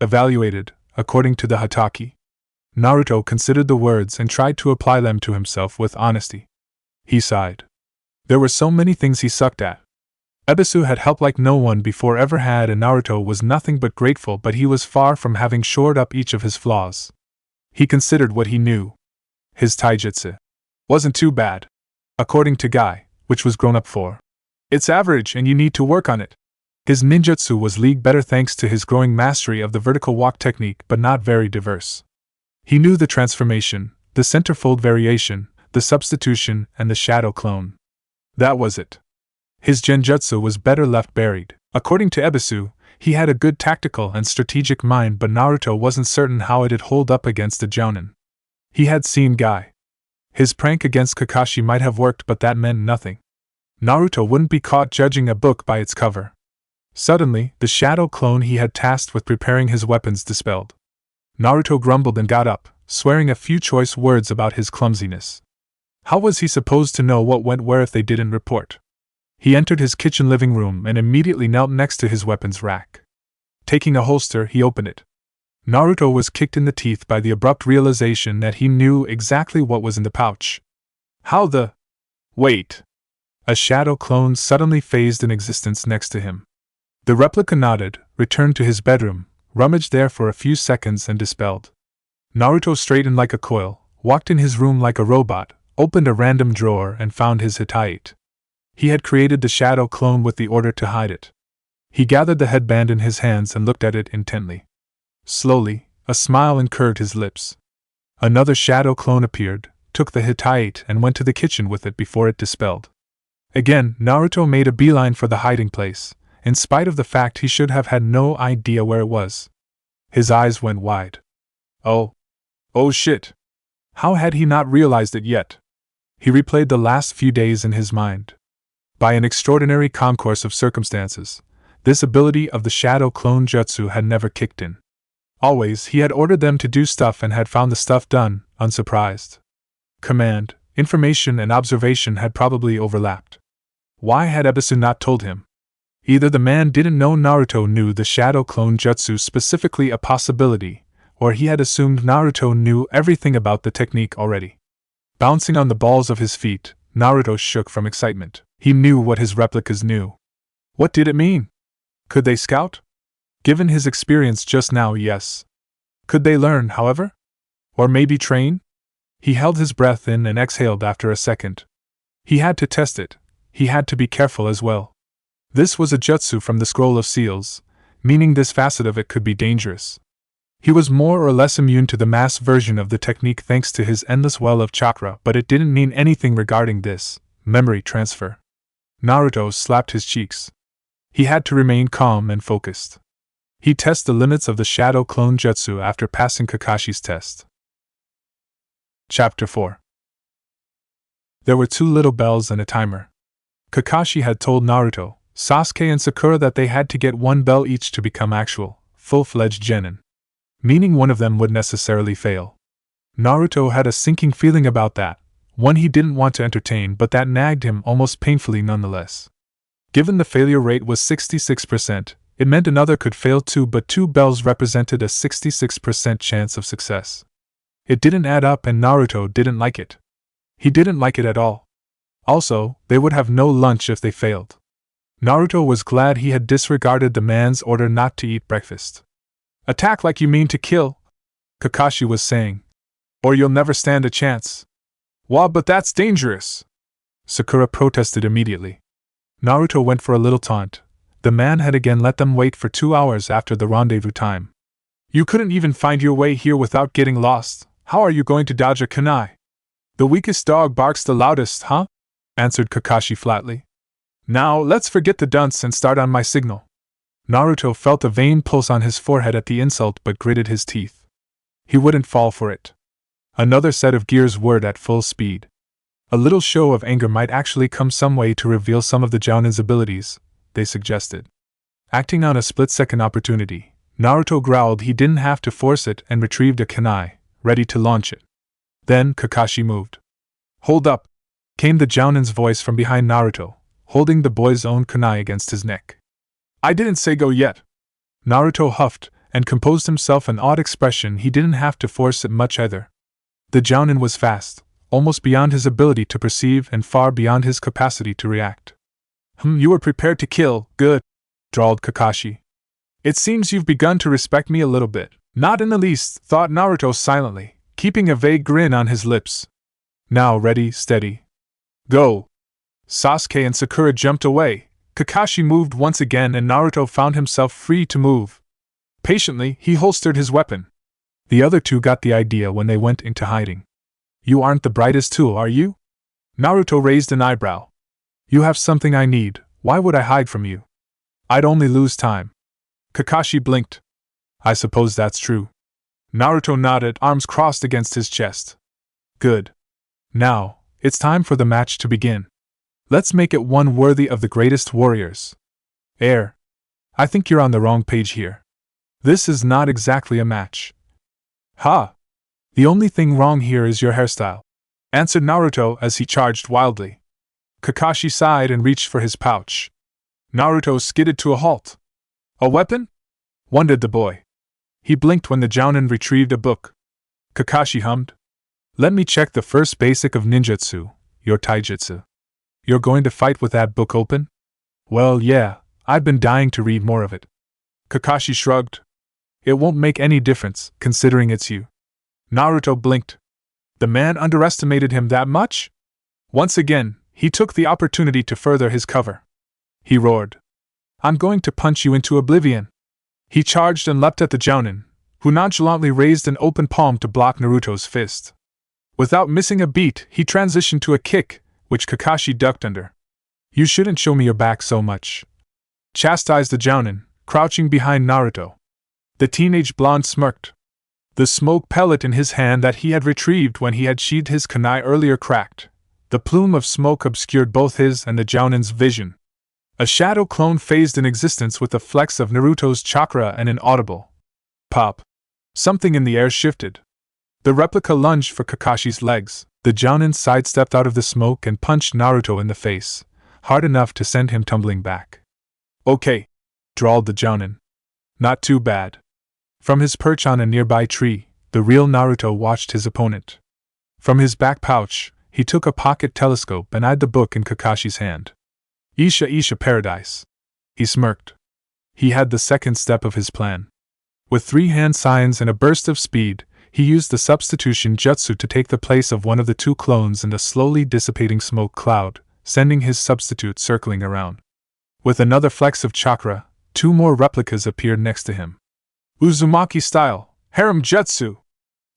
evaluated, according to the Hataki. Naruto considered the words and tried to apply them to himself with honesty. He sighed. There were so many things he sucked at. Ebisu had helped like no one before ever had, and Naruto was nothing but grateful, but he was far from having shored up each of his flaws. He considered what he knew. His taijutsu wasn't too bad, according to Guy, which was grown up for. It's average and you need to work on it. His ninjutsu was league better thanks to his growing mastery of the vertical walk technique, but not very diverse. He knew the transformation, the centerfold variation, the substitution, and the shadow clone. That was it. His genjutsu was better left buried. According to Ebisu, he had a good tactical and strategic mind, but Naruto wasn't certain how it'd hold up against a jōnin. He had seen Guy. His prank against Kakashi might have worked, but that meant nothing. Naruto wouldn't be caught judging a book by its cover. Suddenly, the shadow clone he had tasked with preparing his weapons dispelled. Naruto grumbled and got up, swearing a few choice words about his clumsiness. How was he supposed to know what went where if they didn't report? He entered his kitchen living room and immediately knelt next to his weapons rack. Taking a holster, he opened it. Naruto was kicked in the teeth by the abrupt realization that he knew exactly what was in the pouch. How the… Wait! A shadow clone suddenly phased in existence next to him. The replica nodded, returned to his bedroom, rummaged there for a few seconds and dispelled. Naruto straightened like a coil, walked in his room like a robot, opened a random drawer and found his Hitite. He had created the shadow clone with the order to hide it. He gathered the headband in his hands and looked at it intently. Slowly, a smile uncurved his lips. Another shadow clone appeared, took the Hitite and went to the kitchen with it before it dispelled. Again, Naruto made a beeline for the hiding place, in spite of the fact he should have had no idea where it was. His eyes went wide. Oh shit! How had he not realized it yet? He replayed the last few days in his mind. By an extraordinary concourse of circumstances, this ability of the shadow clone jutsu had never kicked in. Always he had ordered them to do stuff and had found the stuff done, unsurprised. Command, information and observation had probably overlapped. Why had Ebisu not told him? Either the man didn't know Naruto knew the shadow clone jutsu, specifically a possibility, or he had assumed Naruto knew everything about the technique already. Bouncing on the balls of his feet, Naruto shook from excitement. He knew what his replicas knew. What did it mean? Could they scout? Given his experience just now, yes. Could they learn, however? Or maybe train? He held his breath in and exhaled after a second. He had to test it. He had to be careful as well. This was a jutsu from the Scroll of Seals, meaning this facet of it could be dangerous. He was more or less immune to the mass version of the technique thanks to his endless well of chakra, but it didn't mean anything regarding this memory transfer. Naruto slapped his cheeks. He had to remain calm and focused. He tested the limits of the shadow clone jutsu after passing Kakashi's test. Chapter 4. There were 2 little bells and a timer. Kakashi had told Naruto, Sasuke and Sakura that they had to get 1 bell each to become actual, full-fledged jōnin, meaning one of them would necessarily fail. Naruto had a sinking feeling about that, one he didn't want to entertain, but that nagged him almost painfully nonetheless. Given the failure rate was 66%, it meant another could fail too, but 2 bells represented a 66% chance of success. It didn't add up and Naruto didn't like it. He didn't like it at all. Also, they would have no lunch if they failed. Naruto was glad he had disregarded the man's order not to eat breakfast. Attack like you mean to kill, Kakashi was saying. or you'll never stand a chance. Wah, but that's dangerous, Sakura protested immediately. Naruto went for a little taunt. The man had again let them wait for 2 hours after the rendezvous time. You couldn't even find your way here without getting lost. How are you going to dodge a kunai? The weakest dog barks the loudest, huh? Answered Kakashi flatly. Now, let's forget the dunce and start on my signal. Naruto felt a vain pulse on his forehead at the insult but gritted his teeth. He wouldn't fall for it. Another set of gears whirred at full speed. A little show of anger might actually come some way to reveal some of the Jounin's abilities, they suggested. Acting on a split-second opportunity, Naruto growled he didn't have to force it and retrieved a kunai, ready to launch it. Then Kakashi moved. Hold up! Came the Jounin's voice from behind Naruto, holding the boy's own kunai against his neck. I didn't say go yet. Naruto huffed and composed himself an odd expression. He didn't have to force it much either. The Jounin was fast, almost beyond his ability to perceive and far beyond his capacity to react. You were prepared to kill, good, drawled Kakashi. It seems you've begun to respect me a little bit. Not in the least, thought Naruto silently, keeping a vague grin on his lips. Now ready, steady. Go! Sasuke and Sakura jumped away. Kakashi moved once again and Naruto found himself free to move. Patiently, he holstered his weapon. The other two got the idea when they went into hiding. You aren't the brightest tool, are you? Naruto raised an eyebrow. You have something I need, why would I hide from you? I'd only lose time. Kakashi blinked. I suppose that's true. Naruto nodded, arms crossed against his chest. Good. Now, it's time for the match to begin. Let's make it one worthy of the greatest warriors. I think you're on the wrong page here. This is not exactly a match. Ha! The only thing wrong here is your hairstyle, answered Naruto as he charged wildly. Kakashi sighed and reached for his pouch. Naruto skidded to a halt. A weapon? Wondered the boy. He blinked when the Jounin retrieved a book. Kakashi hummed. Let me check the first basic of ninjutsu, your taijutsu. You're going to fight with that book open? Well, yeah, I've been dying to read more of it. Kakashi shrugged. It won't make any difference, considering it's you. Naruto blinked. The man underestimated him that much? Once again, he took the opportunity to further his cover. He roared. I'm going to punch you into oblivion. He charged and leapt at the Jounin, who nonchalantly raised an open palm to block Naruto's fist. Without missing a beat, he transitioned to a kick, which Kakashi ducked under. You shouldn't show me your back so much, chastised the Jounin, crouching behind Naruto. The teenage blonde smirked. The smoke pellet in his hand that he had retrieved when he had sheathed his kunai earlier cracked. The plume of smoke obscured both his and the Jounin's vision. A shadow clone phased in existence with a flex of Naruto's chakra and an audible pop. Something in the air shifted. The replica lunged for Kakashi's legs. The Jounin sidestepped out of the smoke and punched Naruto in the face, hard enough to send him tumbling back. Okay, drawled the Jounin. Not too bad. From his perch on a nearby tree, the real Naruto watched his opponent. From his back pouch, he took a pocket telescope and eyed the book in Kakashi's hand. Isha paradise. He smirked. He had the second step of his plan. With 3 hand signs and a burst of speed, he used the substitution jutsu to take the place of one of the 2 clones in the slowly dissipating smoke cloud, sending his substitute circling around. With another flex of chakra, 2 more replicas appeared next to him. Uzumaki style, harem jutsu!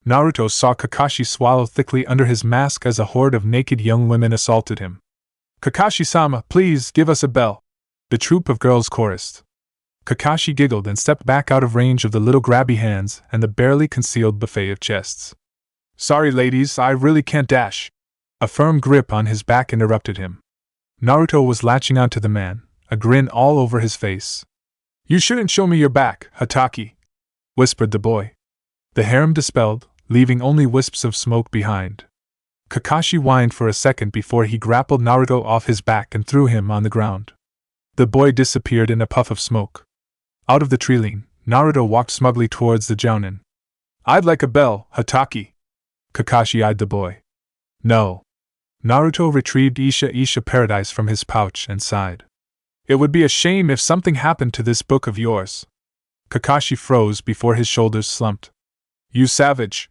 Naruto saw Kakashi swallow thickly under his mask as a horde of naked young women assaulted him. Kakashi-sama, please give us a bell! The troop of girls chorused. Kakashi giggled and stepped back out of range of the little grabby hands and the barely concealed buffet of chests. Sorry ladies, I really can't dash. A firm grip on his back interrupted him. Naruto was latching onto the man, a grin all over his face. You shouldn't show me your back, Hatake, whispered the boy. The harem dispelled, leaving only wisps of smoke behind. Kakashi whined for a second before he grappled Naruto off his back and threw him on the ground. The boy disappeared in a puff of smoke. Out of the tree-line, Naruto walked smugly towards the Jounin. I'd like a bell, Hatake. Kakashi eyed the boy. No. Naruto retrieved Isha paradise from his pouch and sighed. It would be a shame if something happened to this book of yours. Kakashi froze before his shoulders slumped. You savage!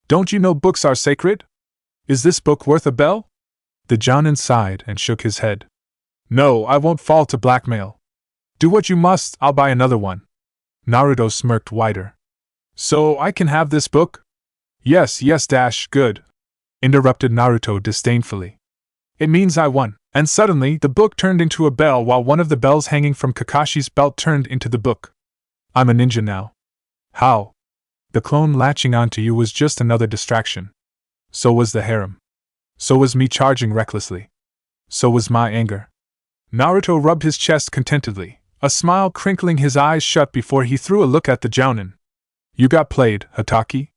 Don't you know books are sacred? Is this book worth a bell? The jōnin sighed and shook his head. No, I won't fall to blackmail. Do what you must, I'll buy another one. Naruto smirked wider. So I can have this book? Yes, good. Interrupted Naruto disdainfully. It means I won. And suddenly, the book turned into a bell while one of the bells hanging from Kakashi's belt turned into the book. I'm a ninja now. How? The clone latching onto you was just another distraction. So was the harem. So was me charging recklessly. So was my anger. Naruto rubbed his chest contentedly, a smile crinkling his eyes shut before he threw a look at the jōnin. You got played, Hatake?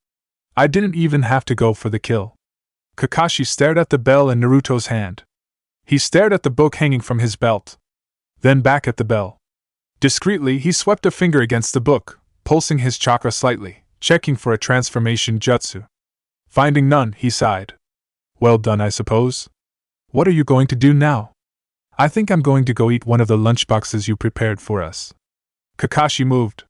I didn't even have to go for the kill. Kakashi stared at the bell in Naruto's hand. He stared at the book hanging from his belt. Then back at the bell. Discreetly, he swept a finger against the book, pulsing his chakra slightly, checking for a transformation jutsu. Finding none, he sighed. Well done, I suppose. What are you going to do now? I think I'm going to go eat one of the lunchboxes you prepared for us. Kakashi moved.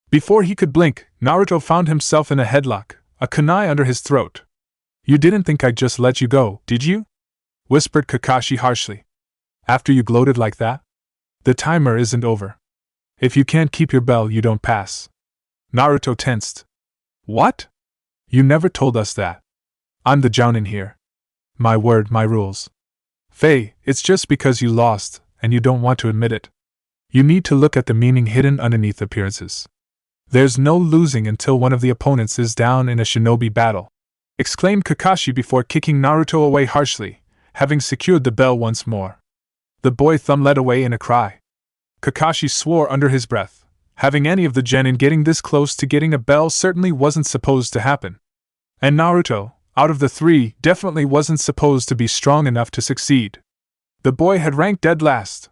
Before he could blink, Naruto found himself in a headlock, a kunai under his throat. You didn't think I'd just let you go, did you? Whispered Kakashi harshly. After you gloated like that? The timer isn't over. If you can't keep your bell, you don't pass. Naruto tensed. What? You never told us that. I'm the jōnin here. My word, my rules. Faye, it's just because you lost, and you don't want to admit it. You need to look at the meaning hidden underneath appearances. There's no losing until one of the opponents is down in a shinobi battle, exclaimed Kakashi before kicking Naruto away harshly, having secured the bell once more. The boy thumb led away in a cry. Kakashi swore under his breath. Having any of the jōnin getting this close to getting a bell certainly wasn't supposed to happen. And Naruto, out of the three, definitely wasn't supposed to be strong enough to succeed. The boy had ranked dead last.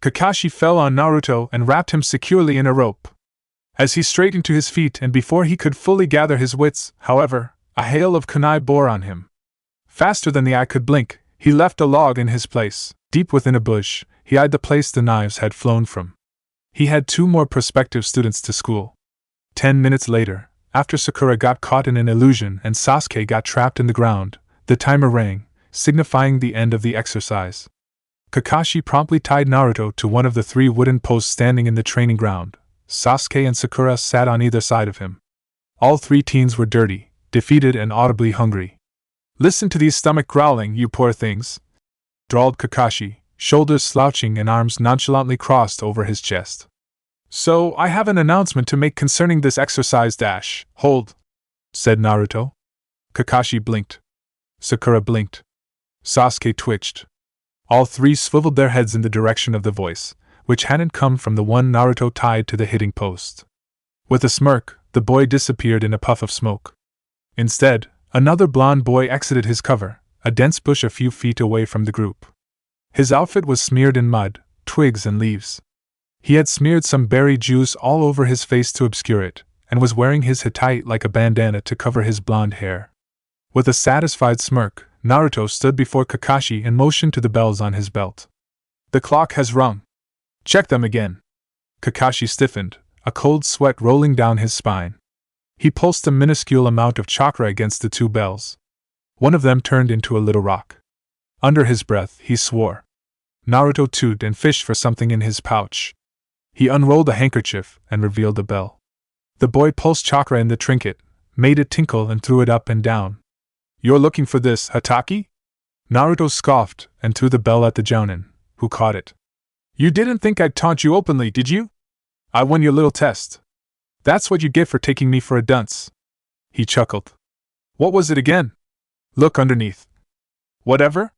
Kakashi fell on Naruto and wrapped him securely in a rope. As he straightened to his feet and before he could fully gather his wits, however, a hail of kunai bore on him. Faster than the eye could blink, he left a log in his place. Deep within a bush, he eyed the place the knives had flown from. He had 2 more prospective students to school. 10 minutes later, after Sakura got caught in an illusion and Sasuke got trapped in the ground, the timer rang, signifying the end of the exercise. Kakashi promptly tied Naruto to one of the 3 wooden posts standing in the training ground. Sasuke and Sakura sat on either side of him. All 3 teens were dirty, defeated and audibly hungry. Listen to these stomach growling, you poor things, drawled Kakashi, shoulders slouching and arms nonchalantly crossed over his chest. So, I have an announcement to make concerning this exercise dash. Hold, said Naruto. Kakashi blinked. Sakura blinked. Sasuke twitched. All 3 swiveled their heads in the direction of the voice, which hadn't come from the one Naruto tied to the hitting post. With a smirk, the boy disappeared in a puff of smoke. Instead, another blonde boy exited his cover, a dense bush a few feet away from the group. His outfit was smeared in mud, twigs and leaves. He had smeared some berry juice all over his face to obscure it, and was wearing his hitai like a bandana to cover his blonde hair. With a satisfied smirk, Naruto stood before Kakashi and motioned to the bells on his belt. The clock has rung. Check them again. Kakashi stiffened, a cold sweat rolling down his spine. He pulsed a minuscule amount of chakra against the 2 bells. One of them turned into a little rock. Under his breath, he swore. Naruto tooted and fished for something in his pouch. He unrolled a handkerchief and revealed the bell. The boy pulsed chakra in the trinket, made it tinkle and threw it up and down. You're looking for this, Hatake? Naruto scoffed and threw the bell at the jōnin, who caught it. You didn't think I'd taunt you openly, did you? I won your little test. That's what you get for taking me for a dunce. He chuckled. What was it again? Look underneath. Whatever?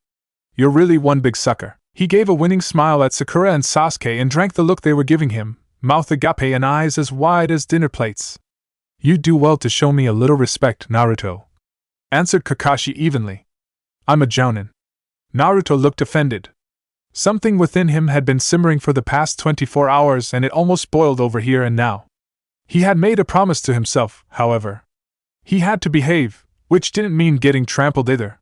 You're really one big sucker. He gave a winning smile at Sakura and Sasuke and drank the look they were giving him, mouth agape and eyes as wide as dinner plates. You'd do well to show me a little respect, Naruto, answered Kakashi evenly. I'm a jōnin. Naruto looked offended. Something within him had been simmering for the past 24 hours and it almost boiled over here and now. He had made a promise to himself, however. He had to behave, which didn't mean getting trampled either.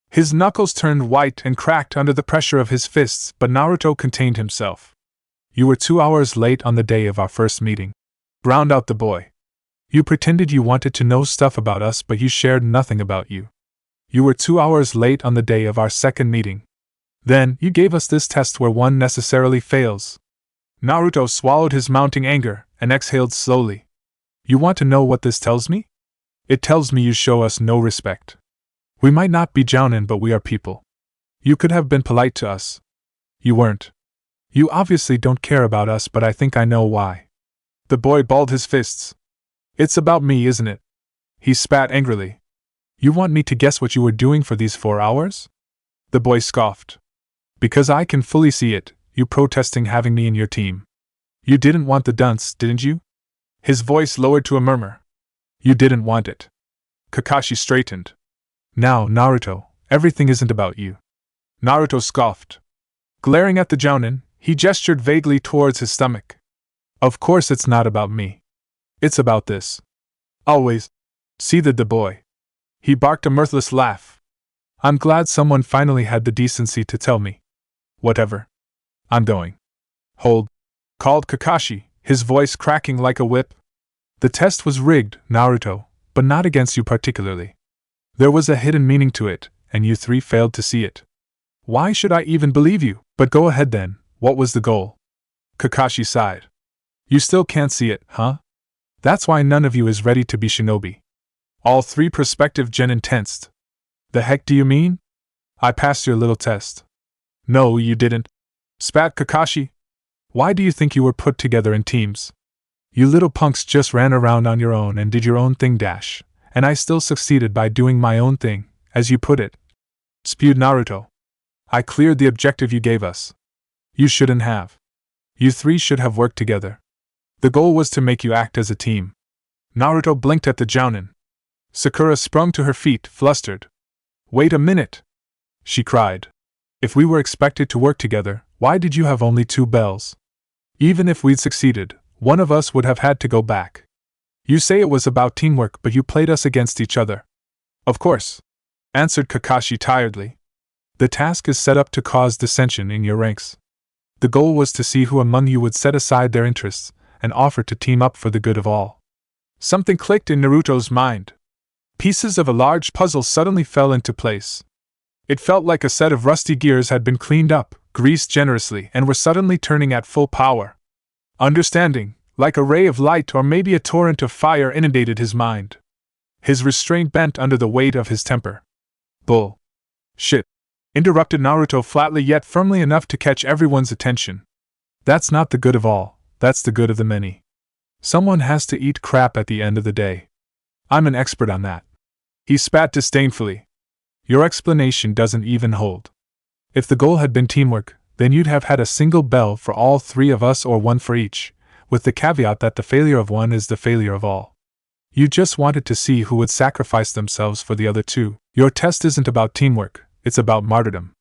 His knuckles turned white and cracked under the pressure of his fists, but Naruto contained himself. You were 2 hours late on the day of our first meeting, ground out the boy. You pretended you wanted to know stuff about us, but you shared nothing about you. You were 2 hours late on the day of our second meeting. Then, you gave us this test where one necessarily fails. Naruto swallowed his mounting anger and exhaled slowly. You want to know what this tells me? It tells me you show us no respect. We might not be jōnin, but we are people. You could have been polite to us. You weren't. You obviously don't care about us, but I think I know why. The boy balled his fists. It's about me, isn't it? He spat angrily. You want me to guess what you were doing for these 4 hours? The boy scoffed. Because I can fully see it, you protesting having me in your team. You didn't want the dunce, didn't you? His voice lowered to a murmur. You didn't want it. Kakashi straightened. Now, Naruto, everything isn't about you. Naruto scoffed. Glaring at the jōnin, he gestured vaguely towards his stomach. Of course it's not about me. It's about this. Always. Seethed the boy. He barked a mirthless laugh. I'm glad someone finally had the decency to tell me. Whatever. I'm going. Hold. Called Kakashi, his voice cracking like a whip. The test was rigged, Naruto, but not against you particularly. There was a hidden meaning to it, and you 3 failed to see it. Why should I even believe you? But go ahead then, what was the goal? Kakashi sighed. You still can't see it, huh? That's why none of you is ready to be shinobi. All 3 prospective jōnin tensed. The heck do you mean? I passed your little test. No, you didn't. Spat Kakashi. Why do you think you were put together in teams? You little punks just ran around on your own and did your own thing, and I still succeeded by doing my own thing, as you put it. Spewed Naruto. I cleared the objective you gave us. You shouldn't have. You 3 should have worked together. The goal was to make you act as a team. Naruto blinked at the jōnin. Sakura sprung to her feet, flustered. Wait a minute! She cried. If we were expected to work together, why did you have only 2 bells? Even if we'd succeeded, one of us would have had to go back. You say it was about teamwork, but you played us against each other. Of course, answered Kakashi tiredly. The task is set up to cause dissension in your ranks. The goal was to see who among you would set aside their interests and offer to team up for the good of all. Something clicked in Naruto's mind. Pieces of a large puzzle suddenly fell into place. It felt like a set of rusty gears had been cleaned up, greased generously, and were suddenly turning at full power. Understanding, like a ray of light or maybe a torrent of fire, inundated his mind. His restraint bent under the weight of his temper. Bull. Shit. Interrupted Naruto flatly yet firmly enough to catch everyone's attention. That's not the good of all, that's the good of the many. Someone has to eat crap at the end of the day. I'm an expert on that. He spat disdainfully. Your explanation doesn't even hold. If the goal had been teamwork, then you'd have had a single bell for all 3 of us or 1 for each, with the caveat that the failure of one is the failure of all. You just wanted to see who would sacrifice themselves for the other 2. Your test isn't about teamwork, it's about martyrdom.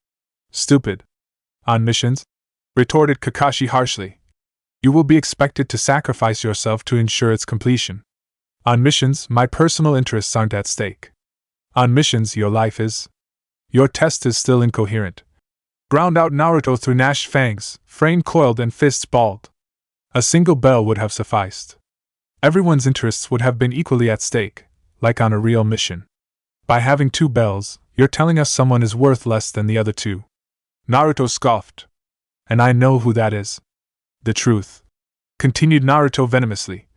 Stupid. On missions? Retorted Kakashi harshly. You will be expected to sacrifice yourself to ensure its completion. On missions, my personal interests aren't at stake. On missions, your life is. Your test is still incoherent. Ground out Naruto through gnashed fangs, frame coiled and fists balled. A single bell would have sufficed. Everyone's interests would have been equally at stake, like on a real mission. By having 2 bells, you're telling us someone is worth less than the other 2. Naruto scoffed. And I know who that is. The truth. Continued Naruto venomously.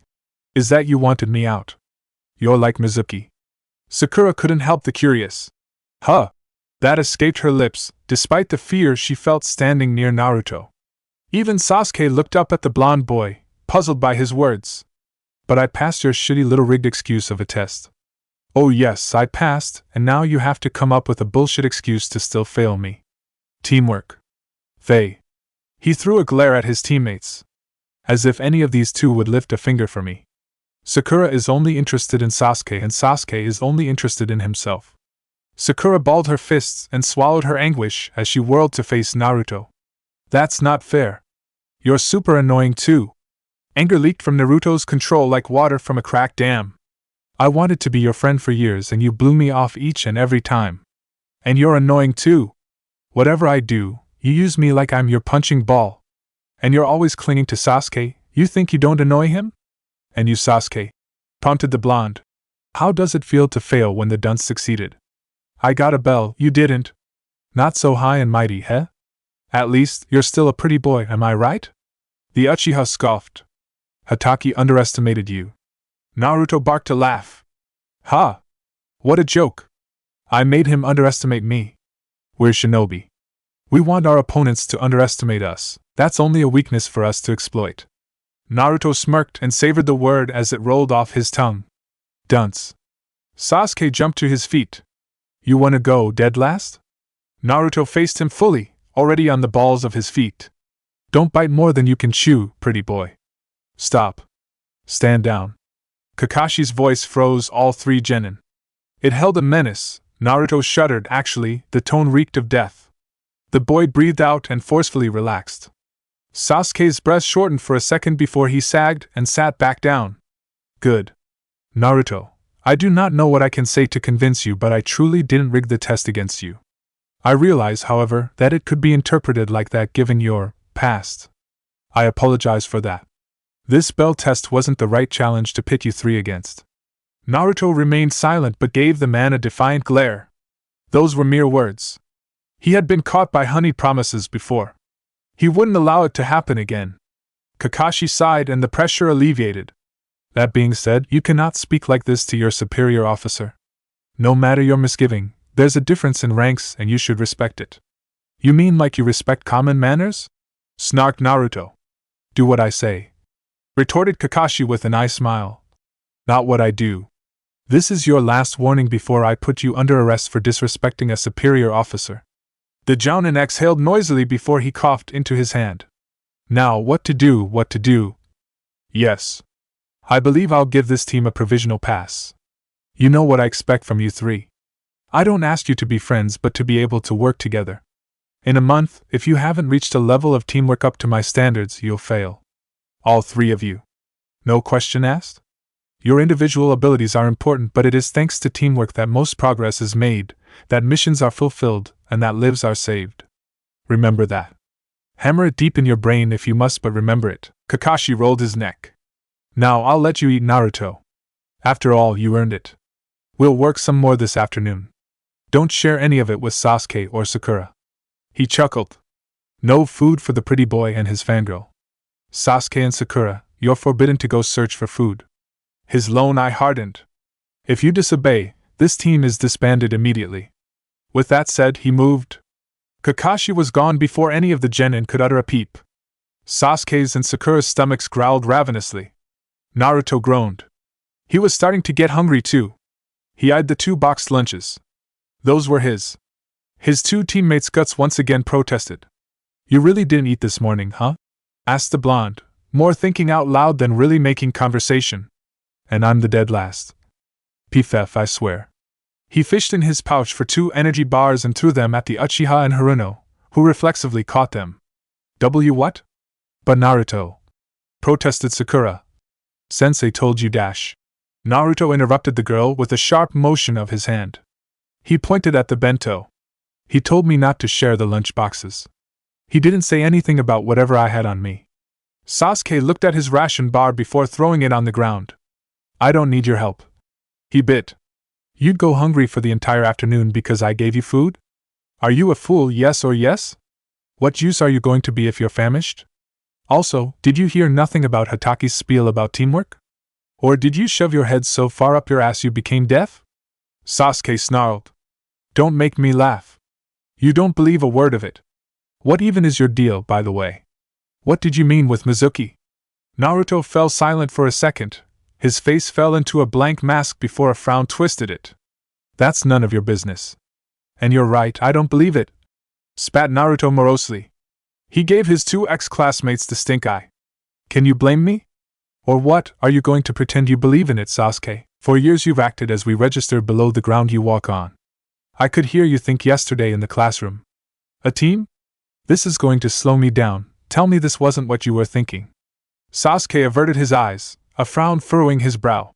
Is that you wanted me out. You're like Mizuki. Sakura couldn't help the curious. Huh. That escaped her lips, despite the fear she felt standing near Naruto. Even Sasuke looked up at the blonde boy, puzzled by his words. But I passed your shitty little rigged excuse of a test. Oh yes, I passed, and now you have to come up with a bullshit excuse to still fail me. Teamwork. They. He threw a glare at his teammates. As if any of these 2 would lift a finger for me. Sakura is only interested in Sasuke and Sasuke is only interested in himself. Sakura balled her fists and swallowed her anguish as she whirled to face Naruto. That's not fair. You're super annoying too. Anger leaked from Naruto's control like water from a cracked dam. I wanted to be your friend for years and you blew me off each and every time. And you're annoying too. Whatever I do, you use me like I'm your punching ball. And you're always clinging to Sasuke, you think you don't annoy him? And you Sasuke. prompted the blonde. How does it feel to fail when the dunce succeeded? I got a bell, you didn't. Not so high and mighty, heh? At least, you're still a pretty boy, am I right? The Uchiha scoffed. Hatake underestimated you. Naruto barked a laugh. Ha! What a joke! I made him underestimate me. We're shinobi. We want our opponents to underestimate us. That's only a weakness for us to exploit. Naruto smirked and savored the word as it rolled off his tongue. Dunce. Sasuke jumped to his feet. You wanna go dead last? Naruto faced him fully, already on the balls of his feet. Don't bite more than you can chew, pretty boy. Stop. Stand down. Kakashi's voice froze all three genin. It held a menace. Naruto shuddered. Actually, the tone reeked of death. The boy breathed out and forcefully relaxed. Sasuke's breath shortened for a second before he sagged and sat back down. Good. Naruto, I do not know what I can say to convince you, but I truly didn't rig the test against you. I realize, however, that it could be interpreted like that given your past. I apologize for that. This bell test wasn't the right challenge to pit you three against. Naruto remained silent but gave the man a defiant glare. Those were mere words. He had been caught by honeyed promises before. He wouldn't allow it to happen again. Kakashi sighed and the pressure alleviated. That being said, you cannot speak like this to your superior officer. No matter your misgiving, there's a difference in ranks and you should respect it. You mean like you respect common manners? Snarked Naruto. Do what I say, retorted Kakashi with an eye smile. Not what I do. This is your last warning before I put you under arrest for disrespecting a superior officer. The Jounin exhaled noisily before he coughed into his hand. Now, what to do? Yes. I believe I'll give this team a provisional pass. You know what I expect from you three. I don't ask you to be friends but to be able to work together. In a month, if you haven't reached a level of teamwork up to my standards, you'll fail. All three of you. No question asked? Your individual abilities are important, but it is thanks to teamwork that most progress is made, that missions are fulfilled, and that lives are saved. Remember that. Hammer it deep in your brain if you must, but remember it. Kakashi rolled his neck. Now I'll let you eat, Naruto. After all, you earned it. We'll work some more this afternoon. Don't share any of it with Sasuke or Sakura. He chuckled. No food for the pretty boy and his fangirl. Sasuke and Sakura, you're forbidden to go search for food. His lone eye hardened. If you disobey, this team is disbanded immediately. With that said, he moved. Kakashi was gone before any of the genin could utter a peep. Sasuke's and Sakura's stomachs growled ravenously. Naruto groaned. He was starting to get hungry too. He eyed the two boxed lunches. Those were his. His two teammates' guts once again protested. You really didn't eat this morning, huh? Asked the blonde, more thinking out loud than really making conversation. And I'm the dead last. Pfff, I swear. He fished in his pouch for 2 energy bars and threw them at the Uchiha and Haruno, who reflexively caught them. What? But Naruto, protested Sakura. Sensei told you dash. Naruto interrupted the girl with a sharp motion of his hand. He pointed at the bento. He told me not to share the lunch boxes. He didn't say anything about whatever I had on me. Sasuke looked at his ration bar before throwing it on the ground. I don't need your help. He bit. You'd go hungry for the entire afternoon because I gave you food? Are you a fool, yes or yes? What use are you going to be if you're famished? Also, did you hear nothing about Hataki's spiel about teamwork? Or did you shove your head so far up your ass you became deaf? Sasuke snarled. Don't make me laugh. You don't believe a word of it. What even is your deal, by the way? What did you mean with Mizuki? Naruto fell silent for a second. His face fell into a blank mask before a frown twisted it. That's none of your business. And you're right, I don't believe it. Spat Naruto morosely. He gave his 2 ex-classmates the stink eye. Can you blame me? Or what, are you going to pretend you believe in it, Sasuke? For years you've acted as we register below the ground you walk on. I could hear you think yesterday in the classroom. A team? This is going to slow me down. Tell me this wasn't what you were thinking. Sasuke averted his eyes, a frown furrowing his brow.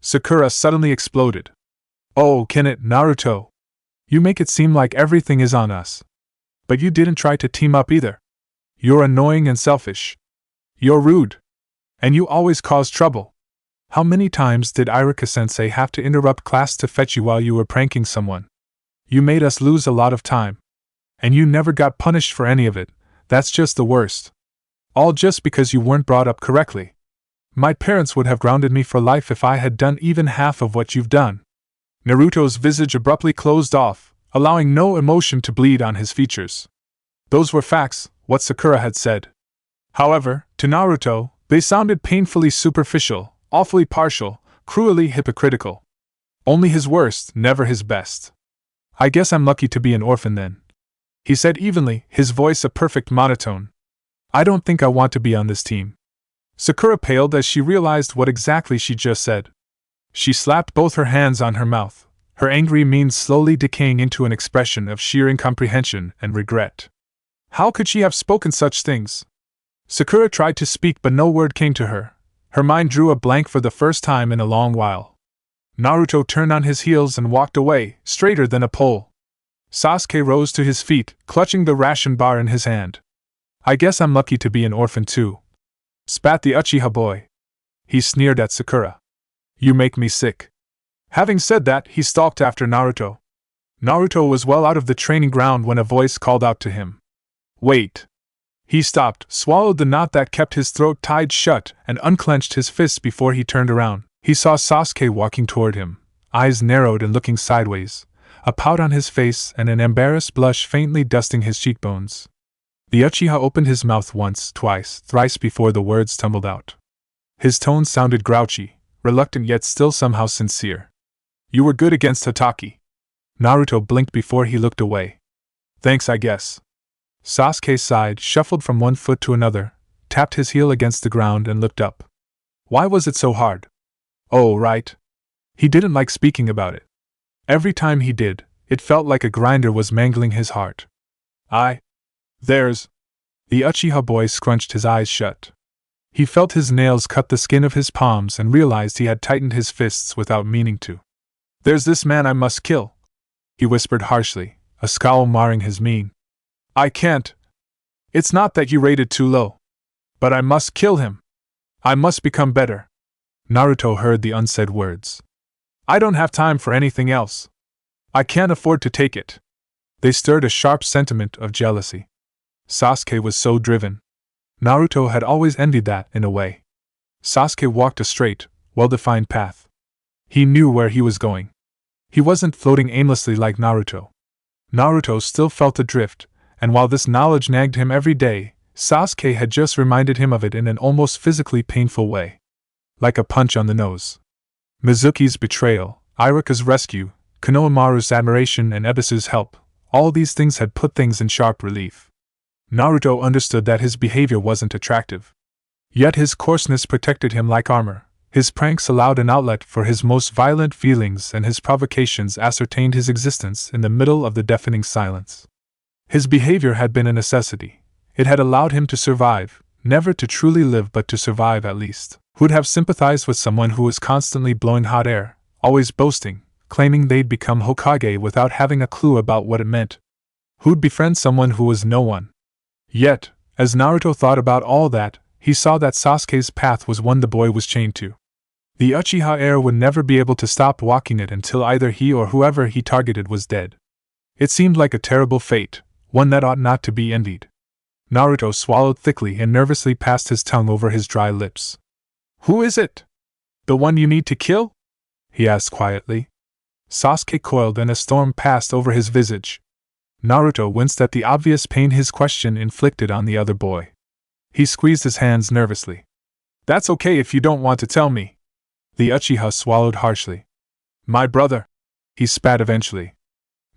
Sakura suddenly exploded. Oh, can it, Naruto? You make it seem like everything is on us. But you didn't try to team up either. You're annoying and selfish. You're rude. And you always cause trouble. How many times did Iruka-sensei have to interrupt class to fetch you while you were pranking someone? You made us lose a lot of time. And you never got punished for any of it. That's just the worst. All just because you weren't brought up correctly. My parents would have grounded me for life if I had done even half of what you've done." Naruto's visage abruptly closed off, allowing no emotion to bleed on his features. Those were facts, what Sakura had said. However, to Naruto, they sounded painfully superficial, awfully partial, cruelly hypocritical. Only his worst, never his best. "I guess I'm lucky to be an orphan then," he said evenly, his voice a perfect monotone. "I don't think I want to be on this team." Sakura paled as she realized what exactly she just said. She slapped both her hands on her mouth, her angry mien slowly decaying into an expression of sheer incomprehension and regret. How could she have spoken such things? Sakura tried to speak but no word came to her. Her mind drew a blank for the first time in a long while. Naruto turned on his heels and walked away, straighter than a pole. Sasuke rose to his feet, clutching the ration bar in his hand. "I guess I'm lucky to be an orphan too," spat the Uchiha boy. He sneered at Sakura. "You make me sick." Having said that, he stalked after Naruto. Naruto was well out of the training ground when a voice called out to him. "Wait." He stopped, swallowed the knot that kept his throat tied shut, and unclenched his fists before he turned around. He saw Sasuke walking toward him, eyes narrowed and looking sideways, a pout on his face and an embarrassed blush faintly dusting his cheekbones. The Uchiha opened his mouth once, twice, thrice before the words tumbled out. His tone sounded grouchy, reluctant yet still somehow sincere. "You were good against Hatake." Naruto blinked before he looked away. "Thanks, I guess." Sasuke sighed, shuffled from one foot to another, tapped his heel against the ground and looked up. Why was it so hard? Oh, right. He didn't like speaking about it. Every time he did, it felt like a grinder was mangling his heart. There's. The Uchiha boy scrunched his eyes shut. He felt his nails cut the skin of his palms and realized he had tightened his fists without meaning to. "There's this man I must kill," he whispered harshly, a scowl marring his mien. "I can't. It's not that you rated too low. But I must kill him. I must become better." Naruto heard the unsaid words. "I don't have time for anything else. I can't afford to take it." They stirred a sharp sentiment of jealousy. Sasuke was so driven. Naruto had always envied that, in a way. Sasuke walked a straight, well-defined path. He knew where he was going. He wasn't floating aimlessly like Naruto. Naruto still felt adrift, and while this knowledge nagged him every day, Sasuke had just reminded him of it in an almost physically painful way. Like a punch on the nose. Mizuki's betrayal, Iruka's rescue, Konohamaru's admiration and Ebisu's help, all these things had put things in sharp relief. Naruto understood that his behavior wasn't attractive. Yet his coarseness protected him like armor, his pranks allowed an outlet for his most violent feelings and his provocations ascertained his existence in the middle of the deafening silence. His behavior had been a necessity. It had allowed him to survive, never to truly live but to survive at least. Who'd have sympathized with someone who was constantly blowing hot air, always boasting, claiming they'd become Hokage without having a clue about what it meant? Who'd befriend someone who was no one? Yet, as Naruto thought about all that, he saw that Sasuke's path was one the boy was chained to. The Uchiha heir would never be able to stop walking it until either he or whoever he targeted was dead. It seemed like a terrible fate, one that ought not to be envied. Naruto swallowed thickly and nervously passed his tongue over his dry lips. "Who is it? The one you need to kill?" he asked quietly. Sasuke coiled and a storm passed over his visage. Naruto winced at the obvious pain his question inflicted on the other boy. He squeezed his hands nervously. "That's okay if you don't want to tell me." The Uchiha swallowed harshly. "My brother," he spat eventually.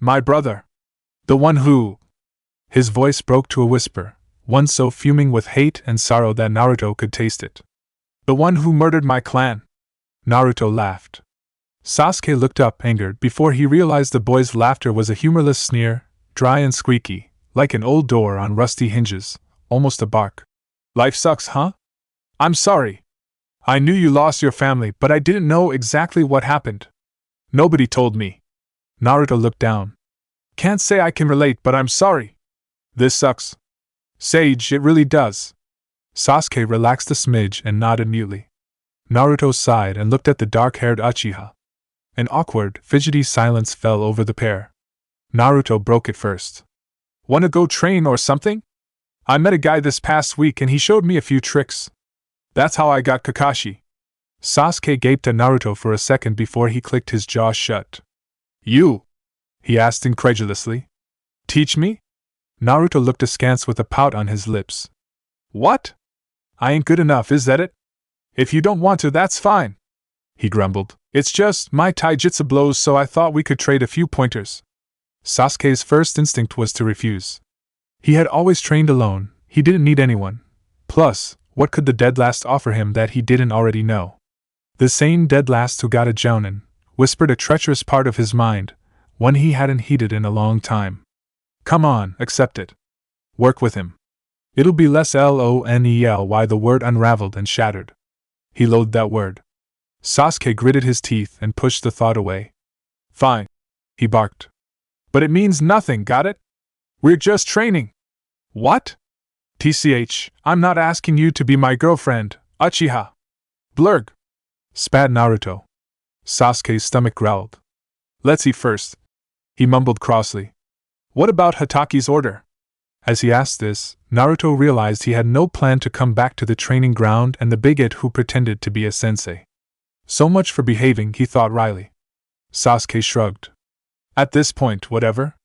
"My brother. The one who—" His voice broke to a whisper, one so fuming with hate and sorrow that Naruto could taste it. "The one who murdered my clan." Naruto laughed. Sasuke looked up angered before he realized the boy's laughter was a humorless sneer, dry and squeaky, like an old door on rusty hinges, almost a bark. "Life sucks, huh? I'm sorry. I knew you lost your family, but I didn't know exactly what happened. Nobody told me." Naruto looked down. "Can't say I can relate, but I'm sorry. This sucks. Sage, it really does." Sasuke relaxed a smidge and nodded mutely. Naruto sighed and looked at the dark-haired Uchiha. An awkward, fidgety silence fell over the pair. Naruto broke it first. "Wanna go train or something? I met a guy this past week and he showed me a few tricks. That's how I got Kakashi." Sasuke gaped at Naruto for a second before he clicked his jaw shut. "You?" he asked incredulously. "Teach me?" Naruto looked askance with a pout on his lips. "What? I ain't good enough, is that it? If you don't want to, that's fine," he grumbled. "It's just my taijutsu blows, so I thought we could trade a few pointers." Sasuke's first instinct was to refuse. He had always trained alone, he didn't need anyone. Plus, what could the dead last offer him that he didn't already know? The same dead last who got a jōnin whispered a treacherous part of his mind, one he hadn't heeded in a long time. "Come on, accept it. Work with him. It'll be less LONELY." The word unraveled and shattered. He loathed that word. Sasuke gritted his teeth and pushed the thought away. "Fine," he barked. "But it means nothing, got it? We're just training." "What?" "TCH, I'm not asking you to be my girlfriend, Uchiha." "Blurg," spat Naruto. Sasuke's stomach growled. "Let's eat first," he mumbled crossly. "What about Hataki's order?" As he asked this, Naruto realized he had no plan to come back to the training ground and the bigot who pretended to be a sensei. So much for behaving, he thought wryly. Sasuke shrugged. At this point, whatever.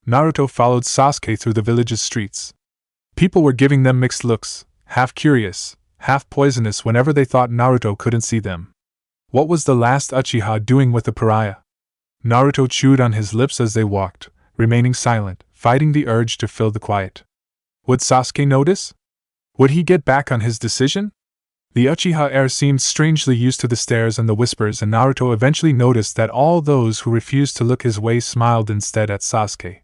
Naruto followed Sasuke through the village's streets. People were giving them mixed looks, half curious, half poisonous whenever they thought Naruto couldn't see them. What was the last Uchiha doing with the pariah? Naruto chewed on his lips as they walked, remaining silent, fighting the urge to fill the quiet. Would Sasuke notice? Would he get back on his decision? The Uchiha heir seemed strangely used to the stares and the whispers, and Naruto eventually noticed that all those who refused to look his way smiled instead at Sasuke.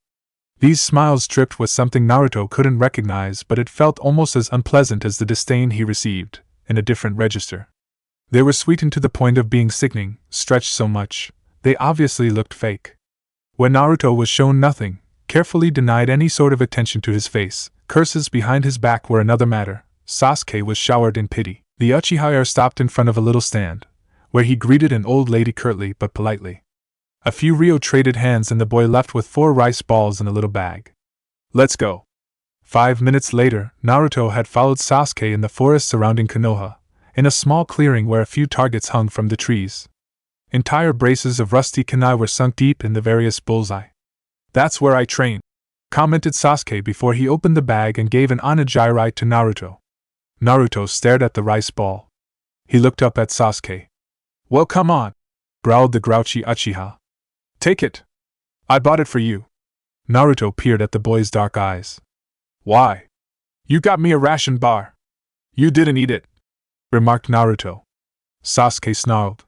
These smiles dripped with something Naruto couldn't recognize, but it felt almost as unpleasant as the disdain he received, in a different register. They were sweetened to the point of being sickening, stretched so much, they obviously looked fake. When Naruto was shown nothing, carefully denied any sort of attention to his face, curses behind his back were another matter, Sasuke was showered in pity. The Uchiha heir stopped in front of a little stand, where he greeted an old lady curtly but politely. A few Ryo traded hands and the boy left with 4 rice balls in a little bag. "Let's go." 5 minutes later, Naruto had followed Sasuke in the forest surrounding Konoha, in a small clearing where a few targets hung from the trees. Entire braces of rusty kunai were sunk deep in the various bullseye. "That's where I train," commented Sasuke before he opened the bag and gave an onigiri to Naruto. Naruto stared at the rice ball. He looked up at Sasuke. "Well, come on," growled the grouchy Uchiha. "Take it. I bought it for you." Naruto peered at the boy's dark eyes. "Why? You got me a ration bar." "You didn't eat it," remarked Naruto. Sasuke snarled.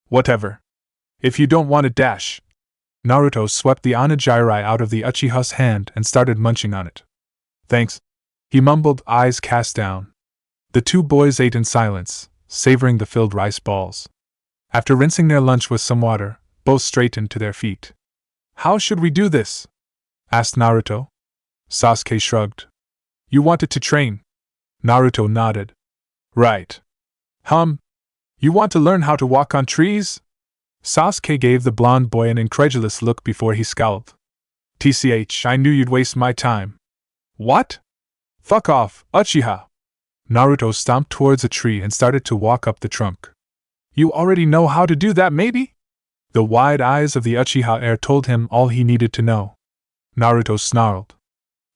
"Whatever. If you don't want it, dash." Naruto swept the onigiri out of the Uchiha's hand and started munching on it. "Thanks," he mumbled, eyes cast down. The 2 boys ate in silence, savoring the filled rice balls. After rinsing their lunch with some water, both straightened to their feet. "How should we do this?" asked Naruto. Sasuke shrugged. "You wanted to train?" Naruto nodded. "Right. You want to learn how to walk on trees?" Sasuke gave the blonde boy an incredulous look before he scowled. "TCH, I knew you'd waste my time." "What? Fuck off, Uchiha." Naruto stomped towards a tree and started to walk up the trunk. "You already know how to do that, maybe?" The wide eyes of the Uchiha heir told him all he needed to know. Naruto snarled.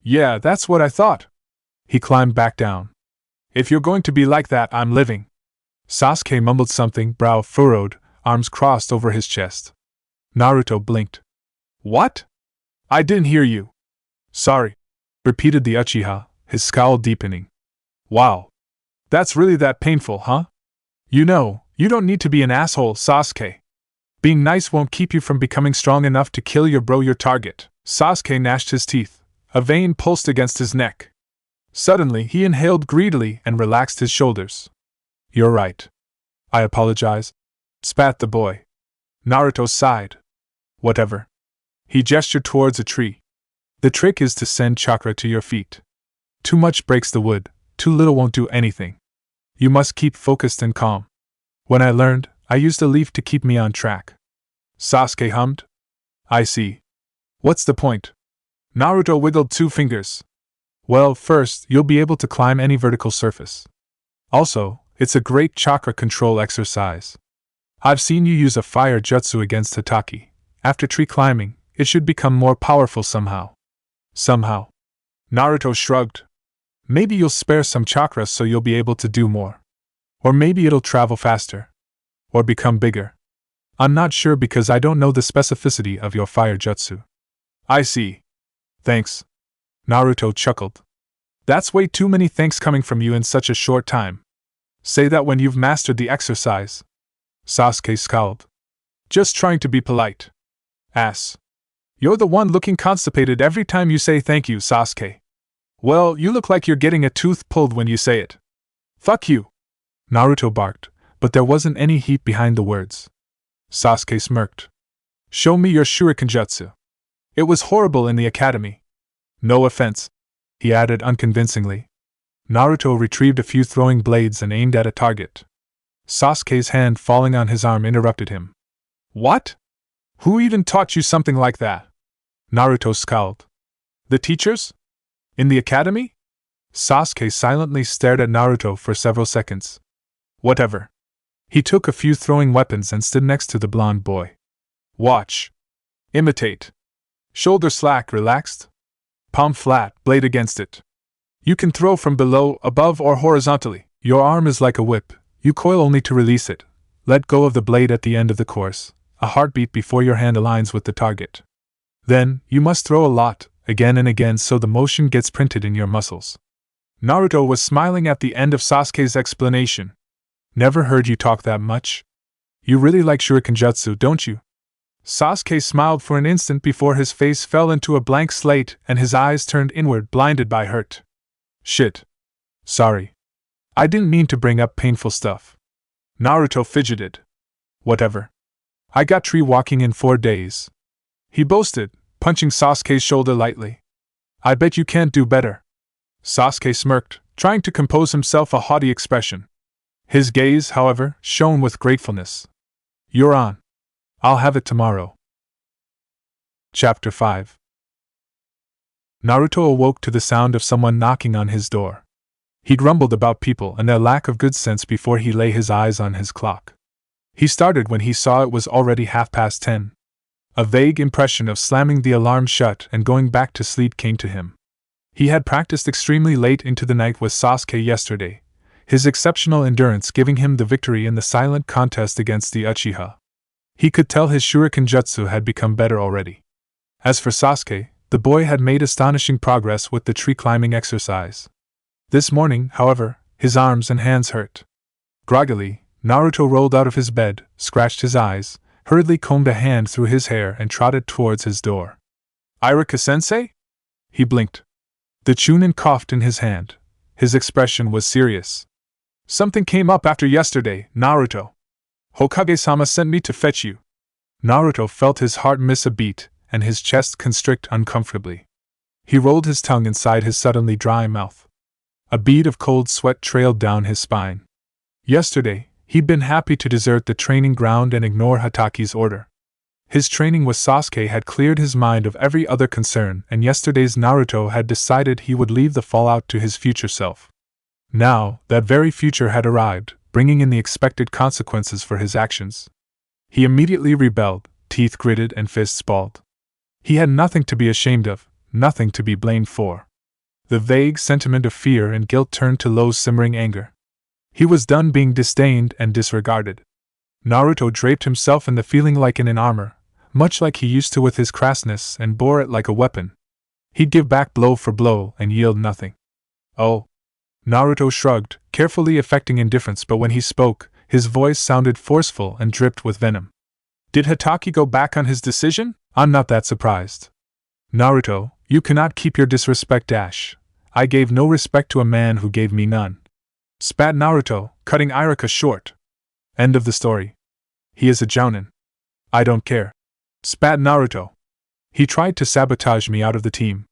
"Yeah, that's what I thought." He climbed back down. "If you're going to be like that, I'm living." Sasuke mumbled something, brow furrowed, arms crossed over his chest. Naruto blinked. "What? I didn't hear you." "Sorry," repeated the Uchiha, his scowl deepening. "Wow. That's really that painful, huh? You know, you don't need to be an asshole, Sasuke. Being nice won't keep you from becoming strong enough to kill your target." Sasuke gnashed his teeth. A vein pulsed against his neck. Suddenly, he inhaled greedily and relaxed his shoulders. "You're right. I apologize," spat the boy. Naruto sighed. "Whatever." He gestured towards a tree. "The trick is to send chakra to your feet. Too much breaks the wood, too little won't do anything. You must keep focused and calm." When I learned, I used a leaf to keep me on track. Sasuke hummed. I see. What's the point? Naruto wiggled 2 fingers. Well, first, you'll be able to climb any vertical surface. Also, it's a great chakra control exercise. I've seen you use a fire jutsu against Hatake. After tree climbing, it should become more powerful somehow. Somehow. Naruto shrugged. Maybe you'll spare some chakra so you'll be able to do more. Or maybe it'll travel faster. Or become bigger. I'm not sure because I don't know the specificity of your fire jutsu. I see. Thanks. Naruto chuckled. That's way too many thanks coming from you in such a short time. Say that when you've mastered the exercise. Sasuke scowled. Just trying to be polite. Ass. You're the one looking constipated every time you say thank you, Sasuke. Well, you look like you're getting a tooth pulled when you say it. Fuck you. Naruto barked, but there wasn't any heat behind the words. Sasuke smirked. Show me your shuriken jutsu. It was horrible in the academy. No offense, he added unconvincingly. Naruto retrieved a few throwing blades and aimed at a target. Sasuke's hand falling on his arm interrupted him. What? Who even taught you something like that? Naruto scowled. The teachers? In the academy? Sasuke silently stared at Naruto for several seconds. Whatever. He took a few throwing weapons and stood next to the blonde boy. Watch. Imitate. Shoulder slack, relaxed. Palm flat, blade against it. You can throw from below, above, or horizontally. Your arm is like a whip. You coil only to release it. Let go of the blade at the end of the course, a heartbeat before your hand aligns with the target. Then, you must throw a lot, again and again so the motion gets printed in your muscles. Naruto was smiling at the end of Sasuke's explanation. Never heard you talk that much? You really like shuriken jutsu, don't you? Sasuke smiled for an instant before his face fell into a blank slate and his eyes turned inward, blinded by hurt. Shit. Sorry. I didn't mean to bring up painful stuff. Naruto fidgeted. Whatever. I got tree walking in 4 days. He boasted, punching Sasuke's shoulder lightly. I bet you can't do better. Sasuke smirked, trying to compose himself a haughty expression. His gaze, however, shone with gratefulness. You're on. I'll have it tomorrow. Chapter 5. Naruto awoke to the sound of someone knocking on his door. He grumbled about people and their lack of good sense before he lay his eyes on his clock. He started when he saw it was already 10:30. A vague impression of slamming the alarm shut and going back to sleep came to him. He had practiced extremely late into the night with Sasuke yesterday, his exceptional endurance giving him the victory in the silent contest against the Uchiha. He could tell his shuriken jutsu had become better already. As for Sasuke, the boy had made astonishing progress with the tree climbing exercise. This morning, however, his arms and hands hurt. Groggily, Naruto rolled out of his bed, scratched his eyes, hurriedly combed a hand through his hair and trotted towards his door. Iruka-sensei? He blinked. The Chunin coughed in his hand. His expression was serious. Something came up after yesterday, Naruto. Hokage-sama sent me to fetch you. Naruto felt his heart miss a beat, and his chest constrict uncomfortably. He rolled his tongue inside his suddenly dry mouth. A bead of cold sweat trailed down his spine. Yesterday, he'd been happy to desert the training ground and ignore Hataki's order. His training with Sasuke had cleared his mind of every other concern, and yesterday's Naruto had decided he would leave the fallout to his future self. Now, that very future had arrived, bringing in the expected consequences for his actions. He immediately rebelled, teeth gritted and fists balled. He had nothing to be ashamed of, nothing to be blamed for. The vague sentiment of fear and guilt turned to low simmering anger. He was done being disdained and disregarded. Naruto draped himself in the feeling like in an armor, much like he used to with his crassness, and bore it like a weapon. He'd give back blow for blow and yield nothing. Oh. Naruto shrugged, carefully affecting indifference, but when he spoke, his voice sounded forceful and dripped with venom. Did Hatake go back on his decision? I'm not that surprised. Naruto, you cannot keep your disrespect dash. I gave no respect to a man who gave me none. Spat Naruto, cutting Iruka short. End of the story. He is a jōnin. I don't care. Spat Naruto. He tried to sabotage me out of the team.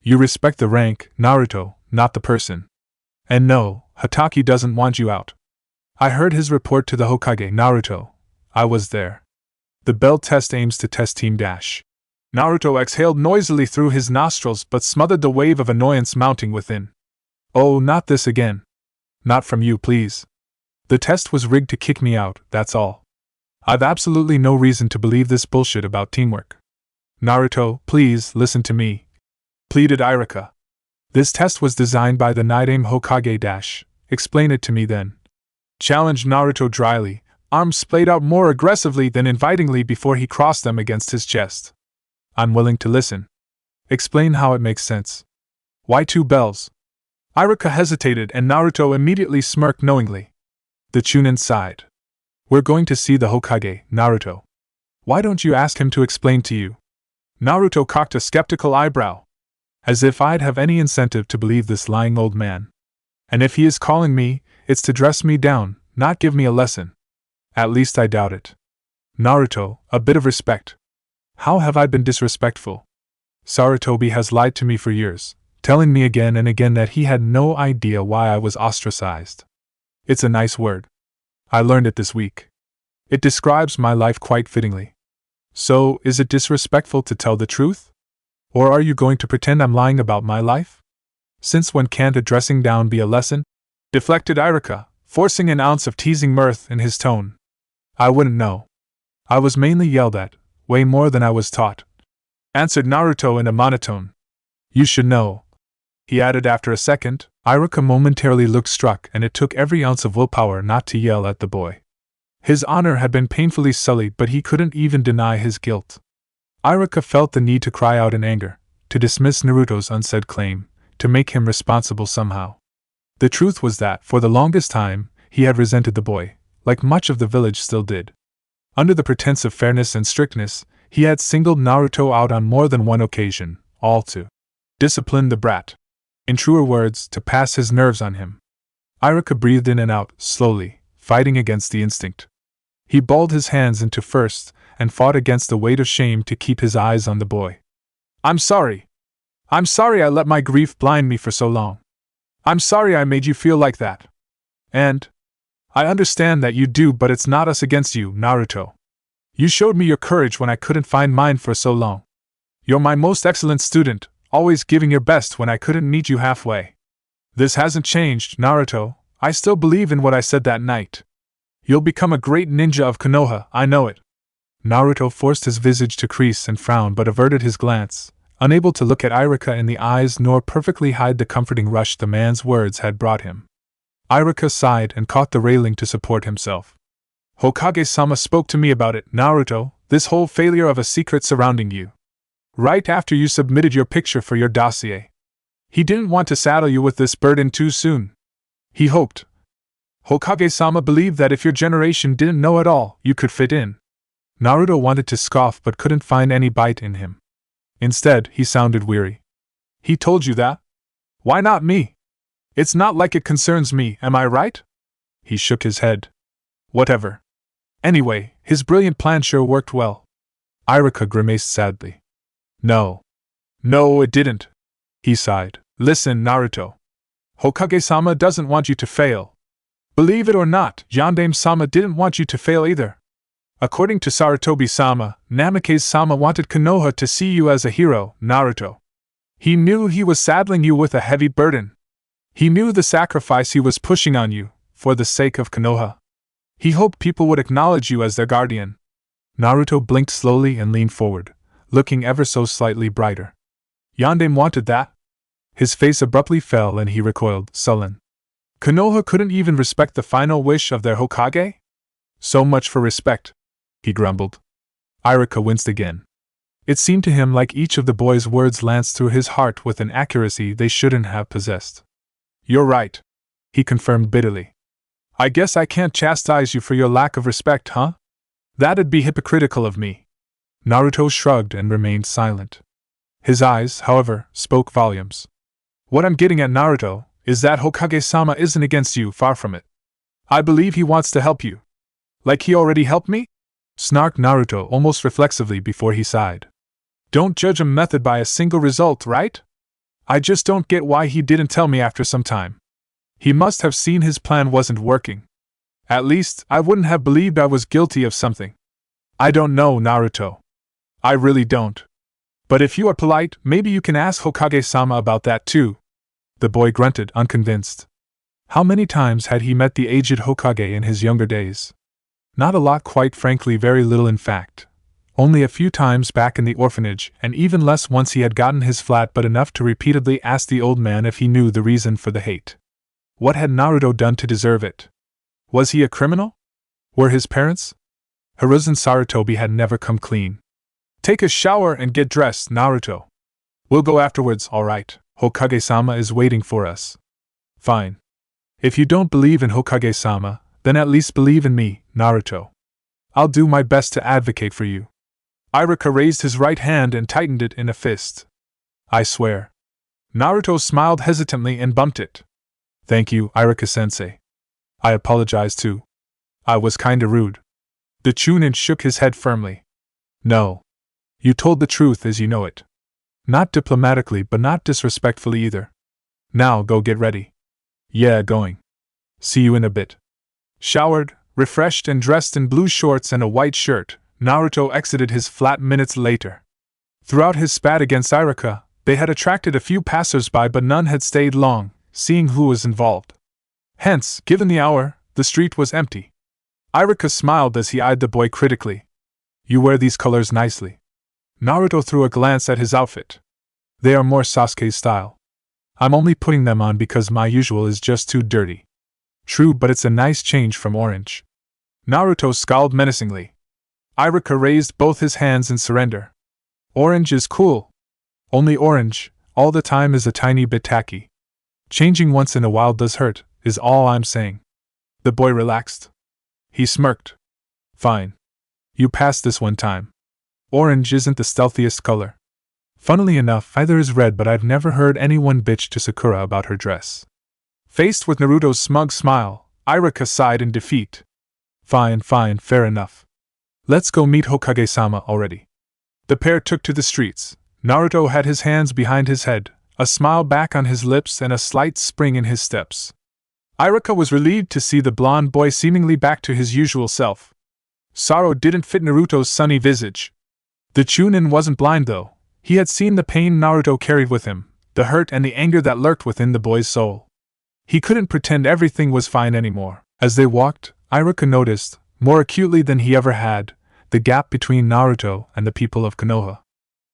You respect the rank, Naruto, not the person. And no, Hatake doesn't want you out. I heard his report to the Hokage, Naruto. I was there. The bell test aims to test Team Dash. Naruto exhaled noisily through his nostrils but smothered the wave of annoyance mounting within. Oh, not this again. Not from you, please. The test was rigged to kick me out, that's all. I've absolutely no reason to believe this bullshit about teamwork. Naruto, please, listen to me, pleaded Iruka. This test was designed by the Nidaime Hokage Dash. Explain it to me then. Challenged Naruto dryly, arms splayed out more aggressively than invitingly before he crossed them against his chest. I'm willing to listen. Explain how it makes sense. Why 2 bells? Iruka hesitated and Naruto immediately smirked knowingly. The Chunin sighed. We're going to see the Hokage, Naruto. Why don't you ask him to explain to you? Naruto cocked a skeptical eyebrow. As if I'd have any incentive to believe this lying old man. And if he is calling me, it's to dress me down, not give me a lesson. At least I doubt it. Naruto, a bit of respect. How have I been disrespectful? Sarutobi has lied to me for years, telling me again and again that he had no idea why I was ostracized. It's a nice word. I learned it this week. It describes my life quite fittingly. So, is it disrespectful to tell the truth? Or are you going to pretend I'm lying about my life? Since when can't a dressing down be a lesson? Deflected Iruka, forcing an ounce of teasing mirth in his tone. I wouldn't know. I was mainly yelled at, way more than I was taught, answered Naruto in a monotone. You should know, he added after a second. Iruka momentarily looked struck and it took every ounce of willpower not to yell at the boy. His honor had been painfully sullied but he couldn't even deny his guilt. Iruka felt the need to cry out in anger, to dismiss Naruto's unsaid claim, to make him responsible somehow. The truth was that, for the longest time, he had resented the boy, like much of the village still did. Under the pretense of fairness and strictness, he had singled Naruto out on more than one occasion, all to discipline the brat. In truer words, to pass his nerves on him. Iruka breathed in and out, slowly, fighting against the instinct. He balled his hands into fists, and fought against the weight of shame to keep his eyes on the boy. I'm sorry. I'm sorry I let my grief blind me for so long. I'm sorry I made you feel like that. And I understand that you do, but it's not us against you, Naruto. You showed me your courage when I couldn't find mine for so long. You're my most excellent student, always giving your best when I couldn't meet you halfway. This hasn't changed, Naruto. I still believe in what I said that night. You'll become a great ninja of Konoha, I know it. Naruto forced his visage to crease and frown but averted his glance, unable to look at Iruka in the eyes nor perfectly hide the comforting rush the man's words had brought him. Iruka sighed and caught the railing to support himself. Hokage-sama spoke to me about it, Naruto, this whole failure of a secret surrounding you. Right after you submitted your picture for your dossier. He didn't want to saddle you with this burden too soon. He hoped. Hokage-sama believed that if your generation didn't know it all, you could fit in. Naruto wanted to scoff but couldn't find any bite in him. Instead, he sounded weary. He told you that? Why not me? It's not like it concerns me, am I right? He shook his head. Whatever. Anyway, his brilliant plan sure worked well. Iruka grimaced sadly. No, it didn't. He sighed. Listen, Naruto. Hokage-sama doesn't want you to fail. Believe it or not, Yondaime-sama didn't want you to fail either. According to Sarutobi-sama, Namikaze-sama wanted Konoha to see you as a hero, Naruto. He knew he was saddling you with a heavy burden. He knew the sacrifice he was pushing on you, for the sake of Konoha. He hoped people would acknowledge you as their guardian. Naruto blinked slowly and leaned forward, looking ever so slightly brighter. Yondaime wanted that? His face abruptly fell and he recoiled, sullen. Konoha couldn't even respect the final wish of their Hokage? So much for respect, he grumbled. Iruka winced again. It seemed to him like each of the boy's words lanced through his heart with an accuracy they shouldn't have possessed. You're right, he confirmed bitterly. I guess I can't chastise you for your lack of respect, huh? That'd be hypocritical of me. Naruto shrugged and remained silent. His eyes, however, spoke volumes. What I'm getting at, Naruto, is that Hokage-sama isn't against you, far from it. I believe he wants to help you. Like he already helped me? Snarked Naruto almost reflexively before he sighed. Don't judge a method by a single result, right? I just don't get why he didn't tell me after some time. He must have seen his plan wasn't working. At least, I wouldn't have believed I was guilty of something. I don't know, Naruto. I really don't. But if you are polite, maybe you can ask Hokage-sama about that too. The boy grunted, unconvinced. How many times had he met the aged Hokage in his younger days? Not a lot, quite frankly, very little in fact. Only a few times back in the orphanage, and even less once he had gotten his flat, but enough to repeatedly ask the old man if he knew the reason for the hate. What had Naruto done to deserve it? Was he a criminal? Were his parents? Hiruzen Sarutobi had never come clean. Take a shower and get dressed, Naruto. We'll go afterwards, alright. Hokage-sama is waiting for us. Fine. If you don't believe in Hokage-sama, then at least believe in me, Naruto. I'll do my best to advocate for you. Iruka raised his right hand and tightened it in a fist. I swear. Naruto smiled hesitantly and bumped it. Thank you, Iruka-sensei. I apologize too. I was kinda rude. The Chunin shook his head firmly. No. You told the truth as you know it. Not diplomatically, but not disrespectfully either. Now go get ready. Yeah, going. See you in a bit. Showered, refreshed and dressed in blue shorts and a white shirt, Naruto exited his flat minutes later. Throughout his spat against Iruka, they had attracted a few passers-by, but none had stayed long, seeing who was involved. Hence, given the hour, the street was empty. Iruka smiled as he eyed the boy critically. You wear these colors nicely. Naruto threw a glance at his outfit. They are more Sasuke's style. I'm only putting them on because my usual is just too dirty. True, but it's a nice change from orange. Naruto scowled menacingly. Iruka raised both his hands in surrender. Orange is cool. Only orange, all the time, is a tiny bit tacky. Changing once in a while does hurt, is all I'm saying. The boy relaxed. He smirked. Fine. You passed this one time. Orange isn't the stealthiest color. Funnily enough, either is red, but I've never heard anyone bitch to Sakura about her dress. Faced with Naruto's smug smile, Iruka sighed in defeat. Fine, fair enough. Let's go meet Hokage-sama already. The pair took to the streets. Naruto had his hands behind his head, a smile back on his lips and a slight spring in his steps. Iruka was relieved to see the blonde boy seemingly back to his usual self. Sorrow didn't fit Naruto's sunny visage. The Chunin wasn't blind though. He had seen the pain Naruto carried with him, the hurt and the anger that lurked within the boy's soul. He couldn't pretend everything was fine anymore. As they walked, Iruka noticed, more acutely than he ever had, the gap between Naruto and the people of Konoha.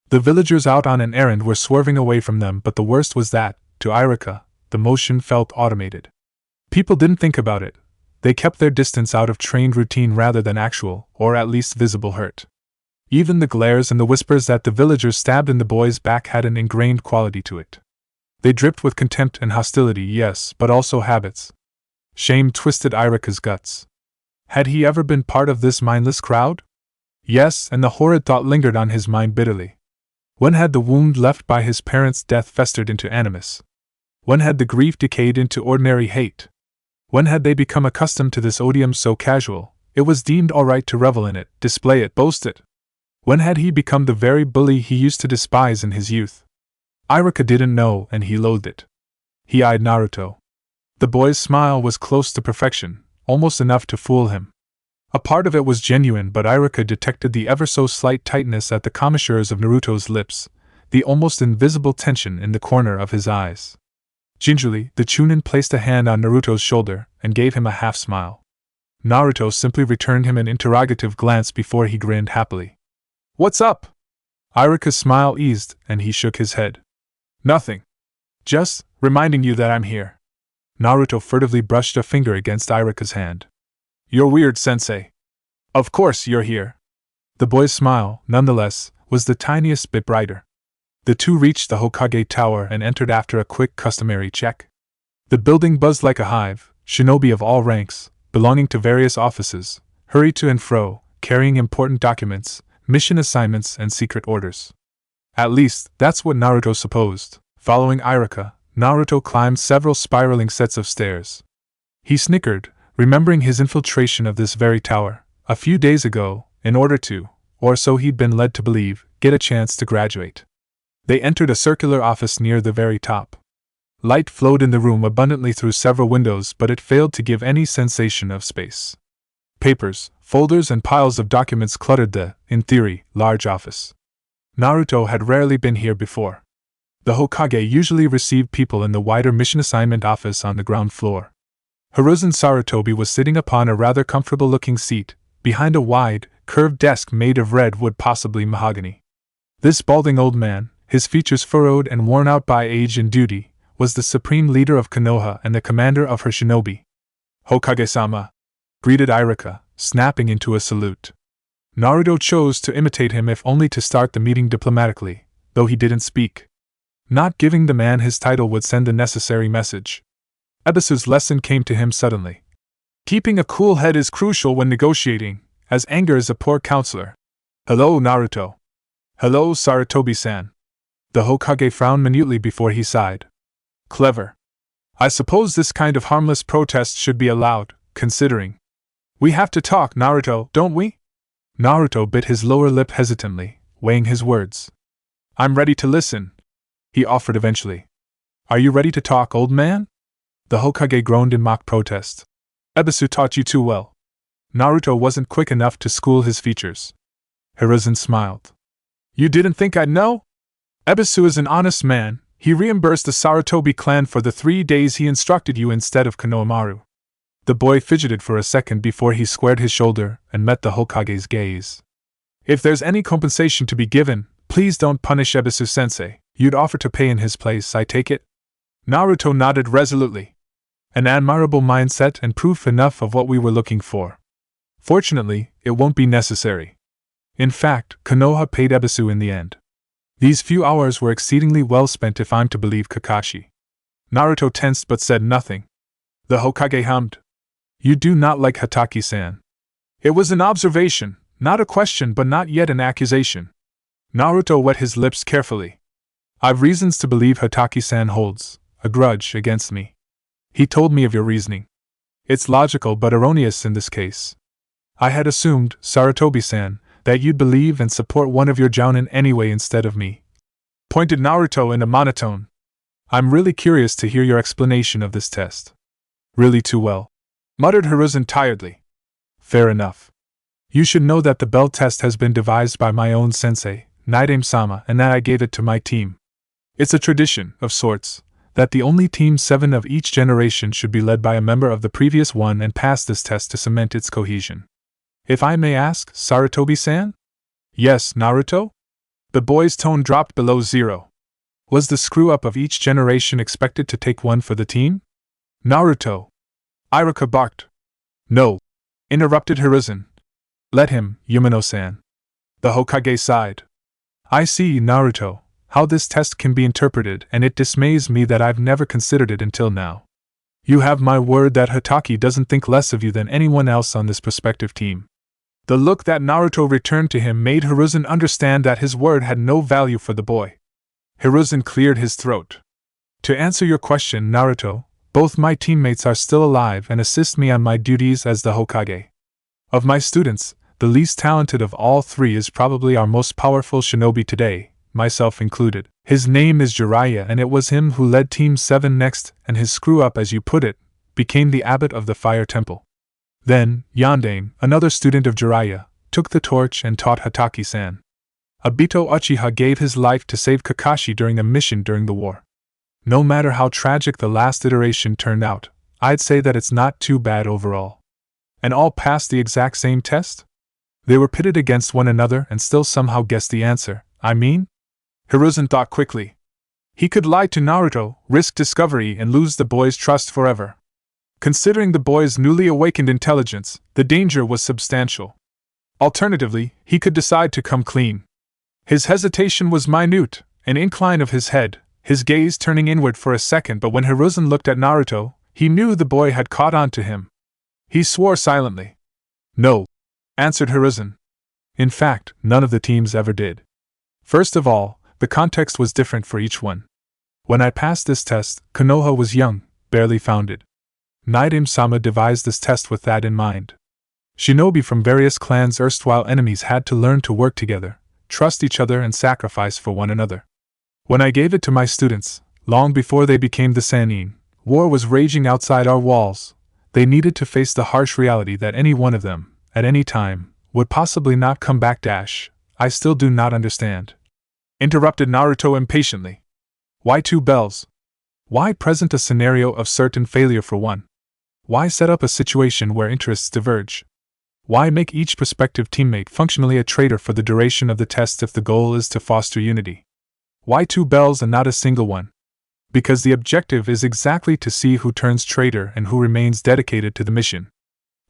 The villagers out on an errand were swerving away from them, but the worst was that, to Iruka, the motion felt automated. People didn't think about it. They kept their distance out of trained routine rather than actual, or at least visible hurt. Even the glares and the whispers that the villagers stabbed in the boy's back had an ingrained quality to it. They dripped with contempt and hostility, yes, but also habits. Shame twisted Iruka's guts. Had he ever been part of this mindless crowd? Yes, and the horrid thought lingered on his mind bitterly. When had the wound left by his parents' death festered into animus? When had the grief decayed into ordinary hate? When had they become accustomed to this odium so casual, it was deemed alright to revel in it, display it, boast it? When had he become the very bully he used to despise in his youth? Iruka didn't know, and he loathed it. He eyed Naruto. The boy's smile was close to perfection, almost enough to fool him. A part of it was genuine, but Iruka detected the ever-so-slight tightness at the commissures of Naruto's lips, the almost invisible tension in the corner of his eyes. Gingerly, the Chunin placed a hand on Naruto's shoulder and gave him a half-smile. Naruto simply returned him an interrogative glance before he grinned happily. What's up? Iruka's smile eased, and he shook his head. Nothing. Just reminding you that I'm here. Naruto furtively brushed a finger against Iruka's hand. You're weird, sensei. Of course you're here. The boy's smile, nonetheless, was the tiniest bit brighter. The two reached the Hokage Tower and entered after a quick customary check. The building buzzed like a hive. Shinobi of all ranks, belonging to various offices, hurried to and fro, carrying important documents, mission assignments and secret orders. At least, that's what Naruto supposed. Following Iruka, Naruto climbed several spiraling sets of stairs. He snickered, remembering his infiltration of this very tower, a few days ago, in order to, or so he'd been led to believe, get a chance to graduate. They entered a circular office near the very top. Light flowed in the room abundantly through several windows, but it failed to give any sensation of space. Papers, folders, and piles of documents cluttered the, in theory, large office. Naruto had rarely been here before. The Hokage usually received people in the wider mission assignment office on the ground floor. Hiruzen Sarutobi was sitting upon a rather comfortable-looking seat, behind a wide, curved desk made of red wood, possibly mahogany. This balding old man, his features furrowed and worn out by age and duty, was the supreme leader of Konoha and the commander of her shinobi. "Hokage-sama," greeted Iruka, snapping into a salute. Naruto chose to imitate him, if only to start the meeting diplomatically, though he didn't speak. Not giving the man his title would send the necessary message. Ebisu's lesson came to him suddenly. Keeping a cool head is crucial when negotiating, as anger is a poor counselor. "Hello, Naruto." "Hello, Sarutobi-san." The Hokage frowned minutely before he sighed. "Clever. I suppose this kind of harmless protest should be allowed, considering. We have to talk, Naruto, don't we?" Naruto bit his lower lip hesitantly, weighing his words. "I'm ready to listen," he offered eventually. "Are you ready to talk, old man?" The Hokage groaned in mock protest. "Ebisu taught you too well." Naruto wasn't quick enough to school his features. Hiruzen smiled. "You didn't think I'd know? Ebisu is an honest man. He reimbursed the Sarutobi clan for the 3 days he instructed you instead of Konohamaru." The boy fidgeted for a second before he squared his shoulder and met the Hokage's gaze. "If there's any compensation to be given, please don't punish Ebisu-sensei. You'd offer to pay in his place, I take it?" Naruto nodded resolutely. An admirable mindset and proof enough of what we were looking for. Fortunately, it won't be necessary. In fact, Konoha paid Ebisu in the end. These few hours were exceedingly well spent if I'm to believe Kakashi. Naruto tensed but said nothing. The Hokage hummed. "You do not like Hataki-san." It was an observation, not a question, but not yet an accusation. Naruto wet his lips carefully. "I've reasons to believe Hataki-san holds a grudge against me. He told me of your reasoning. It's logical but erroneous in this case. I had assumed, Sarutobi-san, that you'd believe and support one of your jōnin anyway instead of me," pointed Naruto in a monotone. "I'm really curious to hear your explanation of this test." "Really too well," muttered Hiruzen tiredly. "Fair enough. You should know that the bell test has been devised by my own sensei, Naidame-sama, and that I gave it to my team. It's a tradition, of sorts, that the only Team 7 of each generation should be led by a member of the previous one and pass this test to cement its cohesion. If I may ask, Sarutobi-san?" "Yes, Naruto?" The boy's tone dropped below zero. Was the screw-up of each generation expected to take one for the team? "Naruto!" Iruka barked. "No," interrupted Hiruzen. "Let him, Yumino-san." The Hokage sighed. "I see, Naruto, how this test can be interpreted, and it dismays me that I've never considered it until now. You have my word that Hataki doesn't think less of you than anyone else on this prospective team." The look that Naruto returned to him made Hiruzen understand that his word had no value for the boy. Hiruzen cleared his throat. "To answer your question, Naruto, both my teammates are still alive and assist me on my duties as the Hokage. Of my students, the least talented of all 3 is probably our most powerful shinobi today, myself included. His name is Jiraiya, and it was him who led Team 7 next, and his screw-up, as you put it, became the abbot of the Fire Temple. Then, Yondaime, another student of Jiraiya, took the torch and taught Hataki-san. Obito Uchiha gave his life to save Kakashi during a mission during the war. No matter how tragic the last iteration turned out, I'd say that it's not too bad overall. And all passed the exact same test? They were pitted against one another and still somehow guessed the answer, I mean?" Hiruzen thought quickly. He could lie to Naruto, risk discovery, and lose the boy's trust forever. Considering the boy's newly awakened intelligence, the danger was substantial. Alternatively, he could decide to come clean. His hesitation was minute, an incline of his head, his gaze turning inward for a second, but when Hiruzen looked at Naruto, he knew the boy had caught on to him. He swore silently. "No," answered Hiruzen. In fact, none of the teams ever did. First of all, the context was different for each one. When I passed this test, Konoha was young, barely founded. Naidame-sama devised this test with that in mind. Shinobi from various clans, erstwhile enemies, had to learn to work together, trust each other, and sacrifice for one another. When I gave it to my students, Long before they became the Sannin, war was raging outside our walls. They needed to face the harsh reality that any one of them, at any time, would possibly not come back. I still do not understand. Interrupted Naruto impatiently. Why 2 bells? Why present a scenario of certain failure for one? Why set up a situation where interests diverge? Why make each prospective teammate functionally a traitor for the duration of the test if the goal is to foster unity? Why 2 bells and not a single one? Because the objective is exactly to see who turns traitor and who remains dedicated to the mission.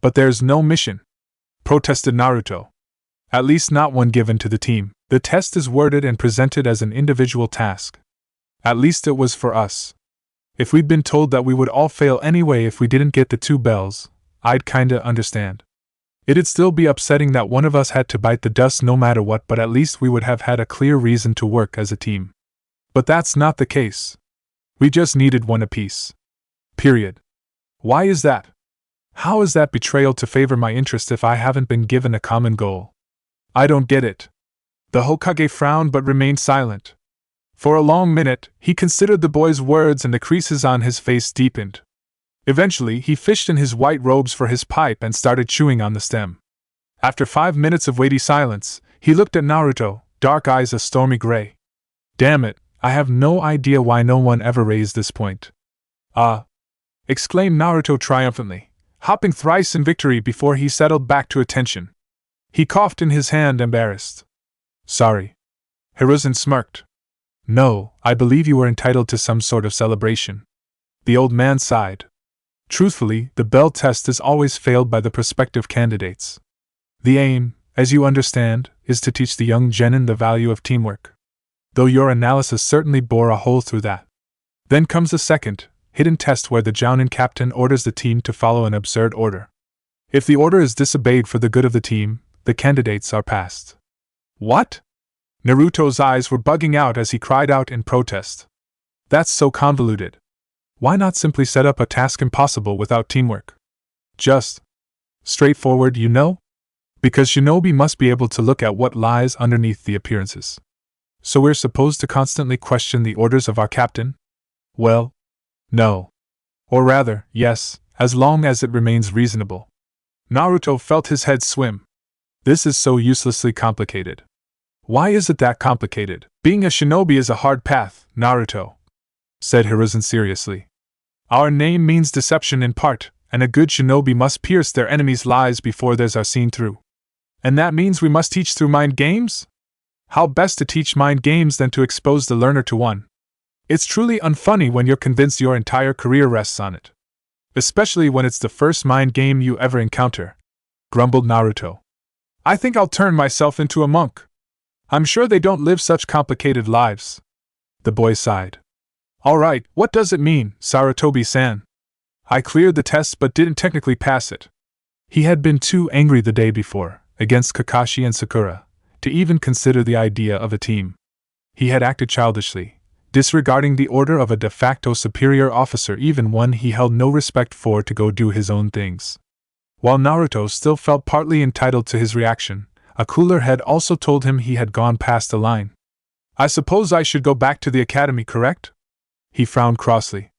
But there's no mission, protested Naruto. At least not one given to the team. The test is worded and presented as an individual task. At least it was for us. If we'd been told that we would all fail anyway if we didn't get the 2 bells, I'd kinda understand. It'd still be upsetting that one of us had to bite the dust no matter what, but at least we would have had a clear reason to work as a team. But that's not the case. We just needed one apiece. Period. Why is that? How is that betrayal to favor my interest if I haven't been given a common goal? I don't get it. The Hokage frowned but remained silent. For a long minute, he considered the boy's words and the creases on his face deepened. Eventually, he fished in his white robes for his pipe and started chewing on the stem. After 5 minutes of weighty silence, he looked at Naruto, dark eyes a stormy gray. Damn it, I have no idea why no one ever raised this point. Exclaimed Naruto triumphantly, hopping thrice in victory before he settled back to attention. He coughed in his hand, embarrassed. Sorry. Hiruzen smirked. No, I believe you were entitled to some sort of celebration. The old man sighed. Truthfully, the bell test is always failed by the prospective candidates. The aim, as you understand, is to teach the young genin the value of teamwork. Though your analysis certainly bore a hole through that. Then comes the second, hidden test where the jōnin captain orders the team to follow an absurd order. If the order is disobeyed for the good of the team, the candidates are passed. What? Naruto's eyes were bugging out as he cried out in protest. That's so convoluted. Why not simply set up a task impossible without teamwork? Just straightforward, you know? Because shinobi must be able to look at what lies underneath the appearances. So we're supposed to constantly question the orders of our captain? Well, no. Or rather, yes, as long as it remains reasonable. Naruto felt his head swim. This is so uselessly complicated. Why is it that complicated? Being a shinobi is a hard path, Naruto, said Hiruzen seriously. Our name means deception in part, and a good shinobi must pierce their enemies' lies before theirs are seen through. And that means we must teach through mind games? How best to teach mind games than to expose the learner to one? It's truly unfunny when you're convinced your entire career rests on it. Especially when it's the first mind game you ever encounter, grumbled Naruto. I think I'll turn myself into a monk. I'm sure they don't live such complicated lives. The boy sighed. Alright, what does it mean, Sarutobi-san? I cleared the test but didn't technically pass it. He had been too angry the day before, against Kakashi and Sakura, to even consider the idea of a team. He had acted childishly, disregarding the order of a de facto superior officer, even one he held no respect for, to go do his own things. While Naruto still felt partly entitled to his reaction, a cooler head also told him he had gone past the line. I suppose I should go back to the academy, correct? He frowned crossly.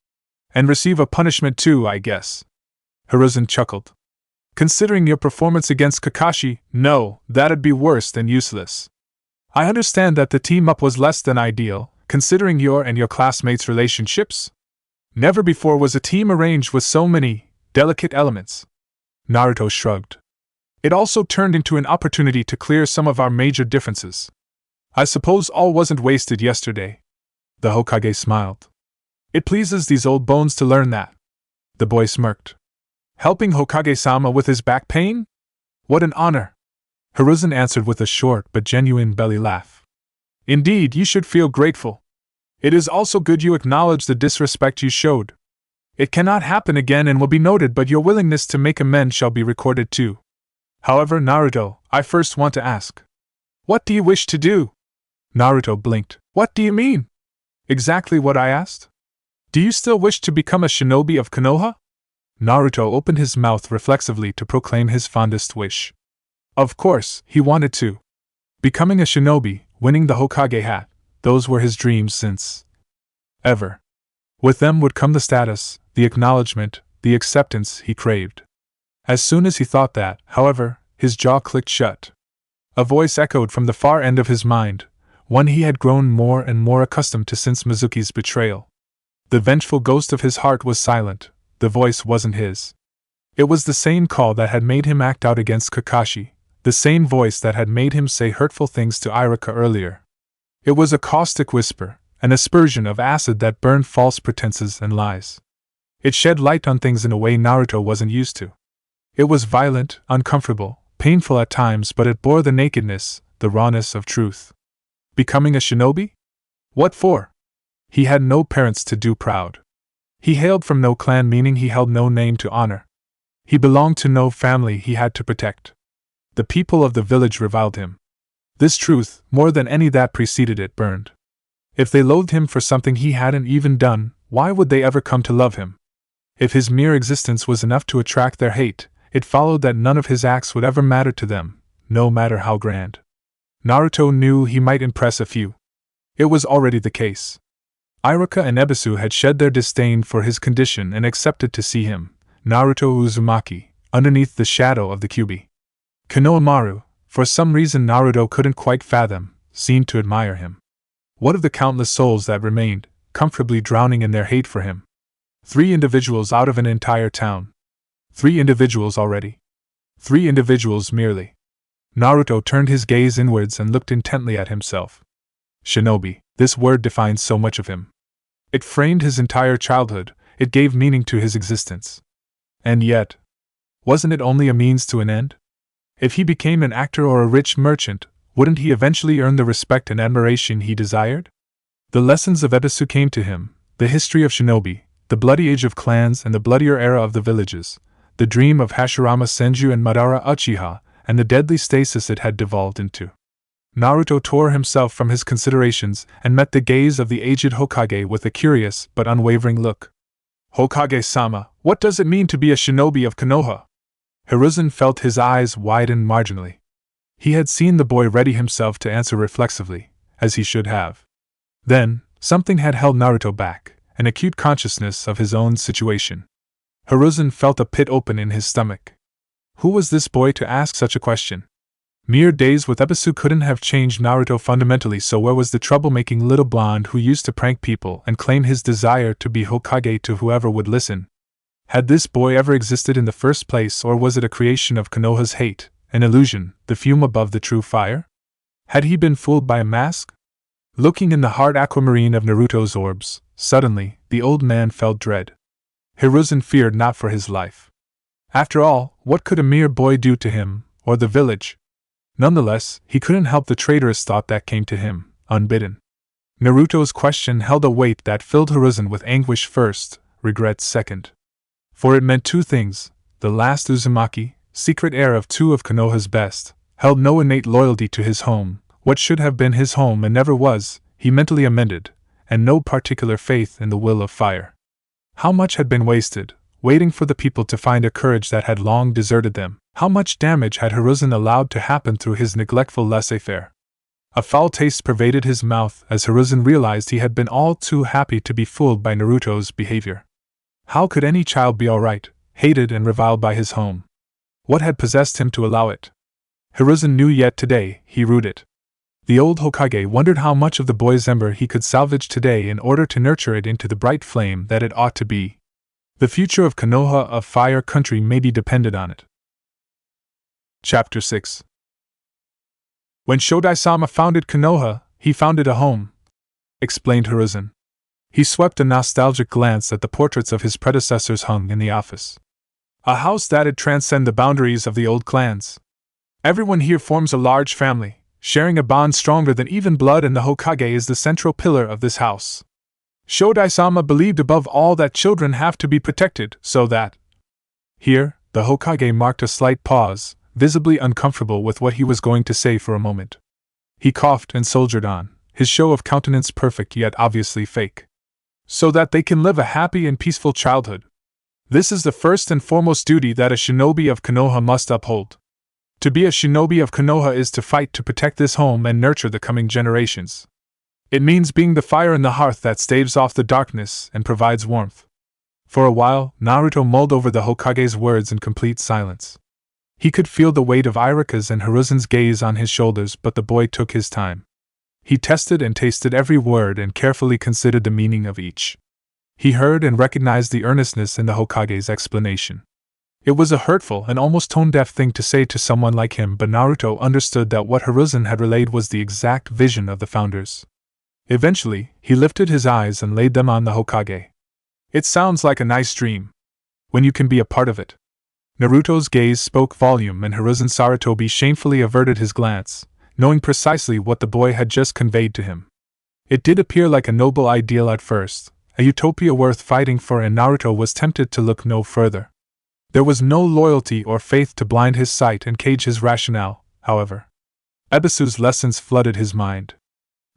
And receive a punishment too, I guess. Hiruzen chuckled. Considering your performance against Kakashi, no, that'd be worse than useless. I understand that the team-up was less than ideal, considering your and your classmates' relationships. Never before was a team arranged with so many delicate elements. Naruto shrugged. It also turned into an opportunity to clear some of our major differences. I suppose all wasn't wasted yesterday. The Hokage smiled. It pleases these old bones to learn that. The boy smirked. Helping Hokage-sama with his back pain? What an honor! Hiruzen answered with a short but genuine belly laugh. Indeed, you should feel grateful. It is also good you acknowledge the disrespect you showed. It cannot happen again and will be noted, but your willingness to make amends shall be recorded too. However, Naruto, I first want to ask. What do you wish to do? Naruto blinked. What do you mean? Exactly what I asked. Do you still wish to become a shinobi of Konoha? Naruto opened his mouth reflexively to proclaim his fondest wish. Of course, he wanted to. Becoming a shinobi, winning the Hokage hat, those were his dreams since ever. With them would come the status, the acknowledgement, the acceptance he craved. As soon as he thought that, however, his jaw clicked shut. A voice echoed from the far end of his mind, one he had grown more and more accustomed to since Mizuki's betrayal. The vengeful ghost of his heart was silent. The voice wasn't his. It was the same call that had made him act out against Kakashi, the same voice that had made him say hurtful things to Iruka earlier. It was a caustic whisper, an aspersion of acid that burned false pretenses and lies. It shed light on things in a way Naruto wasn't used to. It was violent, uncomfortable, painful at times, but it bore the nakedness, the rawness of truth. Becoming a shinobi? What for? He had no parents to do proud. He hailed from no clan, meaning he held no name to honor. He belonged to no family he had to protect. The people of the village reviled him. This truth, more than any that preceded it, burned. If they loathed him for something he hadn't even done, why would they ever come to love him? If his mere existence was enough to attract their hate, it followed that none of his acts would ever matter to them, no matter how grand. Naruto knew he might impress a few. It was already the case. Iruka and Ebisu had shed their disdain for his condition and accepted to see him, Naruto Uzumaki, underneath the shadow of the Kyuubi. Konohamaru, for some reason Naruto couldn't quite fathom, seemed to admire him. What of the countless souls that remained, comfortably drowning in their hate for him? 3 individuals out of an entire town. 3 individuals already. 3 individuals merely. Naruto turned his gaze inwards and looked intently at himself. Shinobi, this word defined so much of him. It framed his entire childhood, it gave meaning to his existence. And yet, wasn't it only a means to an end? If he became an actor or a rich merchant, wouldn't he eventually earn the respect and admiration he desired? The lessons of Ebisu came to him, the history of shinobi, the bloody age of clans and the bloodier era of the villages, the dream of Hashirama Senju and Madara Uchiha, and the deadly stasis it had devolved into. Naruto tore himself from his considerations and met the gaze of the aged Hokage with a curious but unwavering look. Hokage-sama, what does it mean to be a shinobi of Konoha? Hiruzen felt his eyes widen marginally. He had seen the boy ready himself to answer reflexively, as he should have. Then, something had held Naruto back, an acute consciousness of his own situation. Hiruzen felt a pit open in his stomach. Who was this boy to ask such a question? Mere days with Ebisu couldn't have changed Naruto fundamentally, so where was the troublemaking little blonde who used to prank people and claim his desire to be Hokage to whoever would listen? Had this boy ever existed in the first place, or was it a creation of Konoha's hate, an illusion, the fume above the true fire? Had he been fooled by a mask? Looking in the hard aquamarine of Naruto's orbs, suddenly, the old man felt dread. Hiruzen feared not for his life. After all, what could a mere boy do to him, or the village? Nonetheless, he couldn't help the traitorous thought that came to him, unbidden. Naruto's question held a weight that filled Hiruzen with anguish first, regret second. For it meant 2 things. The last Uzumaki, secret heir of 2 of Konoha's best, held no innate loyalty to his home, what should have been his home and never was, he mentally amended, and no particular faith in the will of fire. How much had been wasted, waiting for the people to find a courage that had long deserted them? How much damage had Hiruzen allowed to happen through his neglectful laissez-faire? A foul taste pervaded his mouth as Hiruzen realized he had been all too happy to be fooled by Naruto's behavior. How could any child be alright, hated and reviled by his home? What had possessed him to allow it? Hiruzen knew, yet today he rued it. The old Hokage wondered how much of the boy's ember he could salvage today in order to nurture it into the bright flame that it ought to be. The future of Konoha, of Fire Country, maybe depended on it. Chapter 6. When Shodai-sama founded Konoha, he founded a home, explained Hiruzen. He swept a nostalgic glance at the portraits of his predecessors hung in the office. A house that'd transcend the boundaries of the old clans. Everyone here forms a large family, sharing a bond stronger than even blood, and the Hokage is the central pillar of this house. Shodai-sama believed above all that children have to be protected, so that... Here, the Hokage marked a slight pause, visibly uncomfortable with what he was going to say for a moment. He coughed and soldiered on, his show of countenance perfect yet obviously fake. So that they can live a happy and peaceful childhood. This is the first and foremost duty that a shinobi of Konoha must uphold. To be a shinobi of Konoha is to fight to protect this home and nurture the coming generations. It means being the fire in the hearth that staves off the darkness and provides warmth. For a while, Naruto mulled over the Hokage's words in complete silence. He could feel the weight of Iruka's and Hiruzen's gaze on his shoulders, but the boy took his time. He tested and tasted every word and carefully considered the meaning of each. He heard and recognized the earnestness in the Hokage's explanation. It was a hurtful and almost tone-deaf thing to say to someone like him, but Naruto understood that what Hiruzen had relayed was the exact vision of the founders. Eventually, he lifted his eyes and laid them on the Hokage. It sounds like a nice dream. When you can be a part of it. Naruto's gaze spoke volume, and Hiruzen Sarutobi shamefully averted his glance, knowing precisely what the boy had just conveyed to him. It did appear like a noble ideal at first, a utopia worth fighting for, and Naruto was tempted to look no further. There was no loyalty or faith to blind his sight and cage his rationale, however. Ebisu's lessons flooded his mind.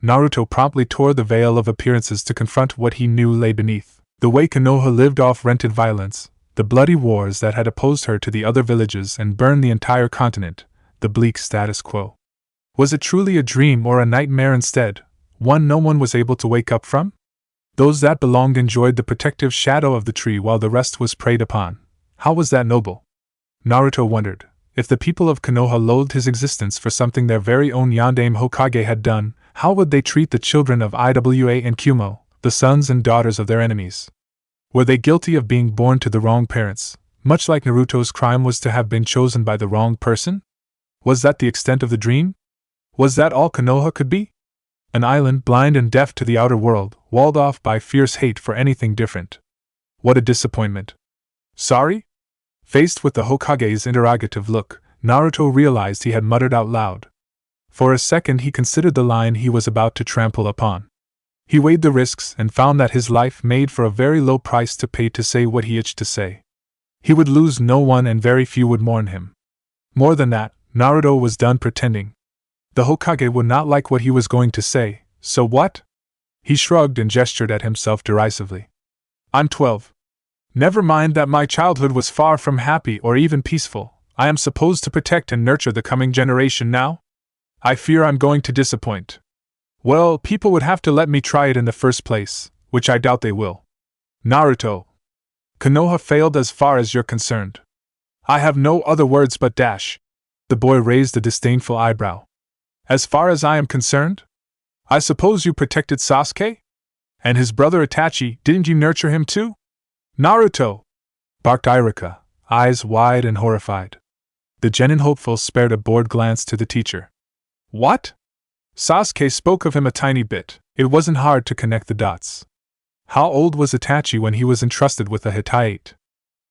Naruto promptly tore the veil of appearances to confront what he knew lay beneath: the way Konoha lived off rented violence, the bloody wars that had opposed her to the other villages and burned the entire continent, the bleak status quo. Was it truly a dream or a nightmare instead, one no one was able to wake up from? Those that belonged enjoyed the protective shadow of the tree while the rest was preyed upon. How was that noble? Naruto wondered. If the people of Konoha loathed his existence for something their very own Yondaime Hokage had done, how would they treat the children of Iwa and Kumo, the sons and daughters of their enemies? Were they guilty of being born to the wrong parents, much like Naruto's crime was to have been chosen by the wrong person? Was that the extent of the dream? Was that all Konoha could be? An island blind and deaf to the outer world, walled off by fierce hate for anything different. What a disappointment. Sorry? Faced with the Hokage's interrogative look, Naruto realized he had muttered out loud. For a second he considered the line he was about to trample upon. He weighed the risks and found that his life made for a very low price to pay to say what he itched to say. He would lose no one and very few would mourn him. More than that, Naruto was done pretending. The Hokage would not like what he was going to say, so what? He shrugged and gestured at himself derisively. I'm 12. Never mind that my childhood was far from happy or even peaceful. I am supposed to protect and nurture the coming generation now? I fear I'm going to disappoint. Well, people would have to let me try it in the first place, which I doubt they will. Naruto. Konoha failed as far as you're concerned. I have no other words but dash. The boy raised a disdainful eyebrow. As far as I am concerned? I suppose you protected Sasuke? And his brother Itachi, didn't you nurture him too? Naruto! Barked Iruka, eyes wide and horrified. The genin hopeful spared a bored glance to the teacher. What? Sasuke spoke of him a tiny bit. It wasn't hard to connect the dots. How old was Itachi when he was entrusted with a Hittite?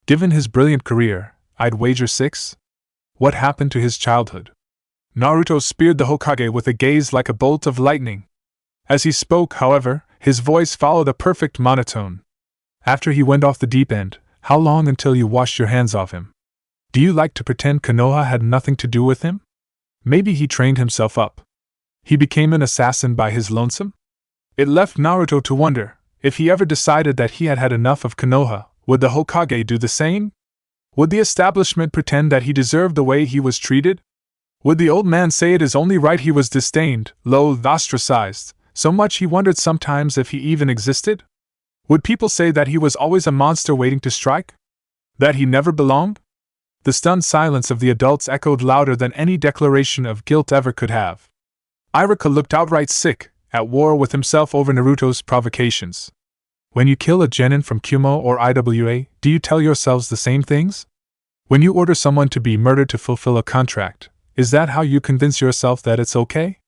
Given his brilliant career, I'd wager 6. What happened to his childhood? Naruto speared the Hokage with a gaze like a bolt of lightning. As he spoke, however, his voice followed a perfect monotone. After he went off the deep end, how long until you washed your hands off him? Do you like to pretend Konoha had nothing to do with him? Maybe he trained himself up. He became an assassin by his lonesome? It left Naruto to wonder, if he ever decided that he had had enough of Konoha, would the Hokage do the same? Would the establishment pretend that he deserved the way he was treated? Would the old man say it is only right he was disdained, loathed, ostracized, so much he wondered sometimes if he even existed? Would people say that he was always a monster waiting to strike? That he never belonged? The stunned silence of the adults echoed louder than any declaration of guilt ever could have. Iruka looked outright sick, at war with himself over Naruto's provocations. When you kill a genin from Kumo or Iwa, do you tell yourselves the same things? When you order someone to be murdered to fulfill a contract, is that how you convince yourself that it's okay?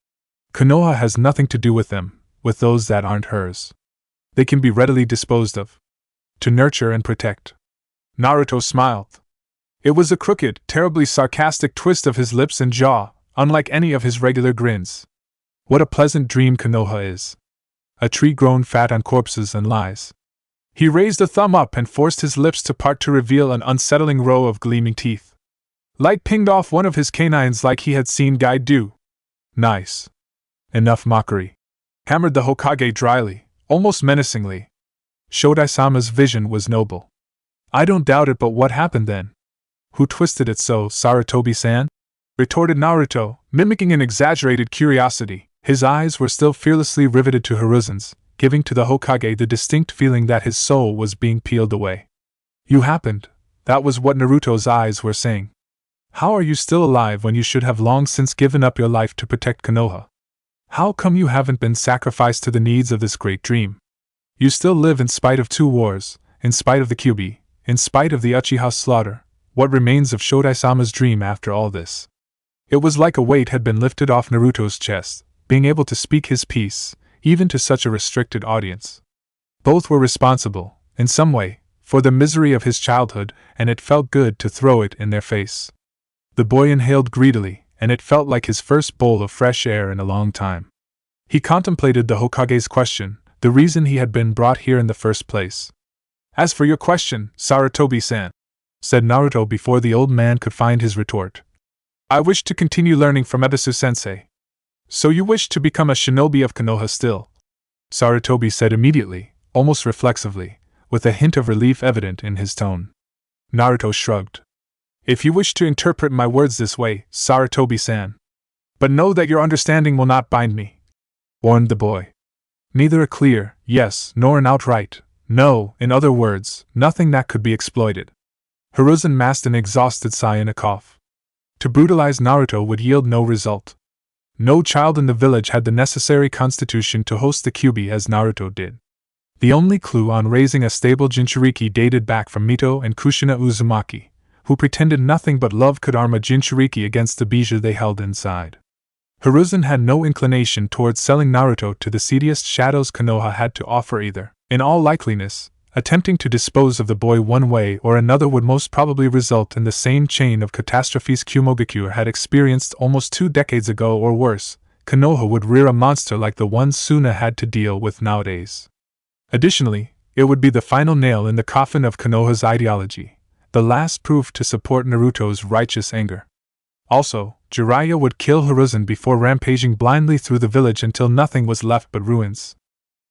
Konoha has nothing to do with them, with those that aren't hers. They can be readily disposed of. To nurture and protect. Naruto smiled. It was a crooked, terribly sarcastic twist of his lips and jaw, unlike any of his regular grins. What a pleasant dream Konoha is. A tree grown fat on corpses and lies. He raised a thumb up and forced his lips to part to reveal an unsettling row of gleaming teeth. Light pinged off one of his canines like he had seen Guy do. Nice. Enough mockery. Hammered the Hokage dryly, almost menacingly. Shodai-sama's vision was noble. I don't doubt it, but what happened then? Who twisted it so, Sarutobi-san? Retorted Naruto, mimicking an exaggerated curiosity. His eyes were still fearlessly riveted to Hiruzen's, giving to the Hokage the distinct feeling that his soul was being peeled away. You happened, that was what Naruto's eyes were saying. How are you still alive when you should have long since given up your life to protect Konoha? How come you haven't been sacrificed to the needs of this great dream? You still live in spite of 2 wars, in spite of the Kyuubi, in spite of the Uchiha slaughter. What remains of Shodai-sama's dream after all this? It was like a weight had been lifted off Naruto's chest, being able to speak his piece, even to such a restricted audience. Both were responsible, in some way, for the misery of his childhood, and it felt good to throw it in their face. The boy inhaled greedily, and it felt like his first bowl of fresh air in a long time. He contemplated the Hokage's question, the reason he had been brought here in the first place. As for your question, Sarutobi-san, said Naruto before the old man could find his retort, I wish to continue learning from Ebisu-sensei. So you wish to become a shinobi of Konoha still? Sarutobi said immediately, almost reflexively, with a hint of relief evident in his tone. Naruto shrugged. If you wish to interpret my words this way, Sarutobi-san. But know that your understanding will not bind me, warned the boy. Neither a clear yes nor an outright no, in other words, nothing that could be exploited. Hiruzen masked an exhausted sigh and a cough. To brutalize Naruto would yield no result. No child in the village had the necessary constitution to host the Kyuubi as Naruto did. The only clue on raising a stable Jinchuriki dated back from Mito and Kushina Uzumaki, who pretended nothing but love could arm a Jinchuriki against the bijou they held inside. Hiruzen had no inclination towards selling Naruto to the seediest shadows Konoha had to offer either. In all likeliness, attempting to dispose of the boy one way or another would most probably result in the same chain of catastrophes Kyumogaku had experienced almost 2 decades ago or worse. Konoha would rear a monster like the one Suna had to deal with nowadays. Additionally, it would be the final nail in the coffin of Konoha's ideology, the last proof to support Naruto's righteous anger. Also, Jiraiya would kill Hiruzen before rampaging blindly through the village until nothing was left but ruins.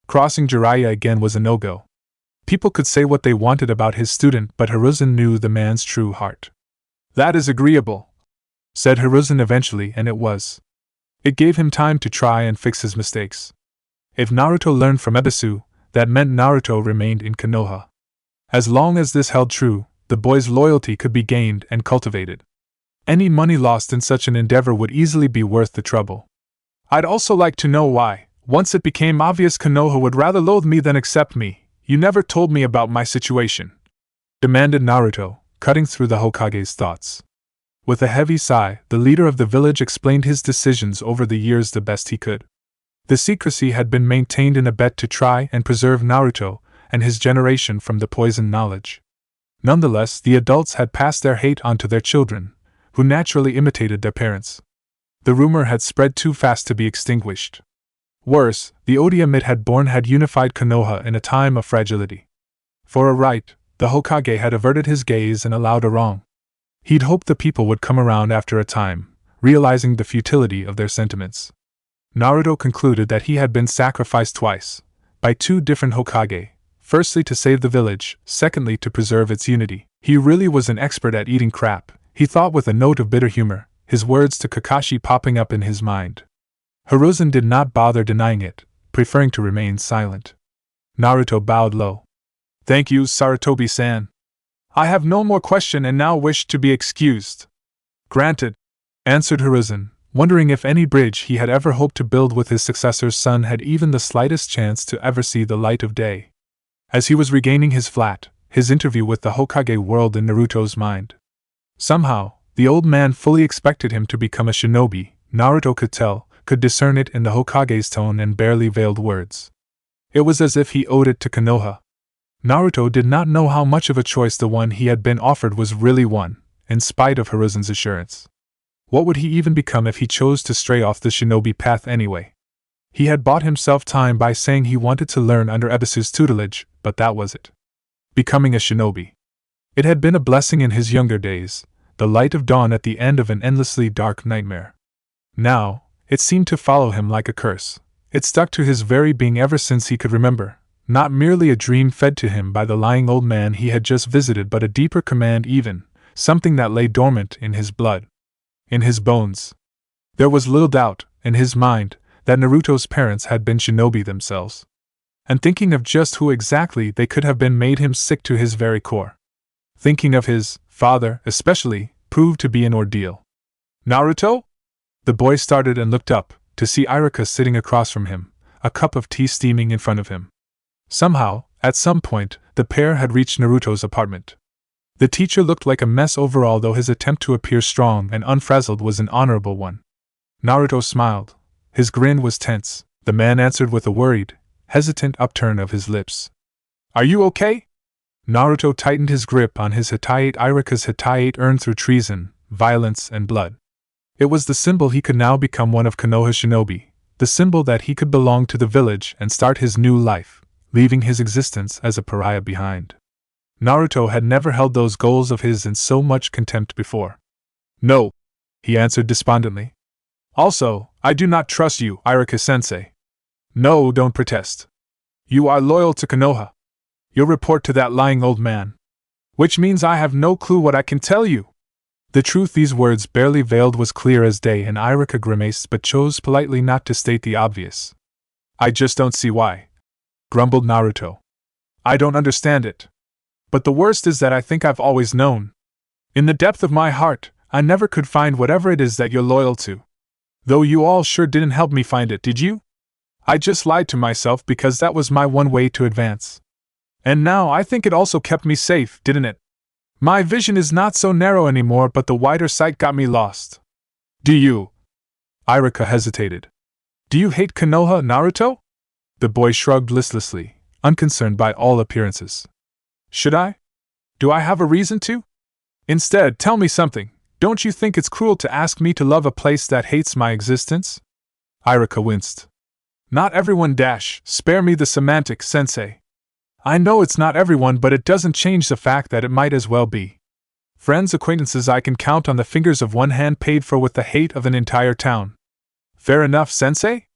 Crossing Jiraiya again was a no-go. People could say what they wanted about his student, but Hiruzen knew the man's true heart. That is agreeable, said Hiruzen eventually, and it was. It gave him time to try and fix his mistakes. If Naruto learned from Ebisu, that meant Naruto remained in Konoha. As long as this held true, the boy's loyalty could be gained and cultivated. Any money lost in such an endeavor would easily be worth the trouble. I'd also like to know why, once it became obvious Konoha would rather loathe me than accept me, you never told me about my situation, demanded Naruto, cutting through the Hokage's thoughts. With a heavy sigh, the leader of the village explained his decisions over the years the best he could. The secrecy had been maintained in a bet to try and preserve Naruto and his generation from the poisoned knowledge. Nonetheless, the adults had passed their hate on to their children, who naturally imitated their parents. The rumor had spread too fast to be extinguished. Worse, the odium it had borne had unified Konoha in a time of fragility. For a right, the Hokage had averted his gaze and allowed a wrong. He'd hoped the people would come around after a time, realizing the futility of their sentiments. Naruto concluded that he had been sacrificed twice, by 2 different Hokage, firstly to save the village, secondly to preserve its unity. He really was an expert at eating crap, he thought with a note of bitter humor, his words to Kakashi popping up in his mind. Hiruzen did not bother denying it, preferring to remain silent. Naruto bowed low. Thank you, Sarutobi-san. I have no more question and now wish to be excused. Granted, answered Hiruzen, wondering if any bridge he had ever hoped to build with his successor's son had even the slightest chance to ever see the light of day. As he was regaining his flat, his interview with the Hokage whirled in Naruto's mind. Somehow, the old man fully expected him to become a shinobi. Naruto could discern it in the Hokage's tone and barely veiled words. It was as if he owed it to Konoha. Naruto did not know how much of a choice the one he had been offered was really one, in spite of Hiruzen's assurance. What would he even become if he chose to stray off the shinobi path anyway? He had bought himself time by saying he wanted to learn under Ebisu's tutelage, but that was it. Becoming a shinobi. It had been a blessing in his younger days, the light of dawn at the end of an endlessly dark nightmare. Now, it seemed to follow him like a curse. It stuck to his very being ever since he could remember, not merely a dream fed to him by the lying old man he had just visited, but a deeper command even, something that lay dormant in his blood. In his bones. There was little doubt, in his mind, that Naruto's parents had been shinobi themselves. And thinking of just who exactly they could have been made him sick to his very core. Thinking of his father, especially, proved to be an ordeal. Naruto? The boy started and looked up, to see Iruka sitting across from him, a cup of tea steaming in front of him. Somehow, at some point, the pair had reached Naruto's apartment. The teacher looked like a mess overall, though his attempt to appear strong and unfrazzled was an honorable one. Naruto smiled. His grin was tense. The man answered with a worried, hesitant upturn of his lips. Are you okay? Naruto tightened his grip on his Hittite. Iruka's Hittite earned through treason, violence, and blood. It was the symbol he could now become one of Konoha's shinobi, the symbol that he could belong to the village and start his new life, leaving his existence as a pariah behind. Naruto had never held those goals of his in so much contempt before. No, he answered despondently. Also, I do not trust you, Iruka-sensei. No, don't protest. You are loyal to Konoha. You'll report to that lying old man. Which means I have no clue what I can tell you. The truth these words barely veiled was clear as day, and Iruka grimaced but chose politely not to state the obvious. I just don't see why, grumbled Naruto. I don't understand it. But the worst is that I think I've always known. In the depth of my heart, I never could find whatever it is that you're loyal to. Though you all sure didn't help me find it, did you? I just lied to myself because that was my one way to advance. And now I think it also kept me safe, didn't it? My vision is not so narrow anymore, but the wider sight got me lost. Do you? Iruka hesitated. Do you hate Konoha, Naruto? The boy shrugged listlessly, unconcerned by all appearances. Should I? Do I have a reason to? Instead, tell me something. Don't you think it's cruel to ask me to love a place that hates my existence? Iruka winced. Not everyone spare me the semantics, sensei. I know it's not everyone, but it doesn't change the fact that it might as well be. Friends, acquaintances I can count on the fingers of one hand, paid for with the hate of an entire town. Fair enough, sensei?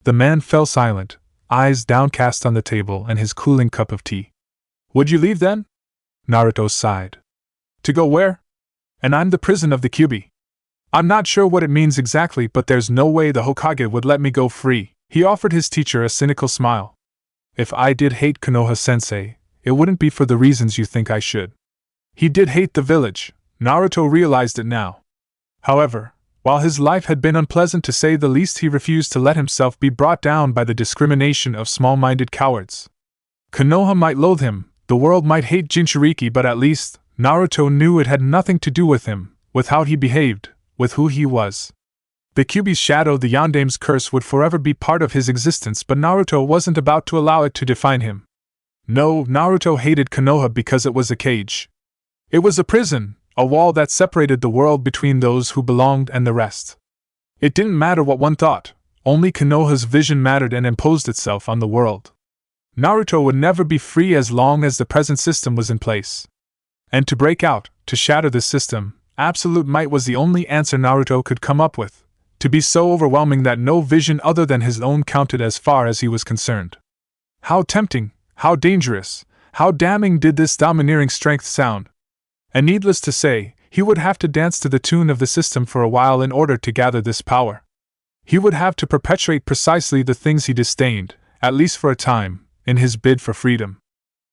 The man fell silent, eyes downcast on the table and his cooling cup of tea. Would you leave then? Naruto sighed. To go where? And I'm the prison of the Kyuubi. I'm not sure what it means exactly, but there's no way the Hokage would let me go free. He offered his teacher a cynical smile. If I did hate Konoha-sensei, it wouldn't be for the reasons you think I should. He did hate the village. Naruto realized it now. However, while his life had been unpleasant to say the least, he refused to let himself be brought down by the discrimination of small-minded cowards. Konoha might loathe him, the world might hate Jinchuriki, but at least, Naruto knew it had nothing to do with him, with how he behaved, with who he was. The Kyuubi's shadow, the Yondame's curse, would forever be part of his existence, but Naruto wasn't about to allow it to define him. No, Naruto hated Konoha because it was a cage. It was a prison, a wall that separated the world between those who belonged and the rest. It didn't matter what one thought, only Konoha's vision mattered and imposed itself on the world. Naruto would never be free as long as the present system was in place. And to break out, to shatter this system, absolute might was the only answer Naruto could come up with. To be so overwhelming that no vision other than his own counted as far as he was concerned. How tempting, how dangerous, how damning did this domineering strength sound. And needless to say, he would have to dance to the tune of the system for a while in order to gather this power. He would have to perpetuate precisely the things he disdained, at least for a time, in his bid for freedom.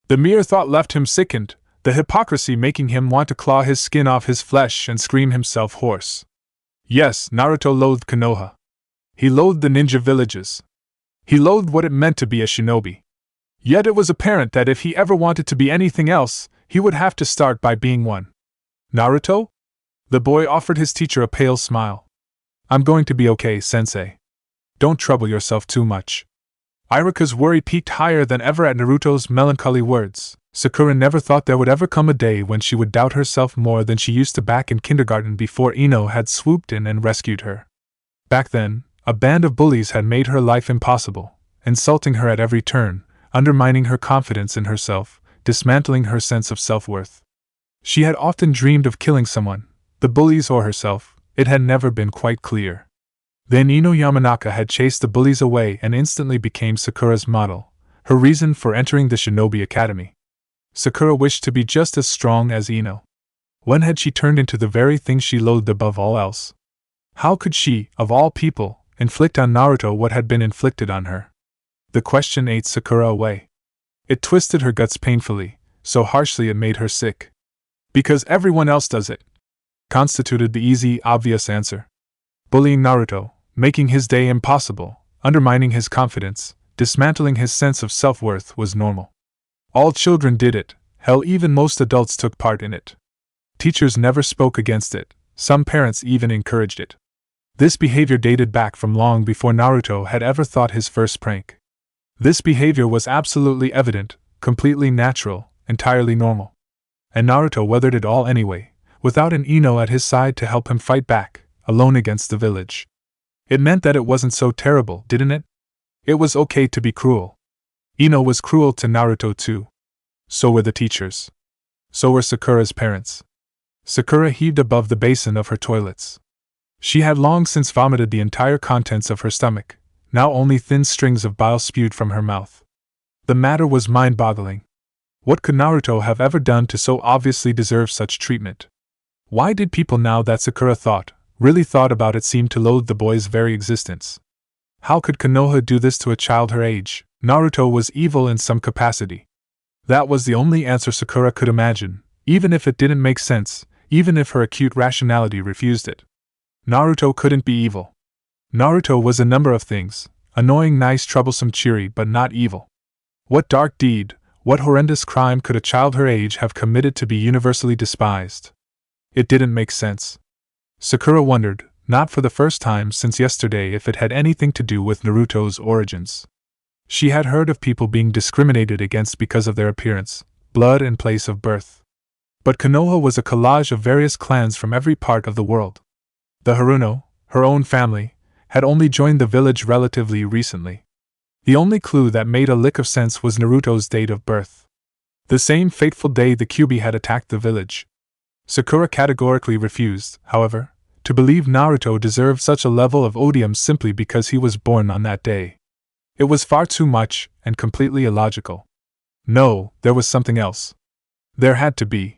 The mere thought left him sickened, the hypocrisy making him want to claw his skin off his flesh and scream himself hoarse. Yes, Naruto loathed Konoha. He loathed the ninja villages. He loathed what it meant to be a shinobi. Yet it was apparent that if he ever wanted to be anything else, he would have to start by being one. Naruto? The boy offered his teacher a pale smile. I'm going to be okay, sensei. Don't trouble yourself too much. Iruka's worry peaked higher than ever at Naruto's melancholy words. Sakura never thought there would ever come a day when she would doubt herself more than she used to back in kindergarten before Ino had swooped in and rescued her. Back then, a band of bullies had made her life impossible, insulting her at every turn, undermining her confidence in herself, dismantling her sense of self-worth. She had often dreamed of killing someone, the bullies or herself. It had never been quite clear. Then Ino Yamanaka had chased the bullies away and instantly became Sakura's model, her reason for entering the Shinobi Academy. Sakura wished to be just as strong as Ino. When had she turned into the very thing she loathed above all else? How could she, of all people, inflict on Naruto what had been inflicted on her. The question ate Sakura away. It twisted her guts painfully, so harshly it made her sick. Because everyone else does it, constituted the easy, obvious answer. Bullying Naruto, making his day impossible, undermining his confidence, dismantling his sense of self-worth was normal. All children did it, hell, even most adults took part in it. Teachers never spoke against it, some parents even encouraged it. This behavior dated back from long before Naruto had ever thought his first prank. This behavior was absolutely evident, completely natural, entirely normal. And Naruto weathered it all anyway, without an Ino at his side to help him fight back, alone against the village. It meant that it wasn't so terrible, didn't it? It was okay to be cruel. Ino was cruel to Naruto too. So were the teachers. So were Sakura's parents. Sakura heaved above the basin of her toilets. She had long since vomited the entire contents of her stomach, now only thin strings of bile spewed from her mouth. The matter was mind-boggling. What could Naruto have ever done to so obviously deserve such treatment? Why did people, now that Sakura really thought about it, seem to loathe the boy's very existence? How could Konoha do this to a child her age? Naruto was evil in some capacity. That was the only answer Sakura could imagine, even if it didn't make sense, even if her acute rationality refused it. Naruto couldn't be evil. Naruto was a number of things: annoying, nice, troublesome, cheery, but not evil. What dark deed, what horrendous crime could a child her age have committed to be universally despised? It didn't make sense. Sakura wondered, not for the first time since yesterday, if it had anything to do with Naruto's origins. She had heard of people being discriminated against because of their appearance, blood, and place of birth. But Konoha was a collage of various clans from every part of the world. The Haruno, her own family, had only joined the village relatively recently. The only clue that made a lick of sense was Naruto's date of birth. The same fateful day the Kyuubi had attacked the village. Sakura categorically refused, however, to believe Naruto deserved such a level of odium simply because he was born on that day. It was far too much, and completely illogical. No, there was something else. There had to be.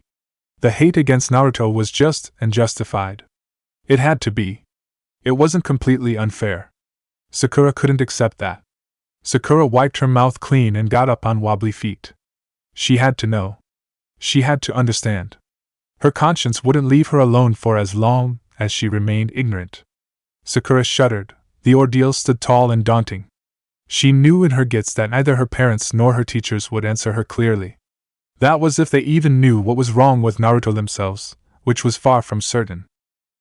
The hate against Naruto was just and justified. It had to be. It wasn't completely unfair. Sakura couldn't accept that. Sakura wiped her mouth clean and got up on wobbly feet. She had to know. She had to understand. Her conscience wouldn't leave her alone for as long as she remained ignorant. Sakura shuddered. The ordeal stood tall and daunting. She knew in her guts that neither her parents nor her teachers would answer her clearly. That was if they even knew what was wrong with Naruto themselves, which was far from certain.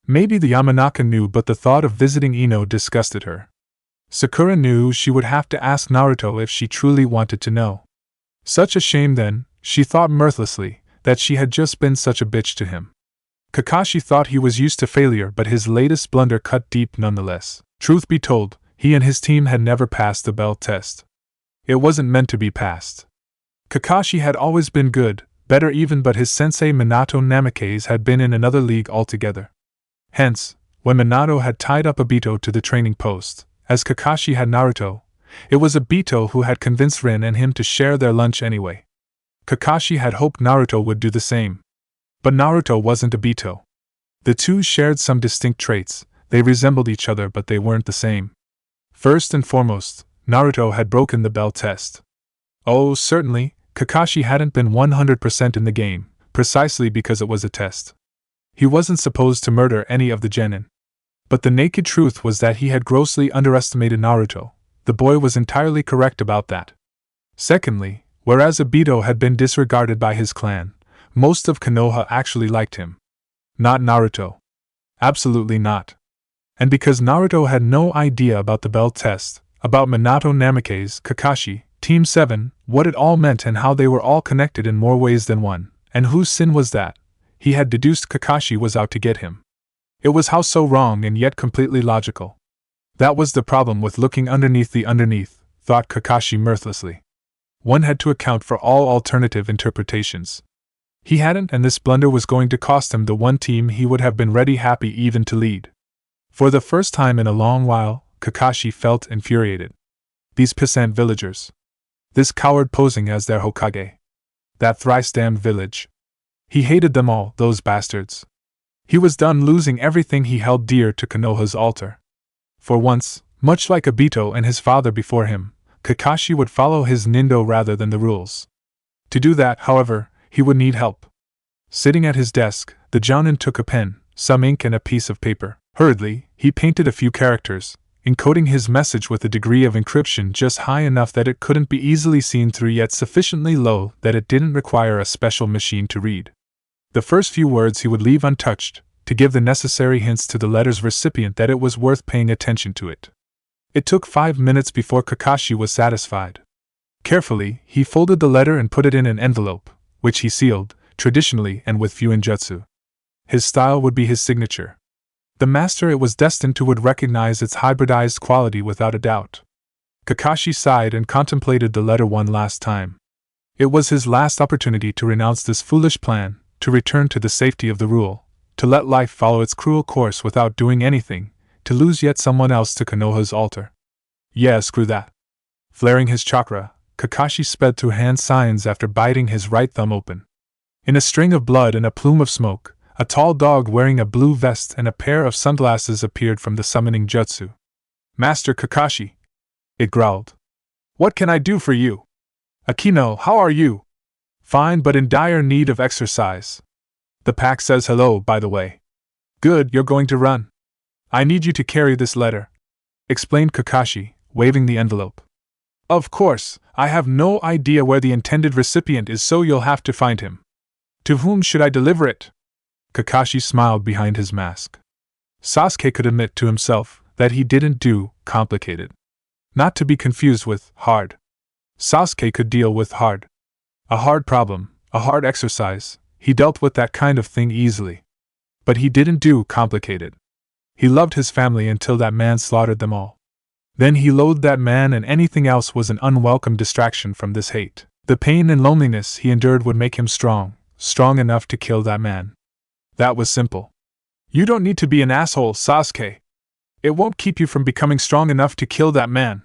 Maybe the Yamanaka knew, but the thought of visiting Ino disgusted her. Sakura knew she would have to ask Naruto if she truly wanted to know. Such a shame then, she thought mirthlessly, that she had just been such a bitch to him. Kakashi thought he was used to failure, but his latest blunder cut deep nonetheless. Truth be told, he and his team had never passed the bell test. It wasn't meant to be passed. Kakashi had always been good, better even, but his sensei Minato Namikaze had been in another league altogether. Hence, when Minato had tied up Obito to the training post, as Kakashi had Naruto, it was Obito who had convinced Rin and him to share their lunch anyway. Kakashi had hoped Naruto would do the same. But Naruto wasn't Obito. The two shared some distinct traits, they resembled each other but they weren't the same. First and foremost, Naruto had broken the bell test. Oh, certainly, Kakashi hadn't been 100% in the game, precisely because it was a test. He wasn't supposed to murder any of the genin. But the naked truth was that he had grossly underestimated Naruto. The boy was entirely correct about that. Secondly, whereas Obito had been disregarded by his clan, most of Konoha actually liked him. Not Naruto. Absolutely not. And because Naruto had no idea about the bell test, about Minato Namikaze, Kakashi, Team 7, what it all meant and how they were all connected in more ways than one, and whose sin was that, he had deduced Kakashi was out to get him. It was how so wrong and yet completely logical. That was the problem with looking underneath the underneath, thought Kakashi mirthlessly. One had to account for all alternative interpretations. He hadn't, and this blunder was going to cost him the one team he would have been happy even to lead. For the first time in a long while, Kakashi felt infuriated. These pissant villagers. This coward posing as their Hokage. That thrice-damned village. He hated them all, those bastards. He was done losing everything he held dear to Konoha's altar. For once, Much like Obito and his father before him, Kakashi would follow his nindo rather than the rules. To do that, however, he would need help. Sitting at his desk, the jōnin took a pen, some ink and a piece of paper. Hurriedly, he painted a few characters, encoding his message with a degree of encryption just high enough that it couldn't be easily seen through yet sufficiently low that it didn't require a special machine to read. The first few words he would leave untouched, to give the necessary hints to the letter's recipient that it was worth paying attention to it. It took 5 minutes before Kakashi was satisfied. Carefully, he folded the letter and put it in an envelope, which he sealed, traditionally and with few injutsu. His style would be his signature. The master it was destined to would recognize its hybridized quality without a doubt. Kakashi sighed and contemplated the letter one last time. It was his last opportunity to renounce this foolish plan, to return to the safety of the rule, to let life follow its cruel course without doing anything, to lose yet someone else to Konoha's altar. Yeah, screw that. Flaring his chakra, Kakashi sped through hand signs after biting his right thumb open. In a string of blood and a plume of smoke, a tall dog wearing a blue vest and a pair of sunglasses appeared from the summoning jutsu. Master Kakashi, it growled. What can I do for you? Akino, how are you? Fine, but in dire need of exercise. The pack says hello, by the way. Good, you're going to run. I need you to carry this letter, explained Kakashi, waving the envelope. Of course, I have no idea where the intended recipient is, so you'll have to find him. To whom should I deliver it? Kakashi smiled behind his mask. Sasuke could admit to himself that he didn't do complicated. Not to be confused with hard. Sasuke could deal with hard. A hard problem, a hard exercise, he dealt with that kind of thing easily. But he didn't do complicated. He loved his family until that man slaughtered them all. Then he loathed that man, and anything else was an unwelcome distraction from this hate. The pain and loneliness he endured would make him strong enough to kill that man. That was simple. You don't need to be an asshole, Sasuke. It won't keep you from becoming strong enough to kill that man.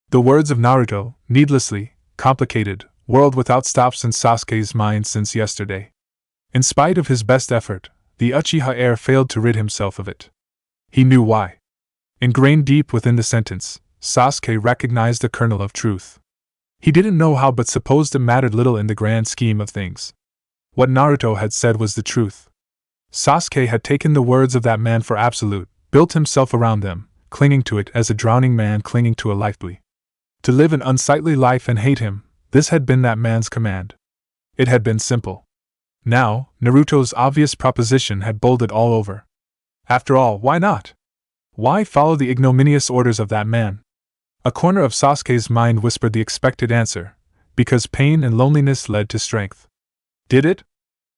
The words of Naruto, needlessly complicated, whirled without stops in Sasuke's mind since yesterday. In spite of his best effort, the Uchiha heir failed to rid himself of it. He knew why. Ingrained deep within the sentence, Sasuke recognized the kernel of truth. He didn't know how, but supposed it mattered little in the grand scheme of things. What Naruto had said was the truth. Sasuke had taken the words of that man for absolute, built himself around them, clinging to it as a drowning man clinging to a lifebuoy. To live an unsightly life and hate him, this had been that man's command. It had been simple. Now, Naruto's obvious proposition had bowled it all over. After all, why not? Why follow the ignominious orders of that man? A corner of Sasuke's mind whispered the expected answer, because pain and loneliness led to strength. Did it?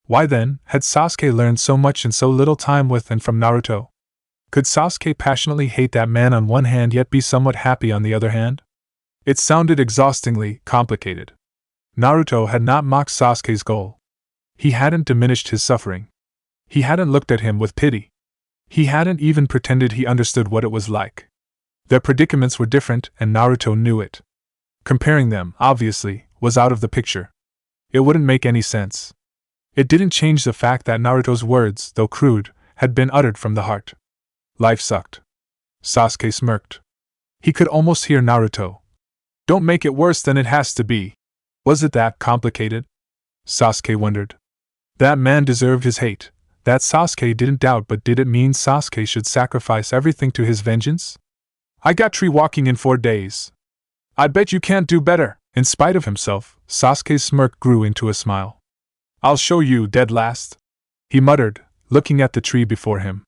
Why then, had Sasuke learned so much in so little time with and from Naruto? Could Sasuke passionately hate that man on one hand yet be somewhat happy on the other hand? It sounded exhaustingly complicated. Naruto had not mocked Sasuke's goal. He hadn't diminished his suffering. He hadn't looked at him with pity. He hadn't even pretended he understood what it was like. Their predicaments were different, and Naruto knew it. Comparing them, obviously, was out of the picture. It wouldn't make any sense. It didn't change the fact that Naruto's words, though crude, had been uttered from the heart. Life sucked. Sasuke smirked. He could almost hear Naruto. Don't make it worse than it has to be. Was it that complicated? Sasuke wondered. That man deserved his hate. That Sasuke didn't doubt, but did it mean Sasuke should sacrifice everything to his vengeance? I got tree walking in 4 days. I bet you can't do better. In spite of himself, Sasuke's smirk grew into a smile. I'll show you, dead last, he muttered, looking at the tree before him.